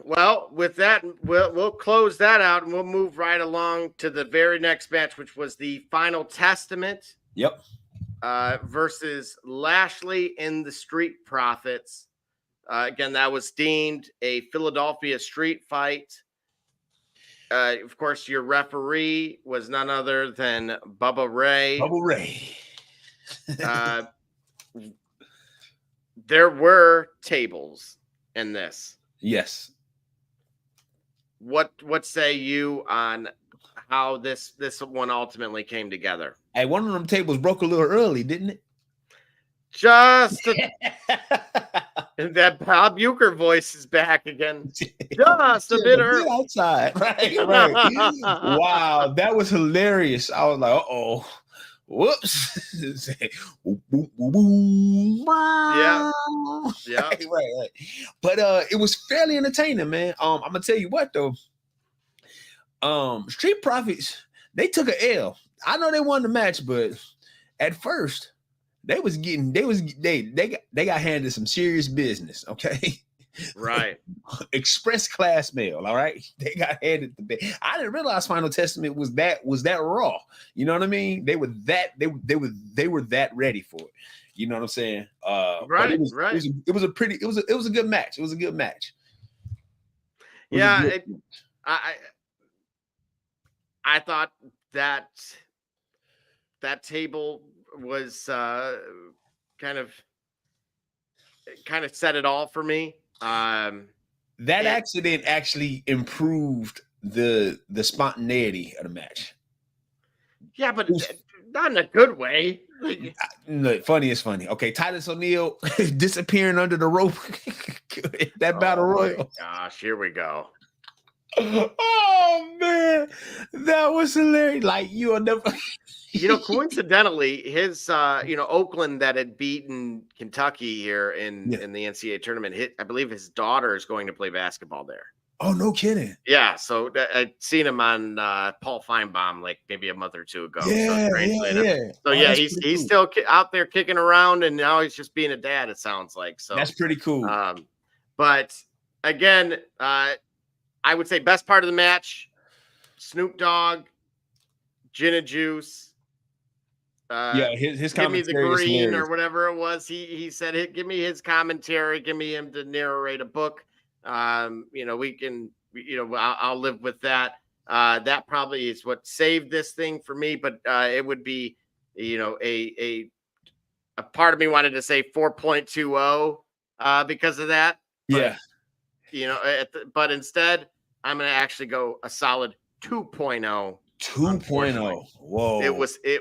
Well, with that, we'll close that out and we'll move right along to the very next match, which was the Final Testament. Yep. Versus Lashley and the Street Profits. Again, that was deemed a Philadelphia street fight. Of course, your referee was none other than Bubba Ray. Bubba Ray. There were tables in this. Yes. What say you on how this one ultimately came together? Hey, one of them tables broke a little early, didn't it? And that Bob Uecker voice is back again. Just a bit early. Outside. Right. Wow, that was hilarious. I was like, uh-oh. Whoops. Yeah. Right. But it was fairly entertaining, man. I'm gonna tell you what though. Street Profits, they took an L. I know they won the match, but at first they got handed some serious business, okay? Right. Express class mail, all right? They got handed the bed. I didn't realize Final Testament was that raw. You know what I mean? They were that ready for it. You know what I'm saying? Right. It was a good match. It was a good match. I thought that table was kind of set it all for me. That accident actually improved the spontaneity of the match. Yeah, but not in a good way. No, funny is funny. Okay, Titus O'Neil disappearing under the rope. That battle royal. Gosh, here we go. Oh man, that was hilarious. Like you'll never. Coincidentally, his Oakland that had beaten Kentucky here in the NCAA tournament, I believe his daughter is going to play basketball there. Oh, no kidding. Yeah, so I'd seen him on Paul Feinbaum like maybe a month or two ago. Yeah. So he's still out there kicking around, and now he's just being a dad, it sounds like. So that's pretty cool. But again, I would say best part of the match, Snoop Dogg, Gin and Juice. His give me the green or whatever it was. He said, give me his commentary, give me him to narrate a book. We can, I'll live with that. That probably is what saved this thing for me, but it would be, a part of me wanted to say 4.20 because of that. But, but instead I'm going to actually go a solid 2.0. 2.0. Whoa. It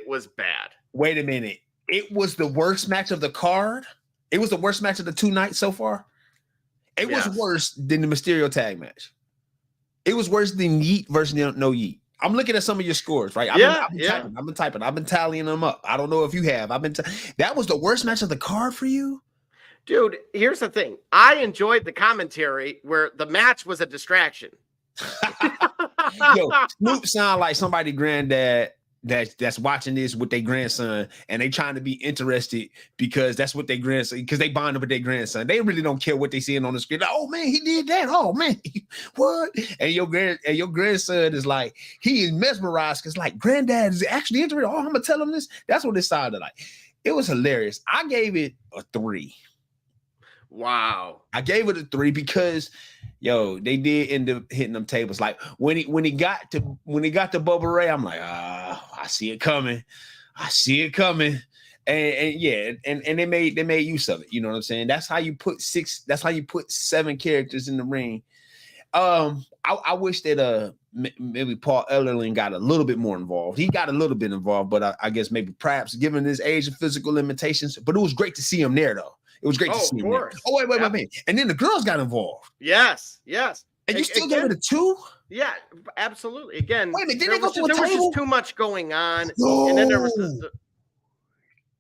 was bad. Wait a minute. it was the worst match of the card. It was the worst match of the 2 nights so far. It was worse than the Mysterio tag match. It was worse than Yeet versus No Yeet. I'm looking at some of your scores, right? I've been typing. I've been tallying them up. I don't know if you have. That was the worst match of the card for you? Dude, here's the thing. I enjoyed the commentary where the match was a distraction. Yo, Snoop sound like somebody granddad that's watching this with their grandson, and they trying to be interested because that's what their grandson, because they bonded with their grandson. They really don't care what they seeing on the screen. Like, oh man, he did that. Oh man, what? And your grandson is like, he is mesmerized because like granddad is actually interested. Oh, I'm gonna tell him this. That's what it sounded like. It was hilarious. I gave it a 3. Wow. I gave it a 3 because they did end up hitting them tables. Like when he got to Bubba Ray, I'm like, I see it coming. And they made use of it. You know what I'm saying? That's how you put 7 characters in the ring. I wish that maybe Paul Ellerling got a little bit more involved. He got a little bit involved, but I guess maybe perhaps given his age and physical limitations. But it was great to see him there, though. It was great to see him there. Oh, wait. And then the girls got involved. Yes. And you still gave it a 2? Yeah, absolutely. Again, wait a minute, there was just too much going on. No. And then there was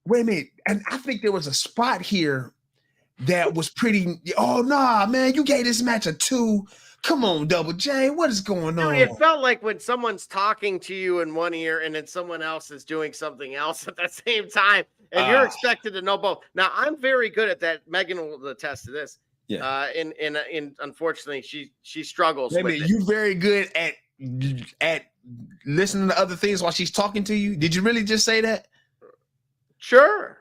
wait a minute. And I think there was a spot here that was pretty. Oh, nah, man, you gave this match a 2. Come on, Double J, what is going on? Dude, it felt like when someone's talking to you in one ear and then someone else is doing something else at the same time, and you're expected to know both. Now, I'm very good at that. Megan will attest to this. Yeah. And unfortunately, she struggles. Wait a minute, you very good at listening to other things while she's talking to you. Did you really just say that? Sure.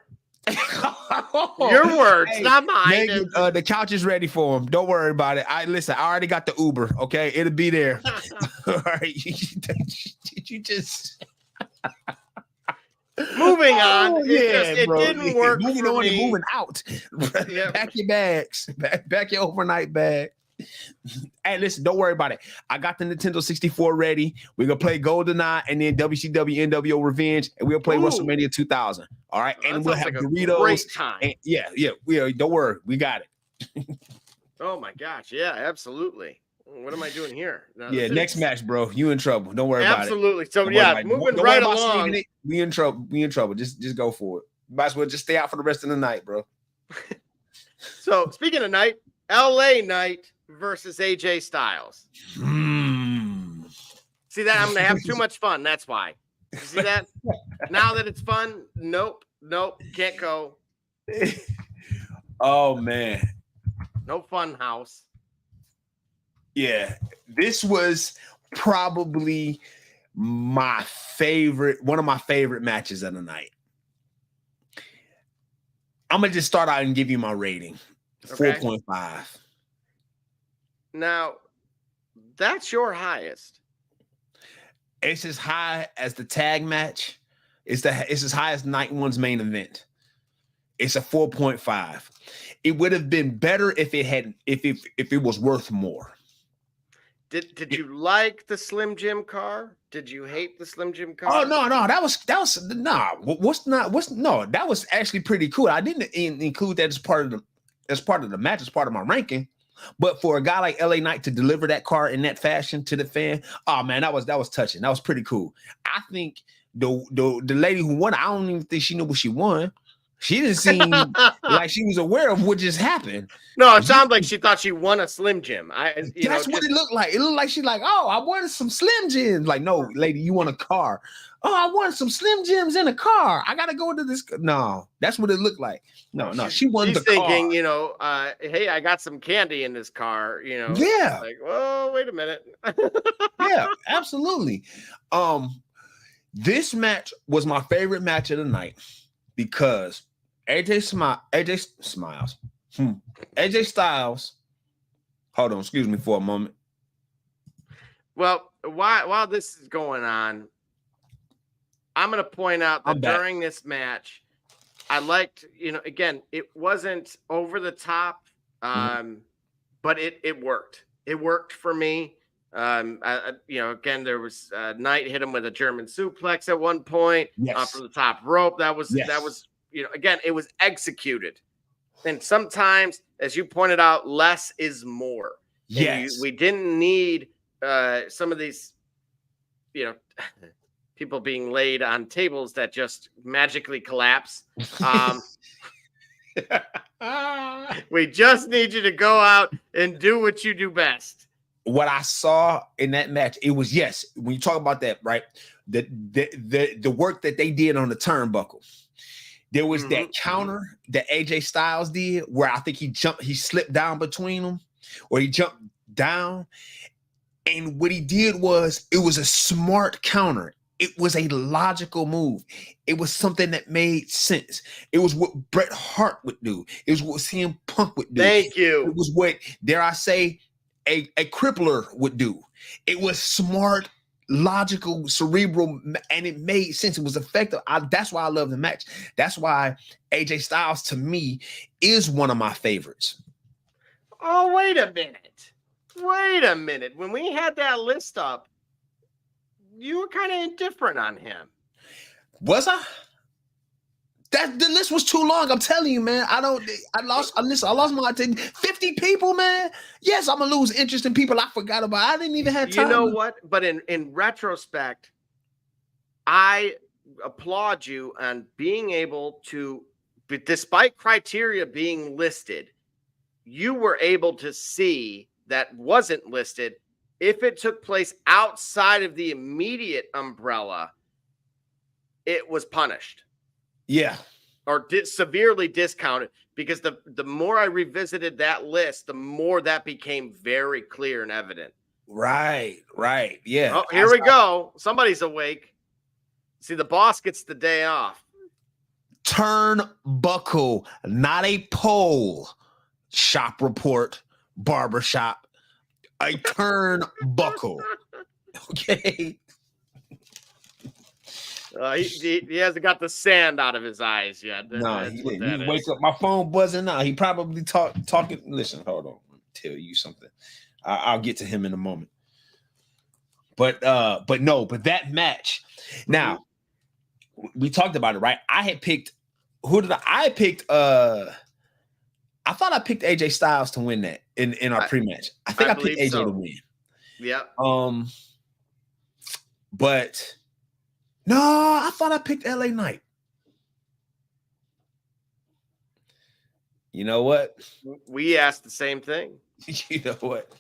Your words, not mine. Megan, the couch is ready for him. Don't worry about it. I already got the Uber. Okay, it'll be there. All right, you just moving on. It didn't work. Moving on and moving out. Pack your bags. Back your overnight bag. Hey, listen, don't worry about it. I got the Nintendo 64 ready. We're gonna play GoldenEye and then WCW NWO Revenge, and we'll play WrestleMania 2000. All right, and we'll have Doritos. Great time. And don't worry, we got it. Oh my gosh, yeah, absolutely. What am I doing here? No, next match, bro. You in trouble. Don't worry about it. Absolutely. So moving right along. We in trouble. Just go for it. Might as well just stay out for the rest of the night, bro. So speaking of night, LA Knight versus AJ Styles. See that? I'm gonna have too much fun. That's why. You see that? Now that it's fun, nope, can't go. Oh man, no fun house. Yeah, this was probably one of my favorite matches of the night. I'm gonna just start out and give you my rating. 4.5. Now, that's your highest. It's as high as the tag match. It's as high as night one's main event. It's a 4.5. It would have been better if it was worth more. Did you like the Slim Jim car? Did you hate the Slim Jim car? Oh no, that was actually pretty cool. I didn't include that as part of the match, as part of my ranking. But for a guy like LA Knight to deliver that car in that fashion to the fan, oh man, that was touching. That was pretty cool. I think the lady who won, I don't even think she knew what she won. She didn't seem like she was aware of what just happened. No, it sounded like she thought she won a Slim Jim. That's what it looked like. It looked like she's like, oh, I wanted some Slim Jims. Like, no, lady, you want a car. Oh, I wanted some Slim Jims in a car. I got to go to this. No, that's what it looked like. No, she wanted the car. She's thinking, hey, I got some candy in this car, Yeah. Like, well, wait a minute. Yeah, absolutely. This match was my favorite match of the night because AJ Styles. Hold on, excuse me for a moment. Well, while this is going on, I'm going to point out that during this match, I liked, again, it wasn't over the top, but it worked. It worked for me. Again, there was Knight hit him with a German suplex at one point off of the top rope. That was again, it was executed. And sometimes, as you pointed out, less is more. Yes. We didn't need some of these, people being laid on tables that just magically collapse. We just need you to go out and do what you do best. What I saw in that match, it was, yes, when you talk about that, right? The work that they did on the turnbuckle. There was that counter that AJ Styles did where I think he slipped down between them, or he jumped down. And what he did was, it was a smart counter. It was a logical move. It was something that made sense. It was what Bret Hart would do. It was what CM Punk would do. Thank you. It was what, dare I say, a crippler would do. It was smart, logical, cerebral, and it made sense. It was effective. That's why I love the match. That's why AJ Styles, to me, is one of my favorites. Oh, wait a minute. When we had that list up, you were kind of indifferent on him. Was I? The list was too long. I'm telling you, man. I lost my attention. 50 people, man. Yes, I'm gonna lose interest in people I forgot about. I didn't even have time. You know what? But in retrospect, I applaud you on being able to, despite criteria being listed, you were able to see that wasn't listed. If it took place outside of the immediate umbrella, it was punished. Yeah. Or severely discounted, because the more I revisited that list, the more that became very clear and evident. Right. Yeah. Oh, here we go. Somebody's awake. See, the boss gets the day off. Turnbuckle, not a pole. Shop report, barbershop. A turnbuckle. Okay. He hasn't got the sand out of his eyes yet. No, he didn't. He wake up, my phone buzzing now. He probably talking. Listen, hold on. Let me tell you something. I'll get to him in a moment. But that match. Now, we talked about it, right? I had picked. Who did I picked? I thought I picked AJ Styles to win that in our pre-match. I think I picked AJ to win. Yep. But no, I thought I picked LA Knight. You know what? We asked the same thing. You know what?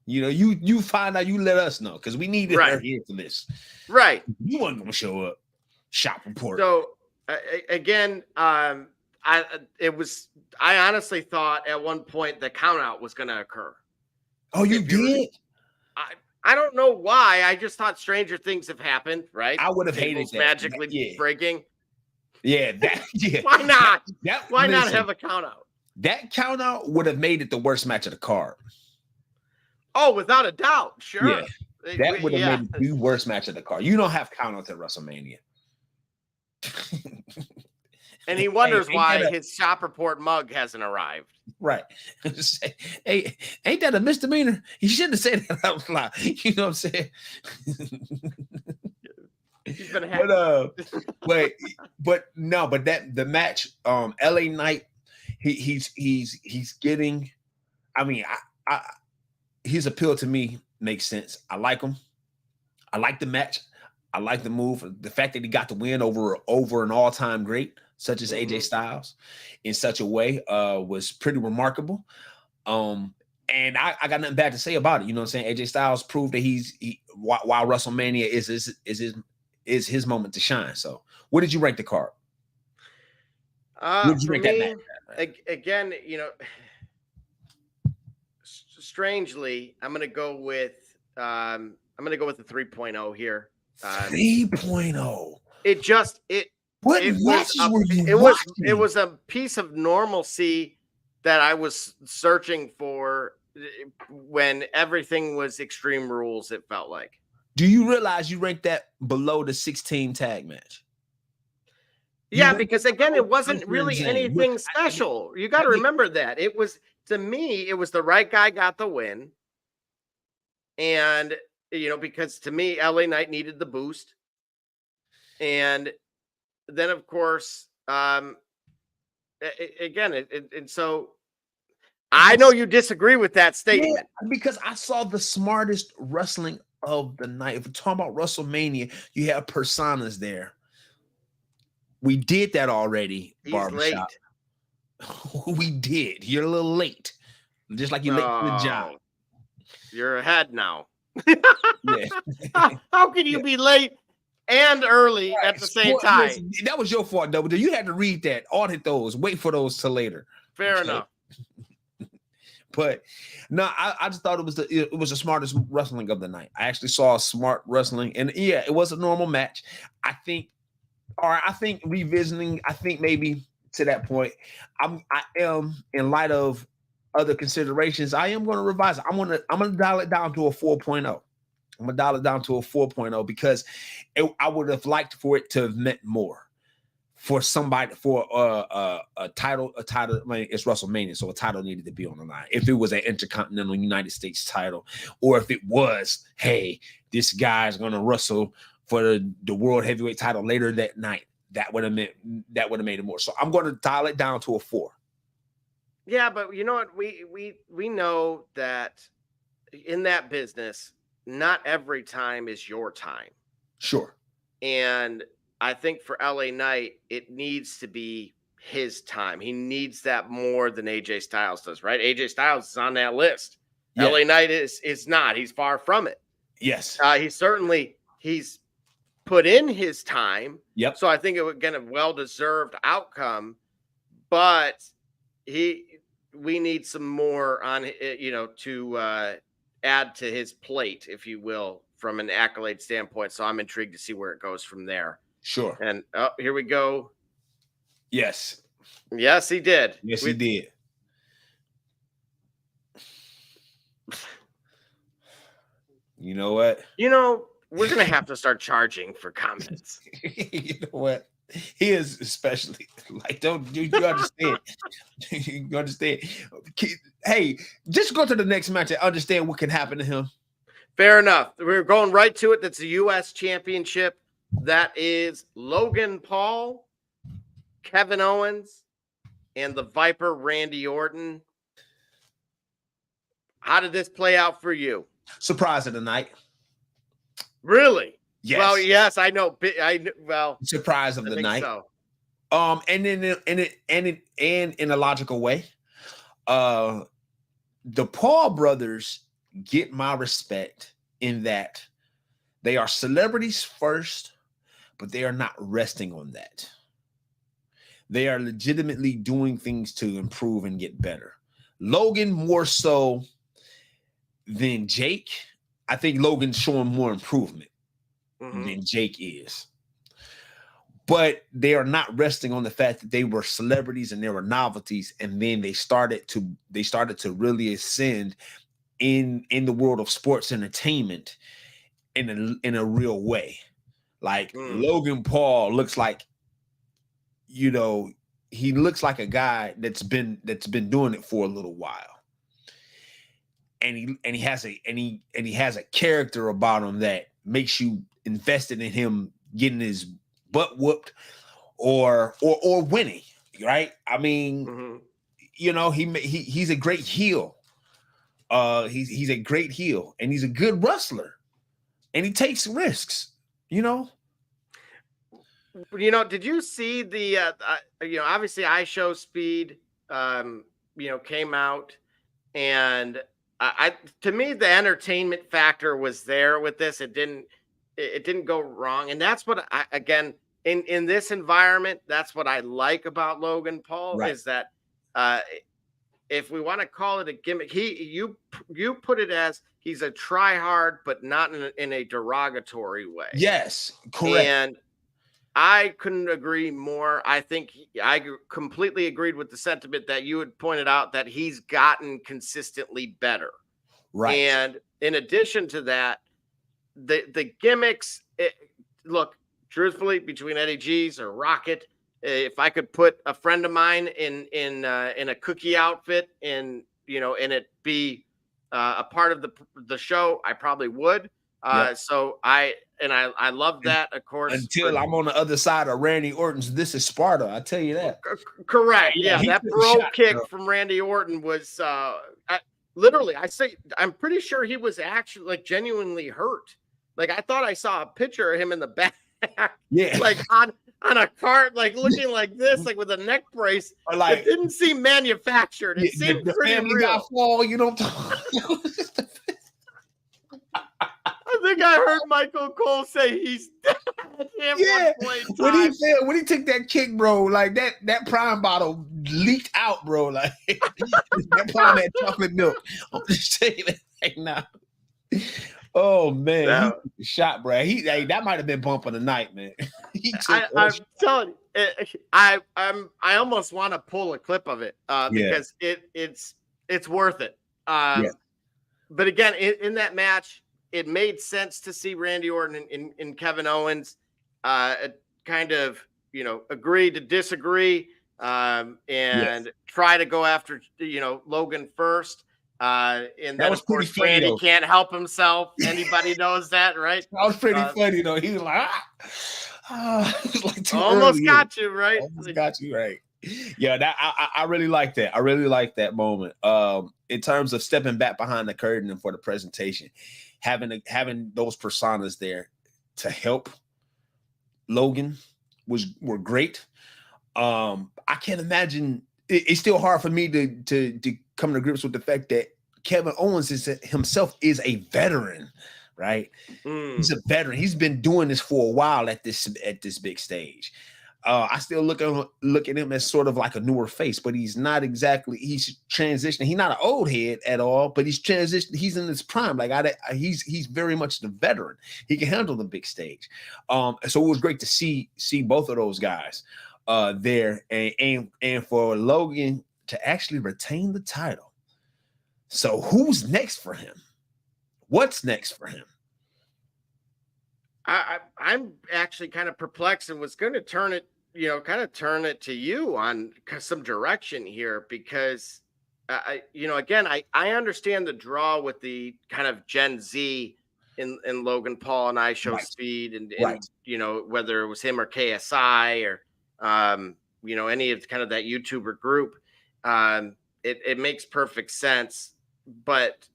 You find out, you let us know, because we needed her here for this. Right. You wasn't gonna show up. Shop report. So again, I honestly thought at one point the count out was gonna occur. Oh, you did? I don't know why. I just thought stranger things have happened, right? I would have hated that. Magically breaking. Yeah, yeah. Why not? Why not have a count out? That count out would have made it the worst match of the card. Oh, without a doubt. Sure. Yeah. That would have made it the worst match of the card. You don't have count outs at WrestleMania. And he wonders why his shop report mug hasn't arrived. Right. Hey, ain't that a misdemeanor? He shouldn't have said that out loud. You know what I'm saying? He's been but the match, LA Knight, he's getting, I mean, his appeal to me makes sense. I like him. I like the match. I like the move. The fact that he got the win over an all-time great, such as AJ Styles, in such a way, was pretty remarkable. And I got nothing bad to say about it. You know what I'm saying? AJ Styles proved that while WrestleMania is his moment to shine. So, what did you rank the card? What did you rank that match? Again, strangely, I'm gonna go with the 3.0 here. 3.0. It was a piece of normalcy that I was searching for when everything was Extreme Rules, it felt like. Do you realize you ranked that below the 16 tag match? Yeah, because again, it wasn't really anything special. You got to remember that. It was, to me, it was the right guy got the win. And, because to me, LA Knight needed the boost. And then, of course, Um, again, and so I know you disagree with that statement. Yeah, because I saw the smartest wrestling of the night. If we're talking about WrestleMania, you have personas there. We did that already, He's Barbershop. late. We did. You're a little late. Just like you're late to the job. You're ahead now. Yeah. How can you be late and early at the same time? Listen, that was your fault, Double D. You had to read that, audit those, wait for those till later. Fair enough. But no, I just thought it was the smartest wrestling of the night. I actually saw smart wrestling, and yeah, it was a normal match. I think revisiting, I think maybe to that point, I am, in light of other considerations, I am going to revise it. I'm gonna dial it down to a 4.0. I'm gonna dial it down to a 4.0 because I would have liked for it to have meant more. For somebody, for a title. I mean, it's WrestleMania, so a title needed to be on the line. If it was an Intercontinental United States title, or if it was, hey, this guy's gonna wrestle for the World Heavyweight title later that night, that would have made it more. So I'm going to dial it down to a 4. Yeah, but you know what? We know that in that business, not every time is your time. Sure. And I think for LA Knight, it needs to be his time. He needs that more than AJ Styles does, right? AJ Styles is on that list. Yeah. LA Knight is not. He's far from it. Yes. He's put in his time. Yep. So I think it would get a well-deserved outcome, but we need some more on, to add to his plate, if you will, from an accolade standpoint. So I'm intrigued to see where it goes from there. Sure. And here we go. Yes. Yes, he did. Yes, he did. You know what? We're going to have to start charging for comments. You know what? He is especially like, you understand? You understand? Hey, just go to the next match and understand what can happen to him. Fair enough. We're going right to it. That's the U.S. Championship. That is Logan Paul, Kevin Owens, and the Viper Randy Orton. How did this play out for you? Surprise of the night. Really? Yes. Well, yes, I know. Surprise of the night. So. And in a logical way, the Paul brothers get my respect in that they are celebrities first, but they are not resting on that. They are legitimately doing things to improve and get better. Logan more so than Jake. I think Logan's showing more improvement than Jake is. But they are not resting on the fact that they were celebrities and they were novelties, and then they started to really ascend in the world of sports entertainment in a real way. Like Logan Paul looks like, he looks like a guy that's been doing it for a little while. And he has a character about him that makes you invested in him getting his butt whooped or winning, right? I mean, he's a great heel. He's a great heel, and he's a good wrestler, and he takes risks. Did you see the obviously iShow Speed came out, and to me the entertainment factor was there with this. It didn't go wrong, and that's what again in this environment, that's what I like about Logan Paul, right? Is that if we want to call it a gimmick, you put it as he's a try hard, but not in a derogatory way. Yes, correct. And I couldn't agree more. I think I completely agreed with the sentiment that you had pointed out, that he's gotten consistently better. Right. And in addition to that, the gimmicks, look, truthfully, between Eddie G's or Rocket, if I could put a friend of mine in a cookie outfit and it be a part of the show, I probably would. So I love that, of course. Until I'm on the other side of Randy Orton's "This is Sparta," I tell you that. Correct. Yeah, Yeah, that bro kick from Randy Orton was I'm pretty sure he was actually like genuinely hurt. Like I thought I saw a picture of him in the back, Yeah, like on a cart, like looking like this, like with a neck brace. Like it didn't seem manufactured. It seemed the pretty Family real. Guy fall, you know. I think I heard Michael Cole say he's dead. Yeah, when he took that kick, bro, like that prime bottle leaked out, bro. Like that prime had chocolate milk. I'm just saying that right now. Oh man, he shot, bro. That might have been bump of the night, man. I'm telling you, I almost want to pull a clip of it because it's worth it. But again, in that match, it made sense to see Randy Orton and Kevin Owens kind of, agree to disagree and try to go after, Logan first. And then, of course, Randy can't help himself. Anybody knows that, right? That was pretty funny, though. He was like, he was like almost got you, right? Almost got you, right. Yeah, that I really like that. I really like that moment. In terms of stepping back behind the curtain and for the presentation, having those personas there to help Logan were great. I can't imagine. It's still hard for me to come to grips with the fact that Kevin Owens himself is a veteran, right? He's a veteran. He's been doing this for a while at this big stage. I still look at him as sort of like a newer face, but he's not exactly. He's transitioning. He's not an old head at all, but he's transitioned. He's in his prime. Like he's very much the veteran. He can handle the big stage. So it was great to see both of those guys there, and for Logan to actually retain the title. So who's next for him? What's next for him? I'm actually kind of perplexed and was going to turn it to you on some direction here because, again, I understand the draw with the kind of Gen Z in Logan Paul and I Show Speed and whether it was him or KSI or, any of kind of that YouTuber group. It makes perfect sense, but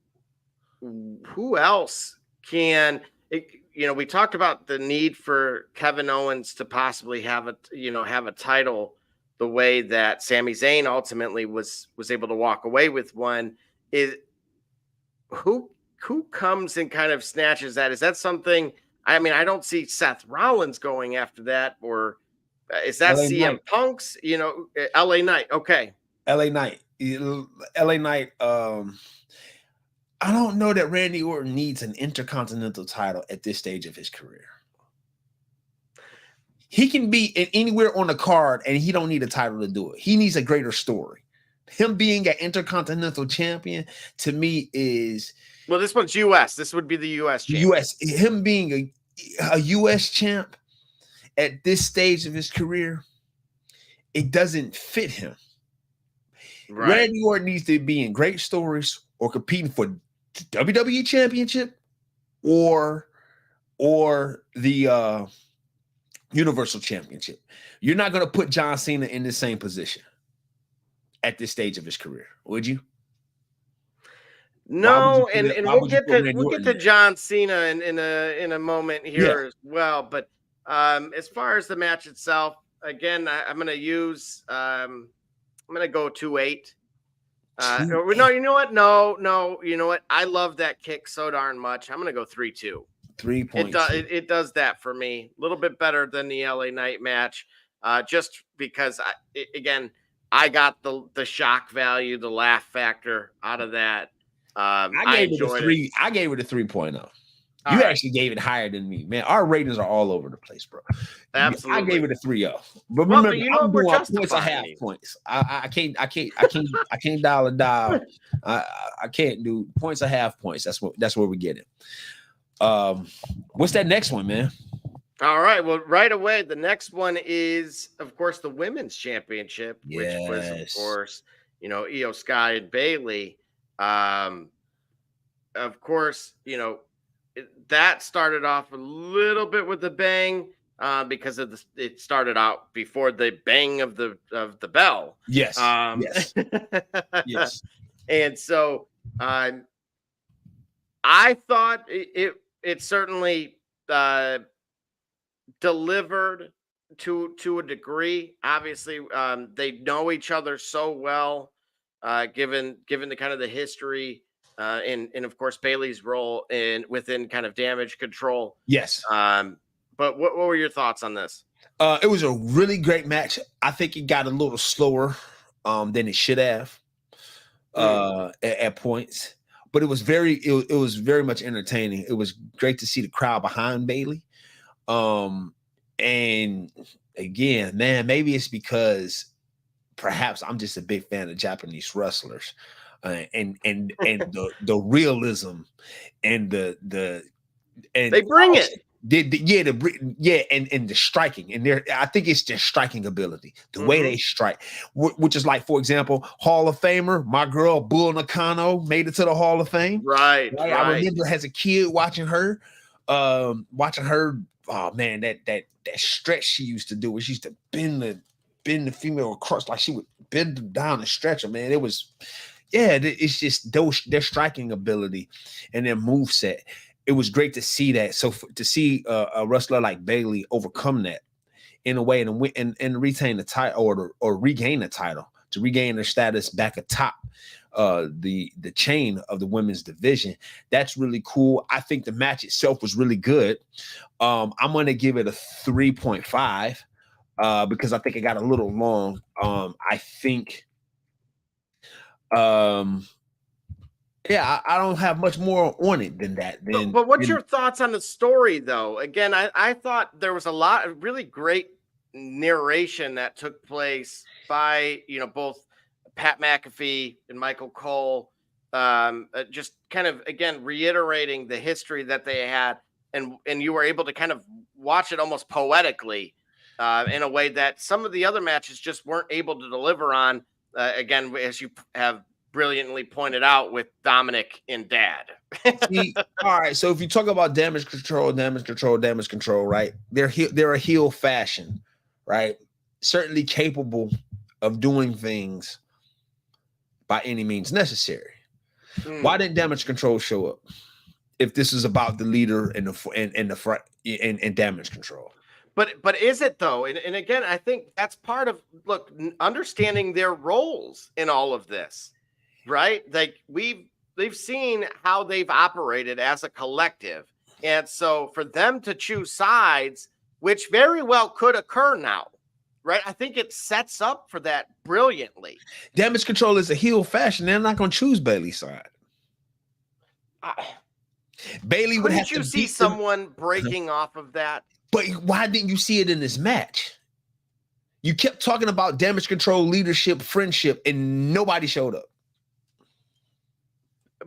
who else can we talked about the need for Kevin Owens to possibly have a title the way that Sami Zayn ultimately was able to walk away with one. Is who comes and kind of snatches that? Is that something? I mean, I don't see Seth Rollins going after that, or is that LA CM Knight. Punk's? LA Knight. Okay, LA Knight. LA Knight. I don't know that Randy Orton needs an intercontinental title at this stage of his career. He can be anywhere on the card and he don't need a title to do it. He needs a greater story. Him being an intercontinental champion to me is... Well, this one's U.S. This would be the U.S. champion. U.S. Him being a U.S. champ at this stage of his career, it doesn't fit him. Right. Randy Orton needs to be in great stories or competing for WWE Championship or the Universal Championship. You're not going to put John Cena in the same position at this stage of his career, would you? No, and we'll get to John Cena in a moment here as well. But as far as the match itself, again, I'm going to use I'm going to go 2-8. No, you know what? No, you know what? I love that kick so darn much. I'm going to go 3-2. 3.2. It does that for me. A little bit better than the LA Knight match, just because I got the shock value, the laugh factor out of that. I gave it a 3. I gave it a 3.0. You actually gave it higher than me, man. Our ratings are all over the place, bro. Absolutely. I gave it a 3.0. But remember, I'm doing points and half points. I can't dial a dial. I can't do points or half points. That's where we get it. What's that next one, man? All right. Well, right away, the next one is, of course, the Women's Championship, which was, of course, Io Sky and Bayley. Of course, that started off a little bit with a bang because it started out before the bang of the bell. Yes. Yes. Yes. And so I thought it certainly delivered to a degree. Obviously, they know each other so well, given the kind of the history and of course Bailey's role within kind of Damage Control. Yes. But what were your thoughts on this? It was a really great match. I think it got a little slower than it should have at points, but it was it was very much entertaining. It was great to see the crowd behind Bailey. And again, man, maybe it's because perhaps I'm just a big fan of Japanese wrestlers, and the realism and the they bring it. And the striking, and I think it's their striking ability, the way they strike, which is like, for example, Hall of Famer, my girl Bull Nakano made it to the Hall of Fame. Right. I remember as a kid watching her. Oh man, that stretch she used to do, where she used to bend the female across, like she would bend them down and stretch them. Man, it was, it's just their striking ability and their move set. It was great to see that. So to see a wrestler like Bailey overcome that in a way and retain the title or regain the title, to regain their status back atop the chain of the women's division, that's really cool. I think the match itself was really good. I'm going to give it a 3.5 because I think it got a little long. I think I don't have much more on it than that. But what's your thoughts on the story, though? Again, I thought there was a lot of really great narration that took place by, both Pat McAfee and Michael Cole, just kind of, again, reiterating the history that they had. And you were able to kind of watch it almost poetically in a way that some of the other matches just weren't able to deliver on, again, as you have brilliantly pointed out with Dominic and Dad. See, all right, so if you talk about damage control, right? They're a heel fashion, right? Certainly capable of doing things by any means necessary. Why didn't Damage Control show up if this is about the leader and the front and Damage Control? But is it though? And again, I think that's part of understanding their roles in all of this, right? Like they've seen how they've operated as a collective, and so for them to choose sides, which very well could occur now, right? I think it sets up for that brilliantly. Damage Control is a heel fashion. They're not going to choose Bailey's side. Bailey would have to see someone breaking off of that. But why didn't you see it in this match? You kept talking about Damage Control, leadership, friendship, and nobody showed up.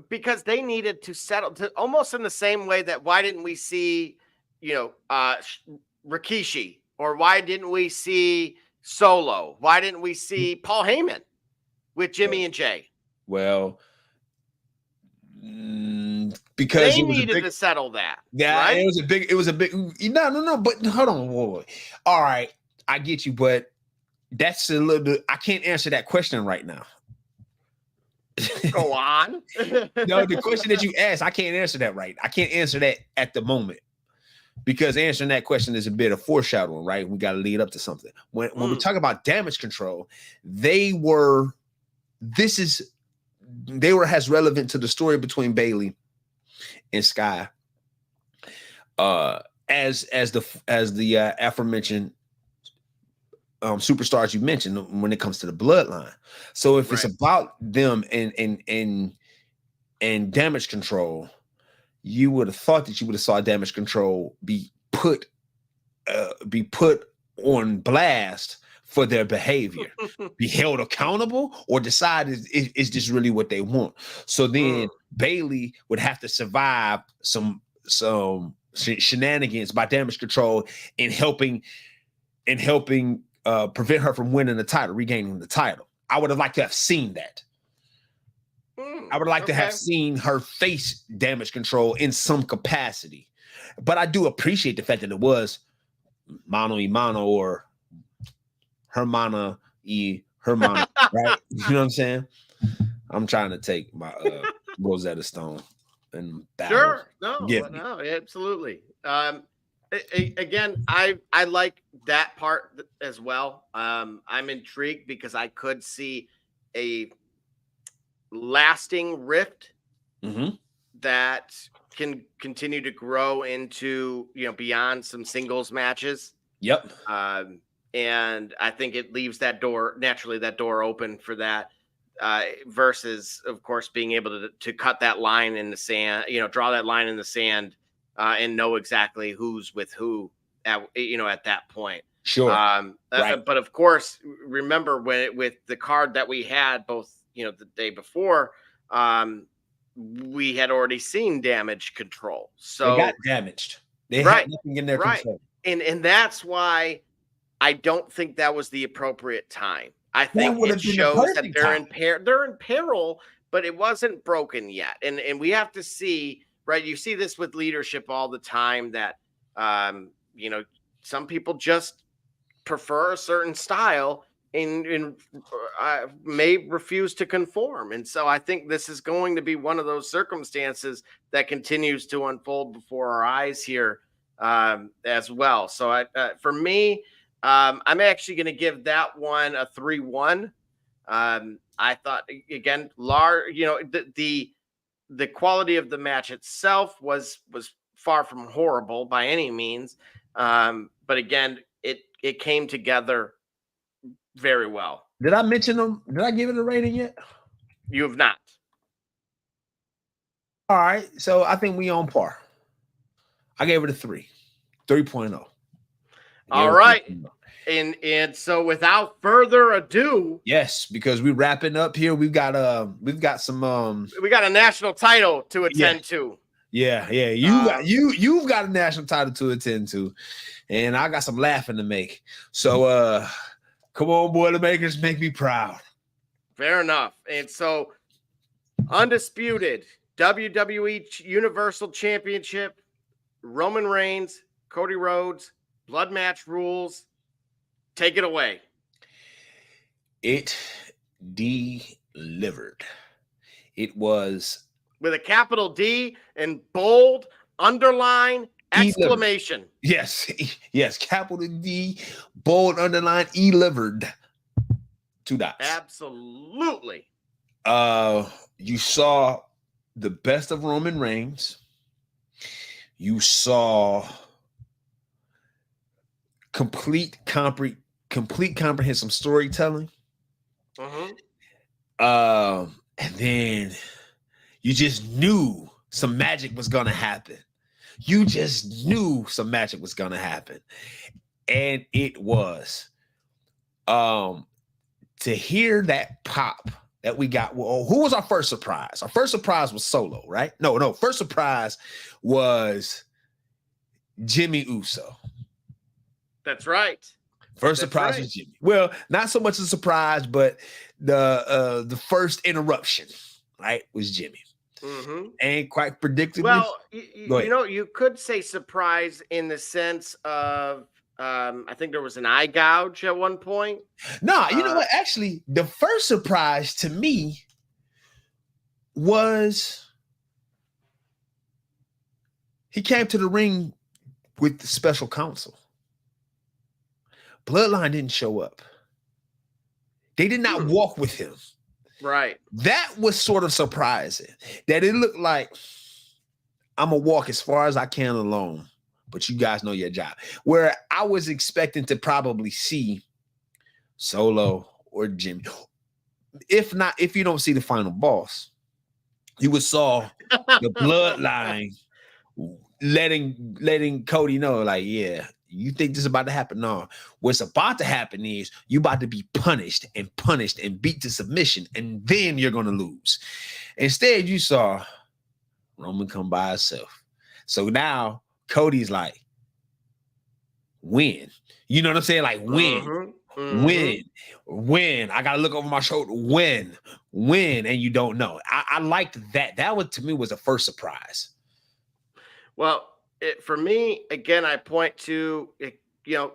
Because they needed to settle to almost in the same way that why didn't we see, Rikishi, or why didn't we see Solo? Why didn't we see Paul Heyman with Jimmy and Jay? Well, because they needed to settle that. Yeah, right? it was a big. No. But hold on, boy. All right, I get you, but that's a little bit. I can't answer that question right now. Go on. No, the question that you asked, I can't answer that right. I can't answer that at the moment because answering that question is a bit of foreshadowing, right? We got to lead up to something. When we talk about Damage Control, they were as relevant to the story between Bailey and Sky as the aforementioned superstars you mentioned when it comes to the bloodline. So if it's about them and Damage Control, you would have thought that you would have saw Damage Control be put on blast for their behavior, be held accountable, or decide is this really what they want. So then Bailey would have to survive some shenanigans by Damage Control in helping prevent her from winning the title, regaining the title. I would have liked to have seen that. I would like to have seen her face damage control in some capacity. But I do appreciate the fact that it was mano y mano or hermana y hermana, right? You know what I'm saying? I'm trying to take my Rosetta Stone and battle. Sure. No, absolutely. Again, I like that part as well. I'm intrigued because I could see a lasting rift that can continue to grow into, beyond some singles matches. Yep. And I think it leaves that door open for that, versus, of course, being able to cut that line in the sand, draw that line in the sand, and know exactly who's with who at that point. Sure. Right. But of course, remember with the card that we had both, the day before, we had already seen Damage Control. So they got damaged. They had nothing in their control. And that's why I don't think that was the appropriate time. I think it shows that they're in peril, but it wasn't broken yet. And we have to see, right? You see this with leadership all the time that, some people just prefer a certain style and may refuse to conform. And so I think this is going to be one of those circumstances that continues to unfold before our eyes here, as well. So for me, I'm actually going to give that one a 3-1. I thought, again, the quality of the match itself was far from horrible by any means. But again, it came together very well. Did I mention them? Did I give it a rating yet? You have not. All right. So I think we on par. I gave it a 3.0. All right. And so without further ado, yes, because we're wrapping up here. We've got some we got a national title to attend to. Yeah. You've got a national title to attend to, and I got some laughing to make. So come on, Boilermakers, make me proud. Fair enough. And so undisputed WWE Universal Championship, Roman Reigns, Cody Rhodes, blood match rules. Take it away. It delivered. It was with a capital D and bold underline exclamation. Yes, capital D, bold underline delivered. 2 dots. Absolutely. You saw the best of Roman Reigns. You saw complete comprehensive storytelling. And then you just knew some magic was gonna happen. And it was. To hear that pop that we got. Well, who was our first surprise? Our first surprise was Solo, right? No. First surprise was Jimmy Uso. That's right. First surprise was Jimmy. Well, not so much a surprise, but the first interruption, right, was Jimmy. And quite predictably. Well, you could say surprise in the sense of I think there was an eye gouge at one point. No, you know what? Actually, the first surprise to me was he came to the ring with the special counsel. Bloodline didn't show up. They did not walk with him. Right. That was sort of surprising. That it looked like I'm going to walk as far as I can alone, but you guys know your job. Where I was expecting to probably see Solo or Jimmy. If you don't see the final boss, you would saw the bloodline letting Cody know, like, yeah, you think this is about to happen? No. What's about to happen is you about to be punished and beat to submission, and then you're going to lose. Instead, you saw Roman come by himself. So now Cody's like, win. You know what I'm saying? Like, win. When I gotta look over my shoulder, when, and you don't know. I liked that. That was, to me, was a first surprise. Well, for me, again, I point to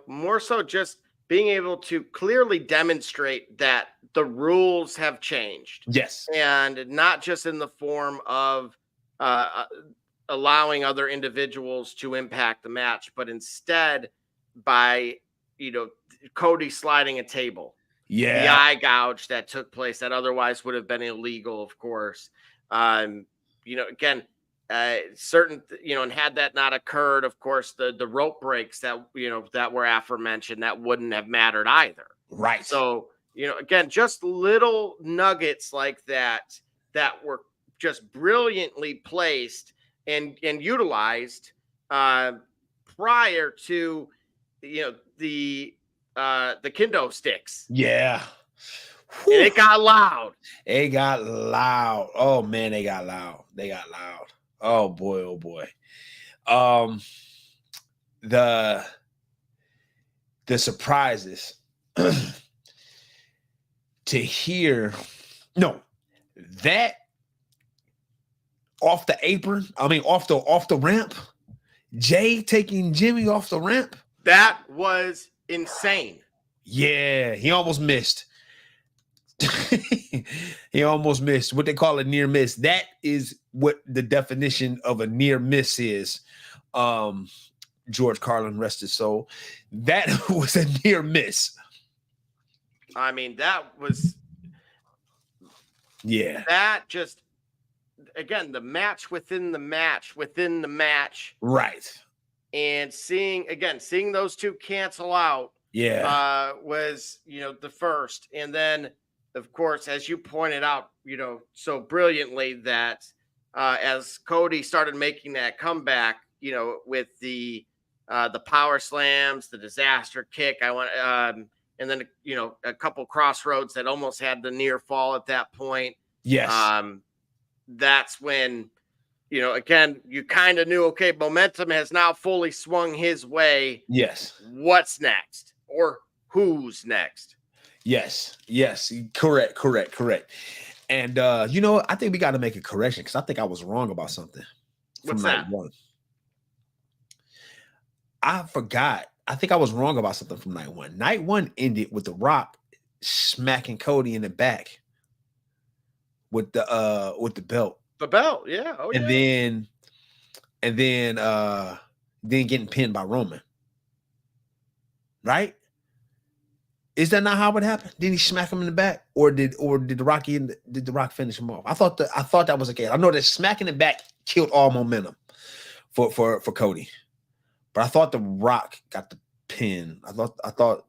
more so just being able to clearly demonstrate that the rules have changed. Yes, and not just in the form of allowing other individuals to impact the match, but instead by Cody sliding a table. The eye gouge that took place that otherwise would have been illegal, of course. Again, certain, and had that not occurred, of course, the rope breaks that that were aforementioned, that wouldn't have mattered either. Right. So again, just little nuggets like that were just brilliantly placed and utilized prior to the kendo sticks. Yeah. And it got loud. It got loud. Oh man, they got loud. They got loud. Oh boy, oh boy. The surprises to hear that off the apron, off the ramp, Jay taking Jimmy off the ramp. That was insane. Yeah, he almost missed. He almost missed what they call a near miss. That is what the definition of a near miss is. George Carlin, rest his soul. That was a near miss. That was. Yeah. That just, again, the match within the match within the match. Right. And seeing those two cancel out. Yeah. Was, the first. And then, of course, as you pointed out, so brilliantly, that as Cody started making that comeback, with the power slams, the disaster kick, and then a couple crossroads that almost had the near fall at that point. Yes. That's when again, you kind of knew, okay, momentum has now fully swung his way. Yes. What's next, or who's next? Yes. Correct. And I think we got to make a correction, because I think I was wrong about something. What's that? I forgot. I think I was wrong about something from night one. Night one ended with The Rock smacking Cody in the back with the belt. The belt, yeah. Oh, and yeah. then getting pinned by Roman. Right? Is that not how it happened? Did he smack him in the back, or did The Rock finish him off? I thought that was the case. I know that smacking the back killed all momentum for Cody, but I thought The Rock got the pin. I thought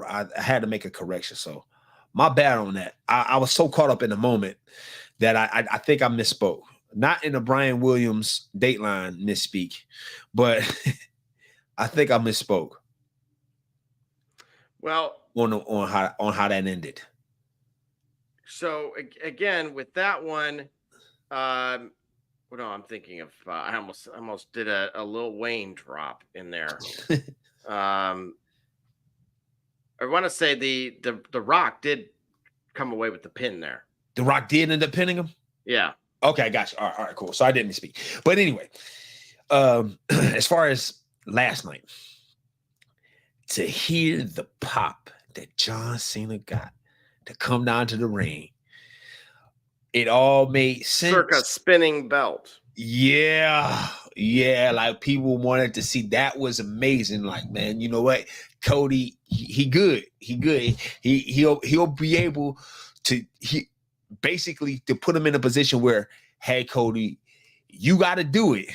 I had to make a correction. So my bad on that. I was so caught up in the moment that I think I misspoke. Not in the Brian Williams Dateline misspeak, but I think I misspoke. Well, on how that ended. So again, with that one, I'm thinking of. I almost did a Lil Wayne drop in there. I want to say the Rock did come away with the pin there. The Rock did end up pinning him? Yeah. Okay, gotcha. All right, cool. So I didn't speak. But anyway, as far as last night, to hear the pop that John Cena got to come down to the ring, it all made sense. Circa spinning belt. Yeah. Like, people wanted to see. That was amazing. Like, man, you know what? Cody, he good. He'll be able to basically to put him in a position where, hey, Cody, you got to do it,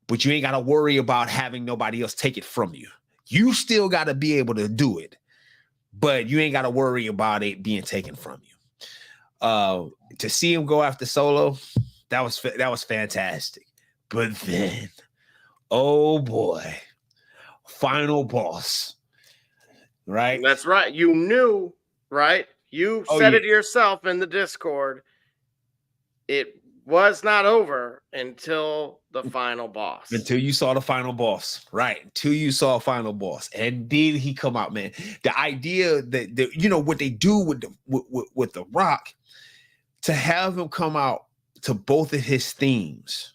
but you ain't got to worry about having nobody else take it from you. You still got to be able to do it, but you ain't got to worry about it being taken from you. To see him go after Solo, that was fantastic. But then, oh boy, final boss, right? That's right. You knew, right? You said it yourself in the Discord. It was not over until the final boss. Until you saw the final boss, right? Until you saw final boss, and did he come out, man? The idea that you know what they do with the Rock, to have him come out to both of his themes.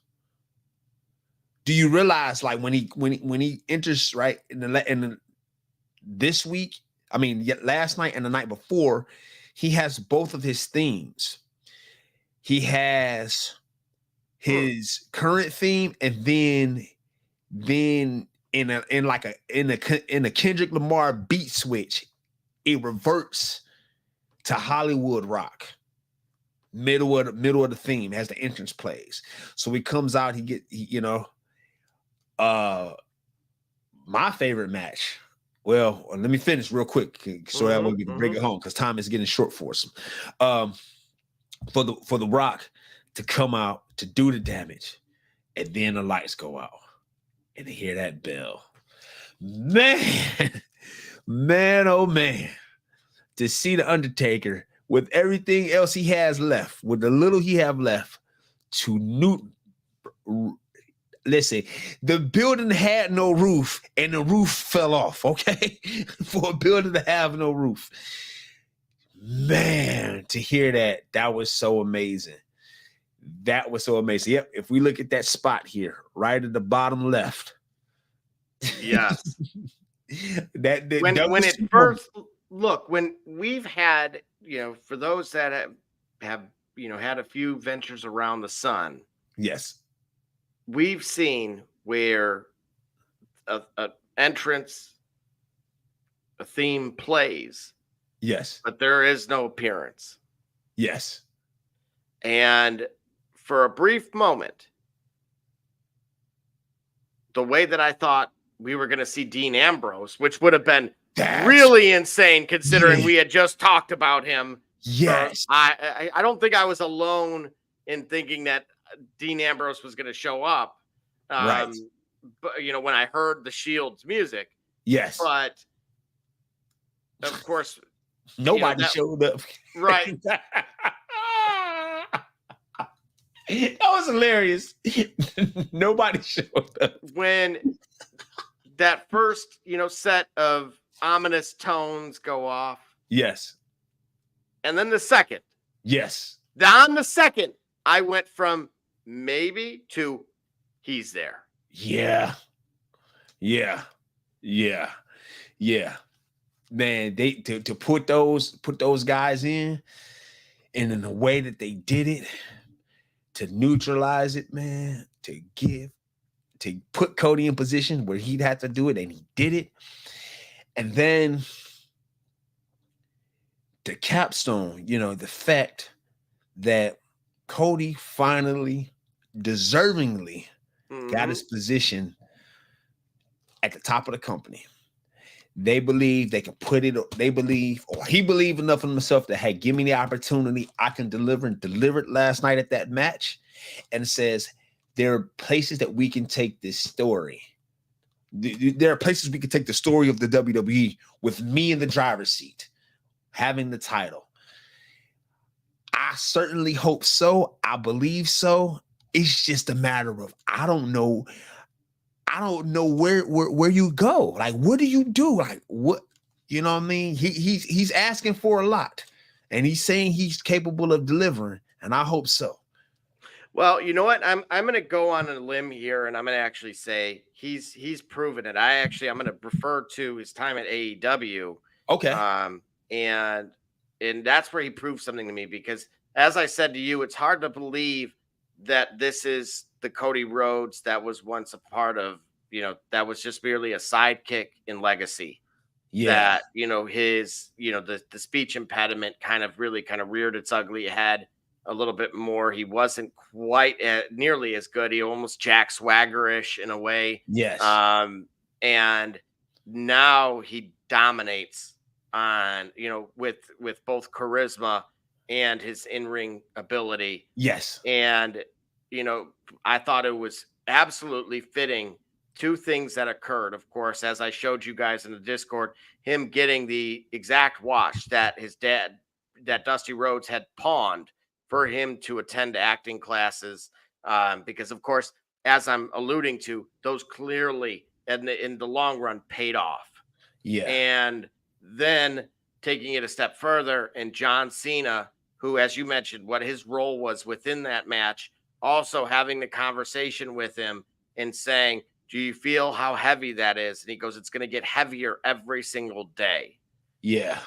Do you realize, like, when he enters, right, this week? I mean, last night and the night before, he has both of his themes. He has his current theme, and then in a Kendrick Lamar beat switch, it reverts to Hollywood Rock. Middle of the theme as the entrance plays. So he comes out, my favorite match. Well, let me finish real quick so that way we can bring it home, because time is getting short for us. For the Rock to come out to do the damage, and then the lights go out, and to hear that bell, man, oh man, to see the Undertaker with everything else he has left, with the little he have left, listen, the building had no roof, and the roof fell off, okay? For a building to have no roof. Man, to hear that was so amazing. That was so amazing. Yep, if we look at that spot here, right at the bottom left. Yes. When we've had, for those that have had a few ventures around the sun. Yes. We've seen where a entrance, a theme plays. Yes. But there is no appearance. Yes. And for a brief moment, the way that I thought we were going to see Dean Ambrose, which would have been really insane considering we had just talked about him. Yes. I don't think I was alone in thinking that Dean Ambrose was going to show up. Right. But, when I heard the Shield's music. Yes. But, of course, nobody showed up. Right. That was hilarious. Nobody showed up. When that first, set of ominous tones go off. Yes. And then the second. Yes. On the second, I went from maybe to he's there. Yeah. Yeah. Yeah. Yeah. Man, they to put those guys in, and in the way that they did it, to neutralize it, man, to put Cody in position where he'd have to do it, and he did it. And then the capstone, the fact that Cody finally, deservingly, got his position at the top of the company. They believe they can put it, they believe, or he believed enough in himself that, hey, give me the opportunity, I can deliver, and delivered last night at that match. And says, there are places that we can take this story. There are places we can take the story of the WWE with me in the driver's seat, having the title. I certainly hope so. I believe so. It's just a matter of, I don't know where you go. Like, what do you do? Like, what, you know what I mean? He's asking for a lot, and he's saying he's capable of delivering, and I hope so. Well, you know what? I'm going to go on a limb here, and I'm going to actually say he's proven it. I'm going to refer to his time at AEW. Okay. And that's where he proved something to me, because as I said to you, it's hard to believe that this is the Cody Rhodes that was once a part of, that was just merely a sidekick in Legacy. Yeah. That, his, the speech impediment kind of reared its ugly head a little bit more. He wasn't quite nearly as good. He almost Jack Swagger-ish in a way. Yes. And now he dominates on, with both charisma and his in-ring ability. Yes. And, I thought it was absolutely fitting. Two things that occurred, of course, as I showed you guys in the Discord, him getting the exact watch that his dad, that Dusty Rhodes had pawned for him to attend acting classes, because, of course, as I'm alluding to, those clearly in the long run paid off. Yeah. And then taking it a step further, and John Cena, who, as you mentioned, what his role was within that match, also having the conversation with him and saying, do you feel how heavy that is? And he goes, it's going to get heavier every single day. Yeah.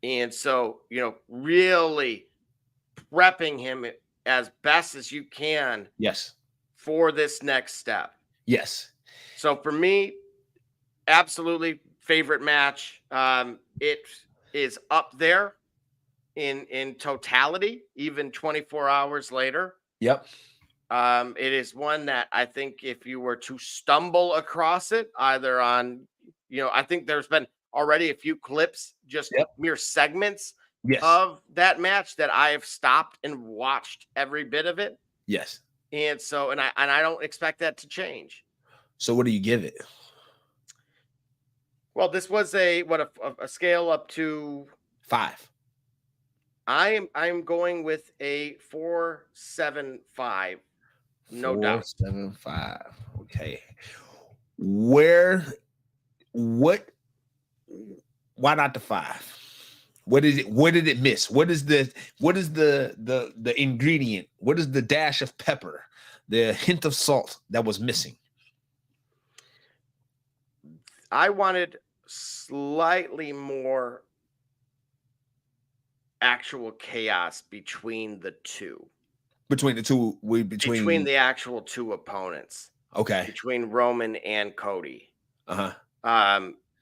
And so, really prepping him as best as you can. Yes. For this next step. Yes. So for me, absolutely favorite match. It is up there in totality, even 24 hours later. Yep. It is one that I think if you were to stumble across it, either on, I think there's been already a few clips, just mere segments of that match that I have stopped and watched every bit of it. Yes. And so, and I don't expect that to change. So what do you give it? Well, this was a scale up to 5. I'm going with a 4.75. No doubt. 4.75. Okay. Why not the 5? What is it? What did it miss? What is the ingredient? What is the dash of pepper, the hint of salt that was missing? I wanted slightly more actual chaos between the two. Between the actual two opponents. Okay. Between Roman and Cody. Uh-huh.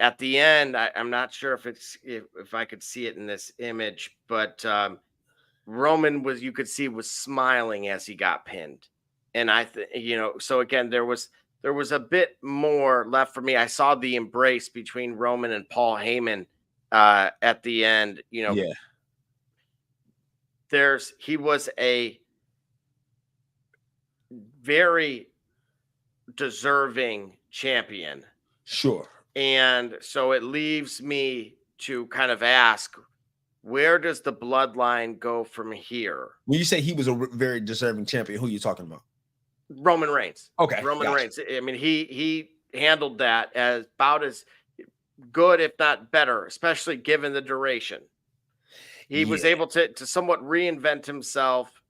At the end, I'm not sure if I could see it in this image, but Roman you could see was smiling as he got pinned. And so again, there was a bit more left for me. I saw the embrace between Roman and Paul Heyman at the end. Yeah. He was a very deserving champion. Sure. And so it leaves me to kind of ask, where does the bloodline go from here? When you say he was a very deserving champion, who are you talking about? Roman Reigns. Okay. Roman Reigns. I mean, he handled that as about as good, if not better, especially given the duration. He was able to somewhat reinvent himself.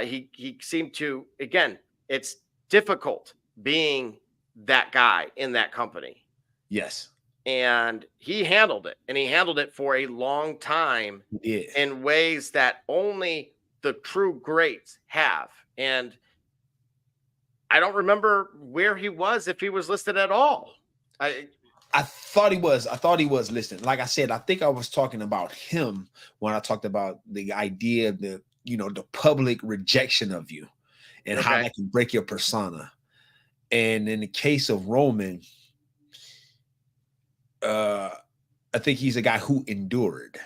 He seemed to, again, it's difficult being that guy in that company. Yes. And he handled it, and he handled it for a long time in ways that only the true greats have. And I don't remember where he was, if he was listed at all. I thought he was. I thought he was listed. Like I said, I think I was talking about him when I talked about the idea of the public rejection of you and how that can break your persona. And in the case of Roman, I think he's a guy who endured.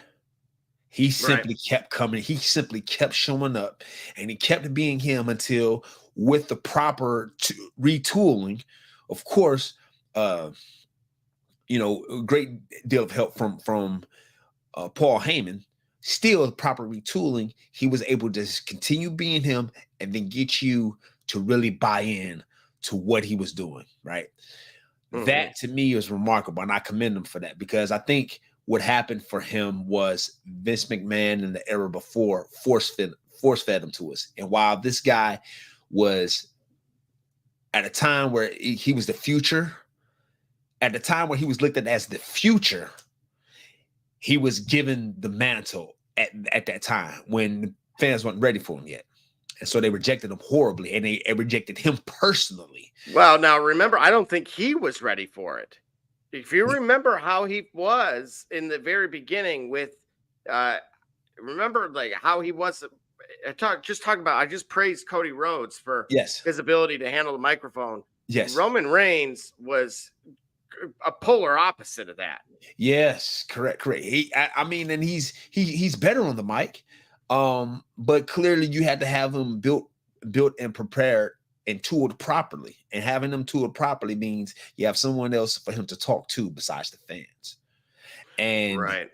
He simply kept coming. He simply kept showing up, and he kept being him until, with the proper retooling, of course, a great deal of help from Paul Heyman. Still, proper retooling, he was able to continue being him and then get you to really buy in to what he was doing. Right. Mm-hmm. That to me is remarkable, and I commend him for that, because I think what happened for him was Vince McMahon in the era before force fed him to us. And while this guy was at a time where he was the future, at the time where he was looked at as the future, he was given the mantle at that time when fans weren't ready for him yet. And so they rejected him horribly, and they rejected him personally. Well, now remember, I don't think he was ready for it. If you remember how he was in the very beginning with, remember like how he was, I just praised Cody Rhodes for his ability to handle the microphone. Yes. Roman Reigns was a polar opposite of that. Yes, correct. I mean, and he's better on the mic. But clearly you had to have him built and prepared and tooled properly. And having them tooled properly means you have someone else for him to talk to besides the fans. And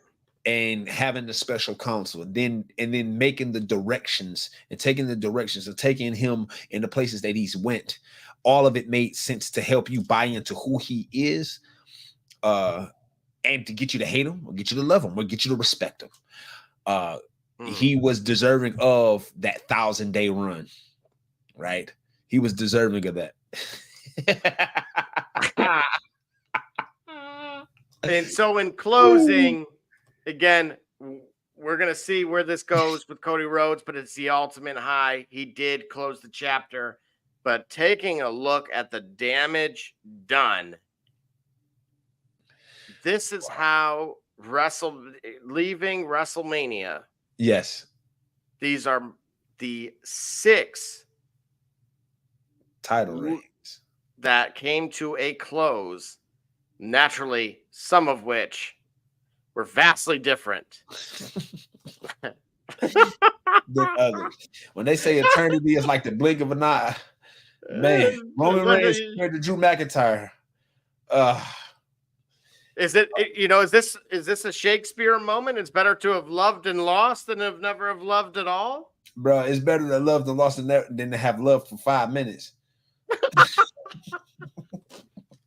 and having the special counsel, and then making the directions and taking the directions and taking him in the places that he's went. All of it made sense to help you buy into who he is, and to get you to hate him or get you to love him or get you to respect him. He was deserving of that 1,000-day run, right? He was deserving of that. And so in closing, again, we're going to see where this goes with Cody Rhodes, but it's the ultimate high. He did close the chapter, but taking a look at the damage done, this is how leaving WrestleMania. Yes. These are the 6 title reigns that came to a close. Naturally, some of which were vastly different than others. When they say eternity is like the blink of an eye, man, Roman Reigns compared to Drew McIntyre. Is this a Shakespeare moment? It's better to have loved and lost than have never have loved at all? Bro, it's better to love and lost than to have loved for 5 minutes.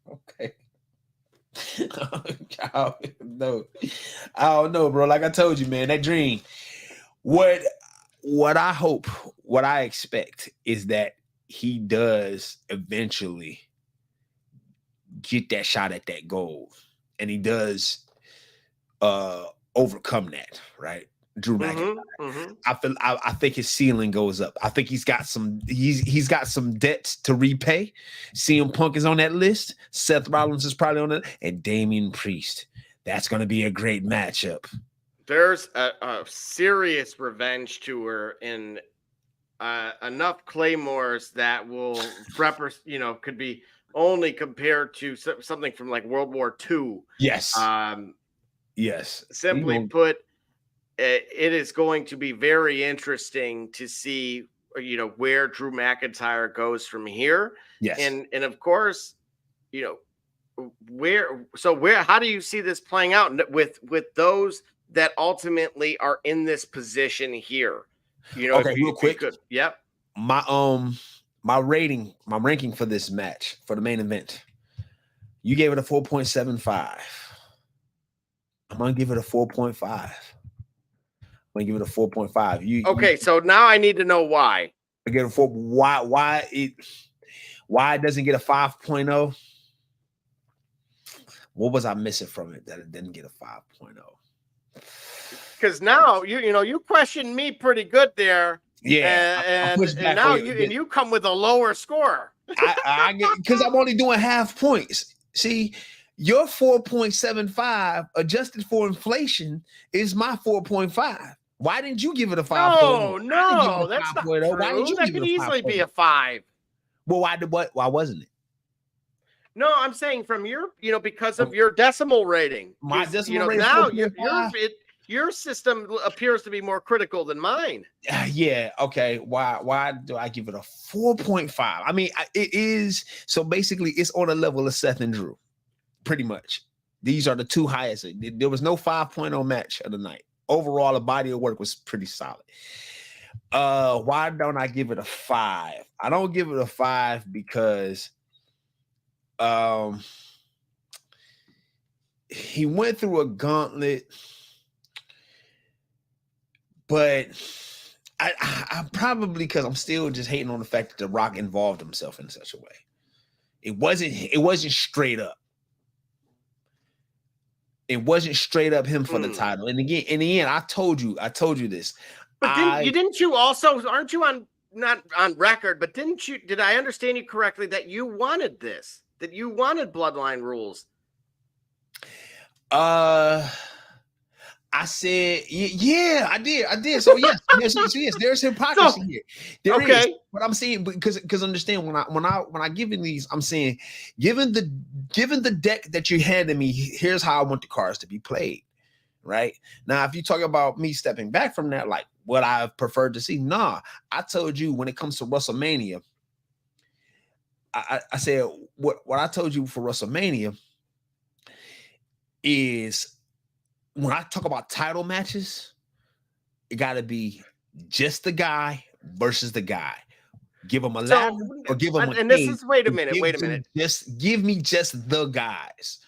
Okay. I don't know, bro. Like I told you, man, that dream. What I hope, what I expect is that he does eventually get that shot at that goal, and he does overcome that, right? Drew McIntyre. I think his ceiling goes up. I think he's got some debts to repay. CM Punk is on that list. Seth Rollins is probably on it, and Damian Priest. That's going to be a great matchup. There's a serious revenge tour in enough claymores that will could be only compared to something from like World War II. Yes. Yes. Simply put, it is going to be very interesting to see, where Drew McIntyre goes from here. Yes. And of course, how do you see this playing out with those that ultimately are in this position here? Okay, real quick. Yep. My ranking for this match, for the main event, you gave it a 4.75. I'm gonna give it a 4.5. I'm gonna give it a 4.5. Okay, so now I need to know why. I get a 4. Why it doesn't get a 5.0? What was I missing from it that it didn't get a 5.0? Because now you questioned me pretty good there. Yeah, and now you come with a lower score. I get, because I'm only doing half points. See, your 4.75 adjusted for inflation is my 4.5. Why didn't you give it a 5.0? No, that's not true. Why didn't you that could easily be a 5. Well, why wasn't it? No, I'm saying from your, because of your decimal rating. My decimal rating now your system appears to be more critical than mine. Yeah. Okay. Why do I give it a 4.5? I mean, it is. So basically, it's on a level of Seth and Drew, pretty much. These are the two highest. There was no 5.0 match of the night. Overall, the body of work was pretty solid. Why don't I give it a 5? I don't give it a 5 because he went through a gauntlet. But I probably, because I'm still just hating on the fact that The Rock involved himself in such a way. It wasn't straight up. It wasn't straight up him for the title. And again, in the end, I told you this. But aren't you not on record, but did I understand you correctly that you wanted this? That you wanted Bloodline rules? I said, yeah, I did. So yes, there's hypocrisy here. There is. But I'm saying, because understand, when I give in these, I'm saying, given the deck that you handed me, here's how I want the cards to be played. Right now, if you talk about me stepping back from that, like what I preferred to see, I told you when it comes to WrestleMania, I said what I told you for WrestleMania is when I talk about title matches, it got to be just the guy versus the guy. Give them a ladder or give them a and this cage. is wait a minute. Just give me just the guys.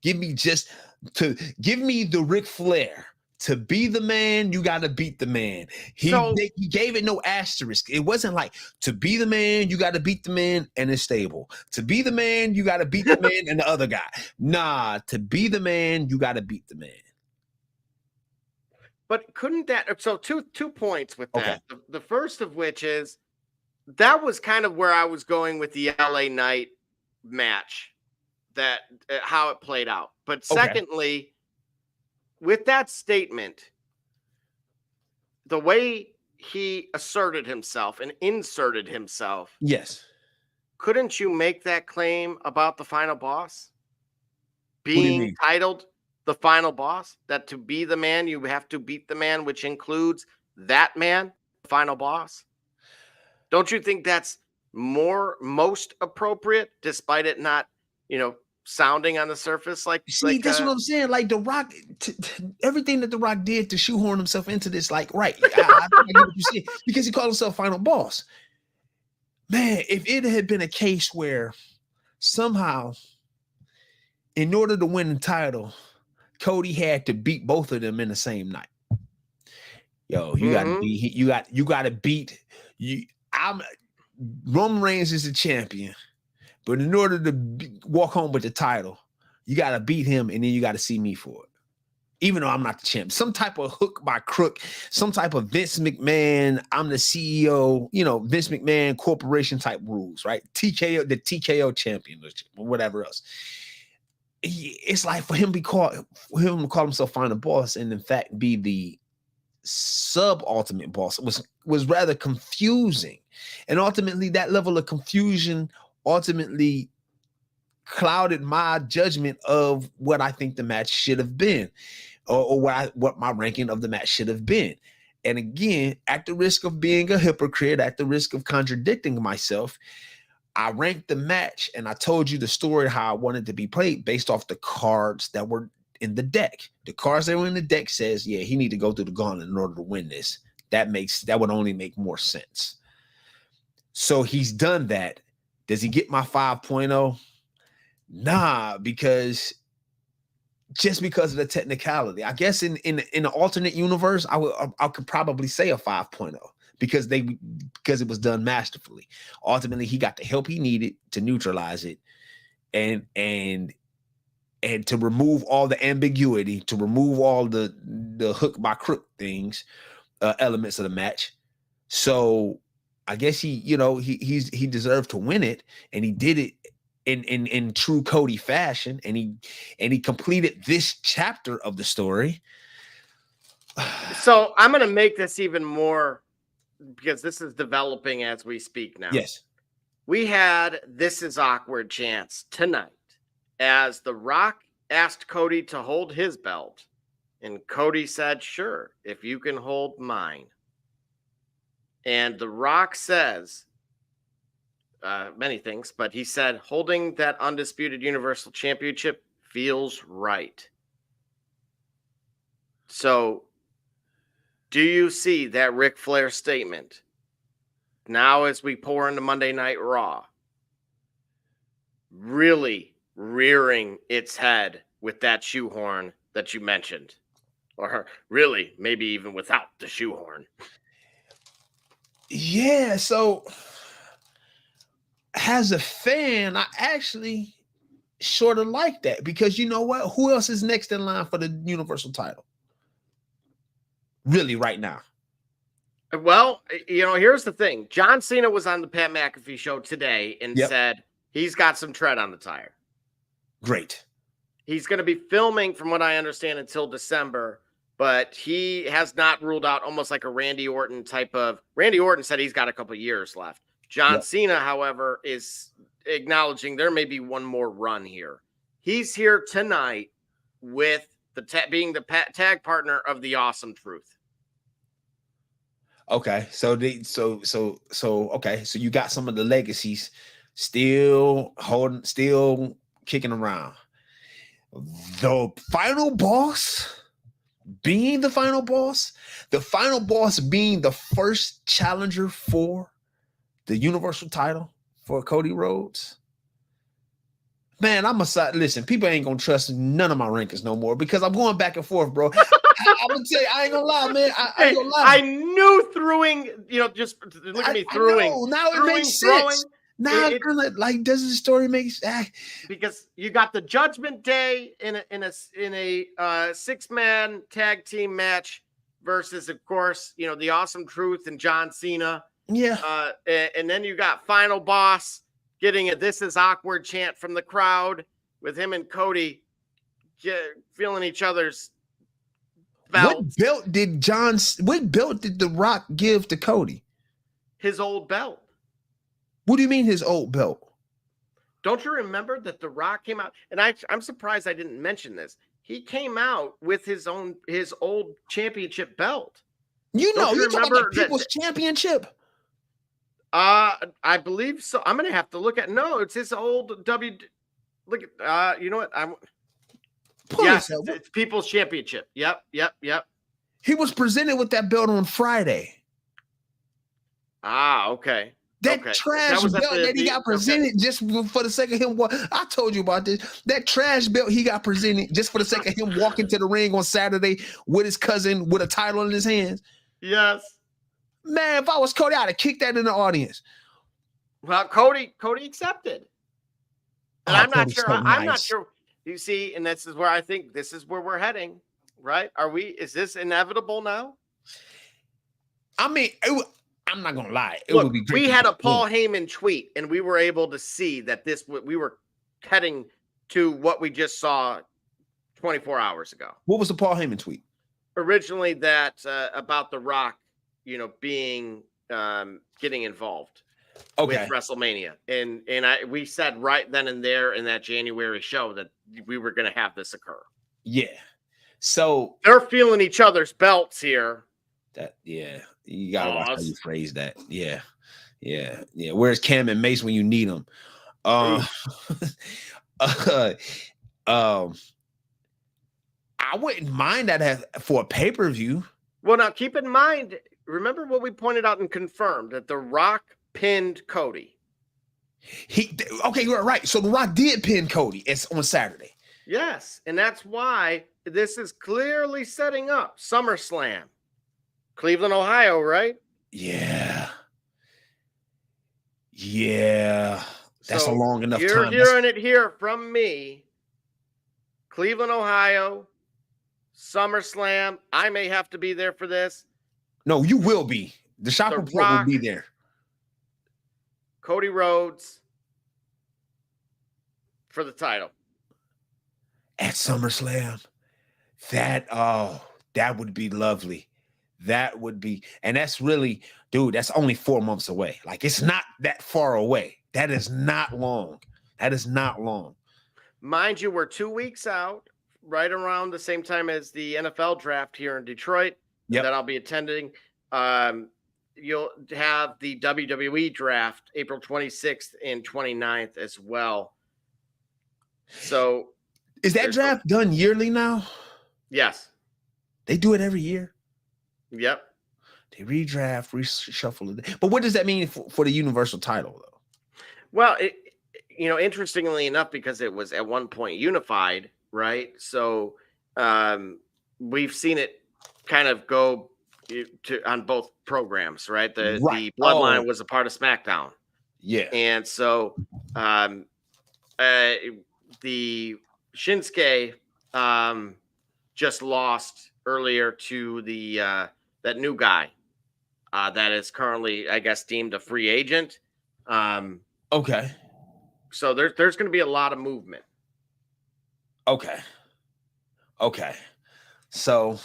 Give me the Ric Flair. To be the man, you got to beat the man. He gave it no asterisk. It wasn't like to be the man, you got to beat the man and it's stable. To be the man, you got to beat the man and the other guy. Nah, to be the man, you got to beat the man. But couldn't that? So two points with that. Okay. The first of which is that was kind of where I was going with the LA Knight match, that how it played out. But secondly, with that statement, the way he asserted himself and inserted himself, yes, couldn't you make that claim about the final boss being titled the final boss? That to be the man, you have to beat the man, which includes that man, the final boss. Don't you think that's most appropriate, despite it not, sounding on the surface like? That's what I'm saying. Like The Rock, everything that The Rock did to shoehorn himself into this, like, right? I get what you see, because he called himself final boss. Man, if it had been a case where somehow, in order to win the title, Cody had to beat both of them in the same night. Yo, you gotta beat you. Roman Reigns is the champion, but in order to walk home with the title, you gotta beat him, and then you gotta see me for it. Even though I'm not the champ, some type of hook by crook, some type of Vince McMahon, I'm the CEO, Vince McMahon corporation type rules, right? the TKO champion or whatever else. It's like for him to call himself final boss and in fact be the sub-ultimate boss was rather confusing. And ultimately that level of confusion ultimately clouded my judgment of what I think the match should have been, or what my ranking of the match should have been. And again, at the risk of being a hypocrite, at the risk of contradicting myself, I ranked the match and I told you the story how I wanted to be played based off the cards that were in the deck. The cards that were in the deck says, yeah, he need to go through the gauntlet in order to win this. That would only make more sense. So he's done that. Does he get my 5.0? Nah, because of the technicality. I guess in an alternate universe, I could probably say a 5.0 because it was done masterfully. Ultimately, he got the help he needed to neutralize it and to remove all the ambiguity, to remove all the hook by crook things, elements of the match. So I guess he deserved to win it, and he did it in true Cody fashion, and he completed this chapter of the story. So I'm going to make this even more, because this is developing as we speak now. Yes. We had This Is Awkward chance tonight as The Rock asked Cody to hold his belt, and Cody said, sure, if you can hold mine. And The Rock says many things, but he said, holding that undisputed Universal Championship feels right. So do you see that Ric Flair statement now as we pour into Monday Night Raw really rearing its head with that shoehorn that you mentioned? Or really, maybe even without the shoehorn? Yeah, so as a fan, I actually sort of like that, because you know what? Who else is next in line for the Universal title? Really, right now? Well, here's the thing. John Cena was on the Pat McAfee show today and said he's got some tread on the tire. Great. He's going to be filming, from what I understand, until December, but he has not ruled out almost like a Randy Orton type of. Randy Orton said he's got a couple years left. John Cena, however, is acknowledging there may be one more run here. He's here tonight with being the tag partner of the Awesome Truth. Okay, so you got some of the legacies still kicking around. The final boss, being the final boss being the first challenger for the Universal title for Cody Rhodes. Man, I'm a side. Listen, people ain't gonna trust none of my rankings no more because I'm going back and forth, bro. I'm gonna tell you, I ain't gonna lie, man. I ain't gonna lie. I knew throwing, just look at me throwing. I know. Now it makes sense. Now it kind of like, does the story make sense? Because you got the Judgment Day in a 6-man tag team match versus, of course, the Awesome Truth and John Cena. Yeah. And then you got Final Boss getting a "This is awkward" chant from the crowd with him and Cody feeling each other's belts. What belt did The Rock give to Cody? His old belt. What do you mean his old belt? Don't you remember that The Rock came out? And I'm surprised I didn't mention this. He came out with his old championship belt. You're talking about People's Championship. I believe so. I'm gonna have to look at. No, it's his old Look at. You know what? It's People's Championship. Yep. He was presented with that belt on Friday. Okay. That trash belt that he got presented just for the sake of him. I told you about this. That trash belt he got presented just for the sake of him walking to the ring on Saturday with his cousin with a title in his hands. Yes. Man, if I was Cody, I'd have kicked that in the audience. Well, Cody accepted. And I'm not sure. I'm not sure. You see, and this is where I think this is where we're heading, right? Is this inevitable now? I mean, I'm not gonna lie. It Look, would be great. We had a Paul Heyman tweet, and we were able to see that we were heading to what we just saw 24 hours ago. What was the Paul Heyman tweet? Originally, that about The Rock, being getting involved with WrestleMania, and we said right then and there in that January show that we were going to have this occur. Yeah. So they're feeling each other's belts here. You gotta watch how you phrase that. Yeah. Where's Cam and Mace when you need them? I wouldn't mind that for a pay-per-view. Well, now keep in mind, remember what we pointed out and confirmed, that The Rock pinned Cody. You're right. So The Rock did pin Cody. It's on Saturday. Yes, and that's why this is clearly setting up SummerSlam. Cleveland, Ohio, right? Yeah. That's a long enough time. You're hearing it here from me. Cleveland, Ohio, SummerSlam. I may have to be there for this. No, you will be. The shop report will be there. Cody Rhodes for the title. At SummerSlam. That would be lovely. That would be, and that's really, dude, that's only 4 months away. Like, it's not that far away. That is not long. Mind you, we're 2 weeks out, right around the same time as the NFL draft here in Detroit that I'll be attending. You'll have the WWE draft April 26th and 29th as well. So is that draft done yearly now? Yes. They do it every year. Yep. They redraft, reshuffle it. But what does that mean for the Universal title, though? Well, interestingly enough, because it was at one point unified, right? So we've seen it kind of go on both programs, right? The Bloodline was a part of SmackDown. Yeah. And so the Shinsuke just lost earlier to the that new guy that is currently, I guess, deemed a free agent. Okay. So there's going to be a lot of movement. Okay. So,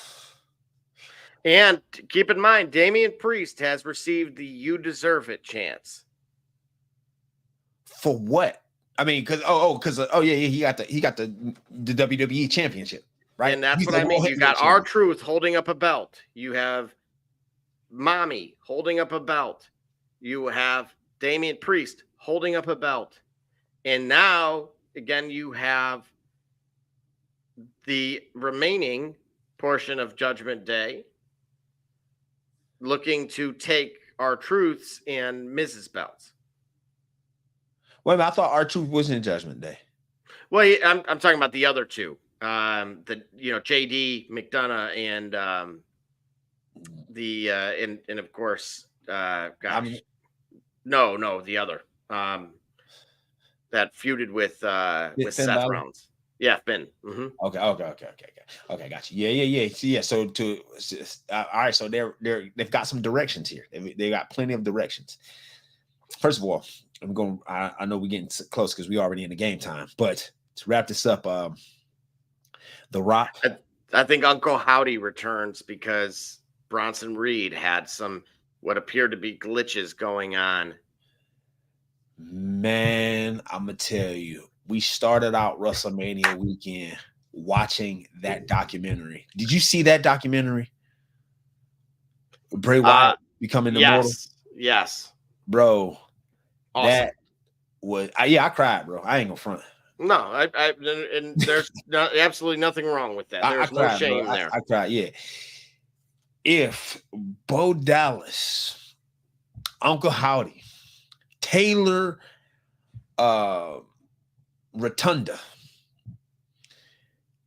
and keep in mind, Damian Priest has received the "You Deserve It" chance. For what? I mean, he got the WWE Championship, right? And that's what I mean. You got R-Truth holding up a belt. You have Mommy holding up a belt. You have Damian Priest holding up a belt. And now, again, you have the remaining portion of Judgment Day, looking to take R-Truth's and Mrs. belts. Wait a minute, I thought R-Truth wasn't in Judgment Day. Well, I'm talking about the other two. JD McDonough and and of course the other that feuded with Seth Balor? Rollins. Yeah, Finn. Mm-hmm. Okay, got you. Yeah. So all right, so they've got some directions here. They got plenty of directions. First of all, I know we're getting close because we're already in the game time, but to wrap this up, The Rock. I think Uncle Howdy returns because Bronson Reed had some what appeared to be glitches going on. Man, I'm gonna tell you, we started out WrestleMania weekend watching that documentary. Did you see that documentary? Bray Wyatt becoming immortal? Yes. Bro, awesome. That was I cried, bro. I ain't gonna front. No, and there's absolutely nothing wrong with that. There's no shame there. I cried, yeah. If Bo Dallas, Uncle Howdy, Taylor Rotunda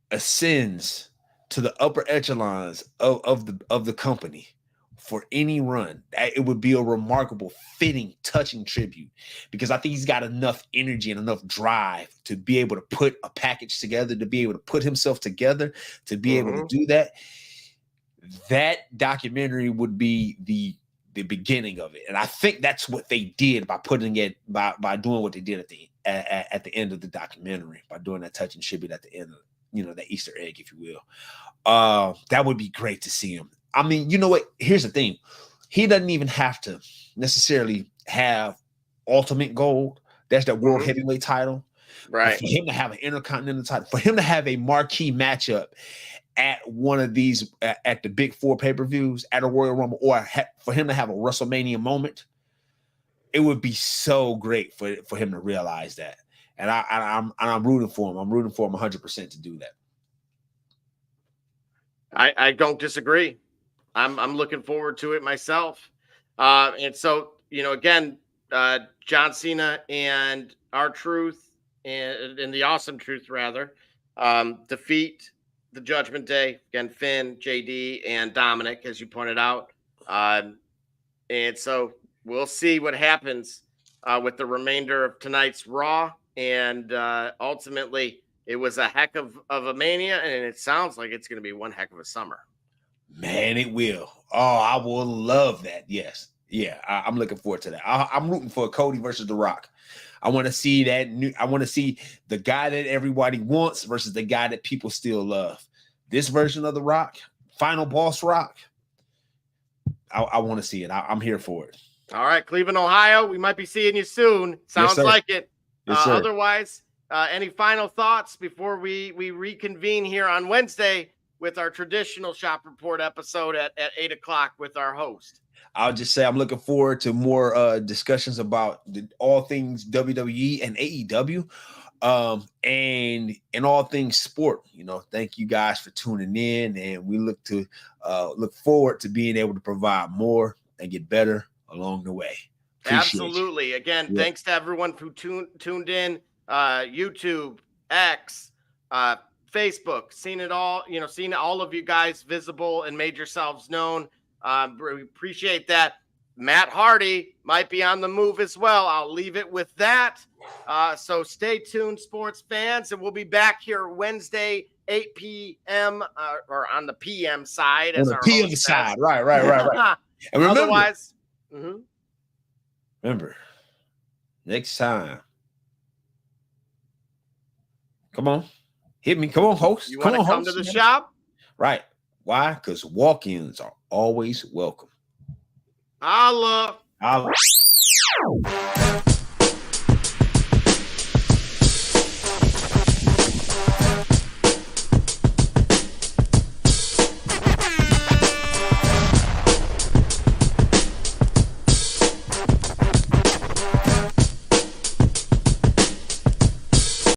ascends to the upper echelons of the company for any run, it would be a remarkable, fitting, touching tribute, because I think he's got enough energy and enough drive to be able to put a package together, to be able to put himself together, to be able to do that. That documentary would be the beginning of it, and I think that's what they did by putting it by doing what they did at the end of the documentary, by doing that touching tribute at the end of that Easter egg, if you will. That would be great to see him. I mean, you know what? Here's the thing. He doesn't even have to necessarily have Ultimate Gold. That's that World Heavyweight title. Right. For him to have an Intercontinental title, for him to have a marquee matchup at one of these, at the Big Four pay-per-views, at a Royal Rumble, or for him to have a WrestleMania moment, it would be so great for him to realize that. And I'm rooting for him. I'm rooting for him 100% to do that. I don't disagree. I'm looking forward to it myself. And so, again, John Cena and R-Truth and the Awesome Truth, rather, defeat the Judgment Day. Again, Finn, JD, and Dominic, as you pointed out. And so we'll see what happens with the remainder of tonight's Raw. And ultimately, it was a heck of a Mania, and it sounds like it's going to be one heck of a summer. Man, it will. Oh, I will love that. Yes. Yeah, I'm looking forward to that. I'm rooting for Cody versus The Rock. I want to see that. I want to see the guy that everybody wants versus the guy that people still love. This version of The Rock, Final Boss Rock, I want to see it. I'm here for it. All right, Cleveland, Ohio. We might be seeing you soon. Sounds like it. Yes, otherwise, any final thoughts before we reconvene here on Wednesday with our traditional Shop Report episode at 8 o'clock with our host? I'll just say I'm looking forward to more discussions about all things WWE and AEW, and all things sport. Thank you guys for tuning in, and we look forward to being able to provide more and get better along the way. Absolutely. Again, thanks to everyone who tuned in. YouTube, X, Facebook, seen it all, seen all of you guys visible and made yourselves known. We appreciate that. Matt Hardy might be on the move as well. I'll leave it with that. So stay tuned, sports fans, and we'll be back here Wednesday, 8 p.m. Or on the PM side. On the PM side, right. And remember, otherwise, remember, next time. Come on. Hit me. Come on, host. You want to come to the shop? Right. Why? Because walk-ins are always welcome. Holla. Holla.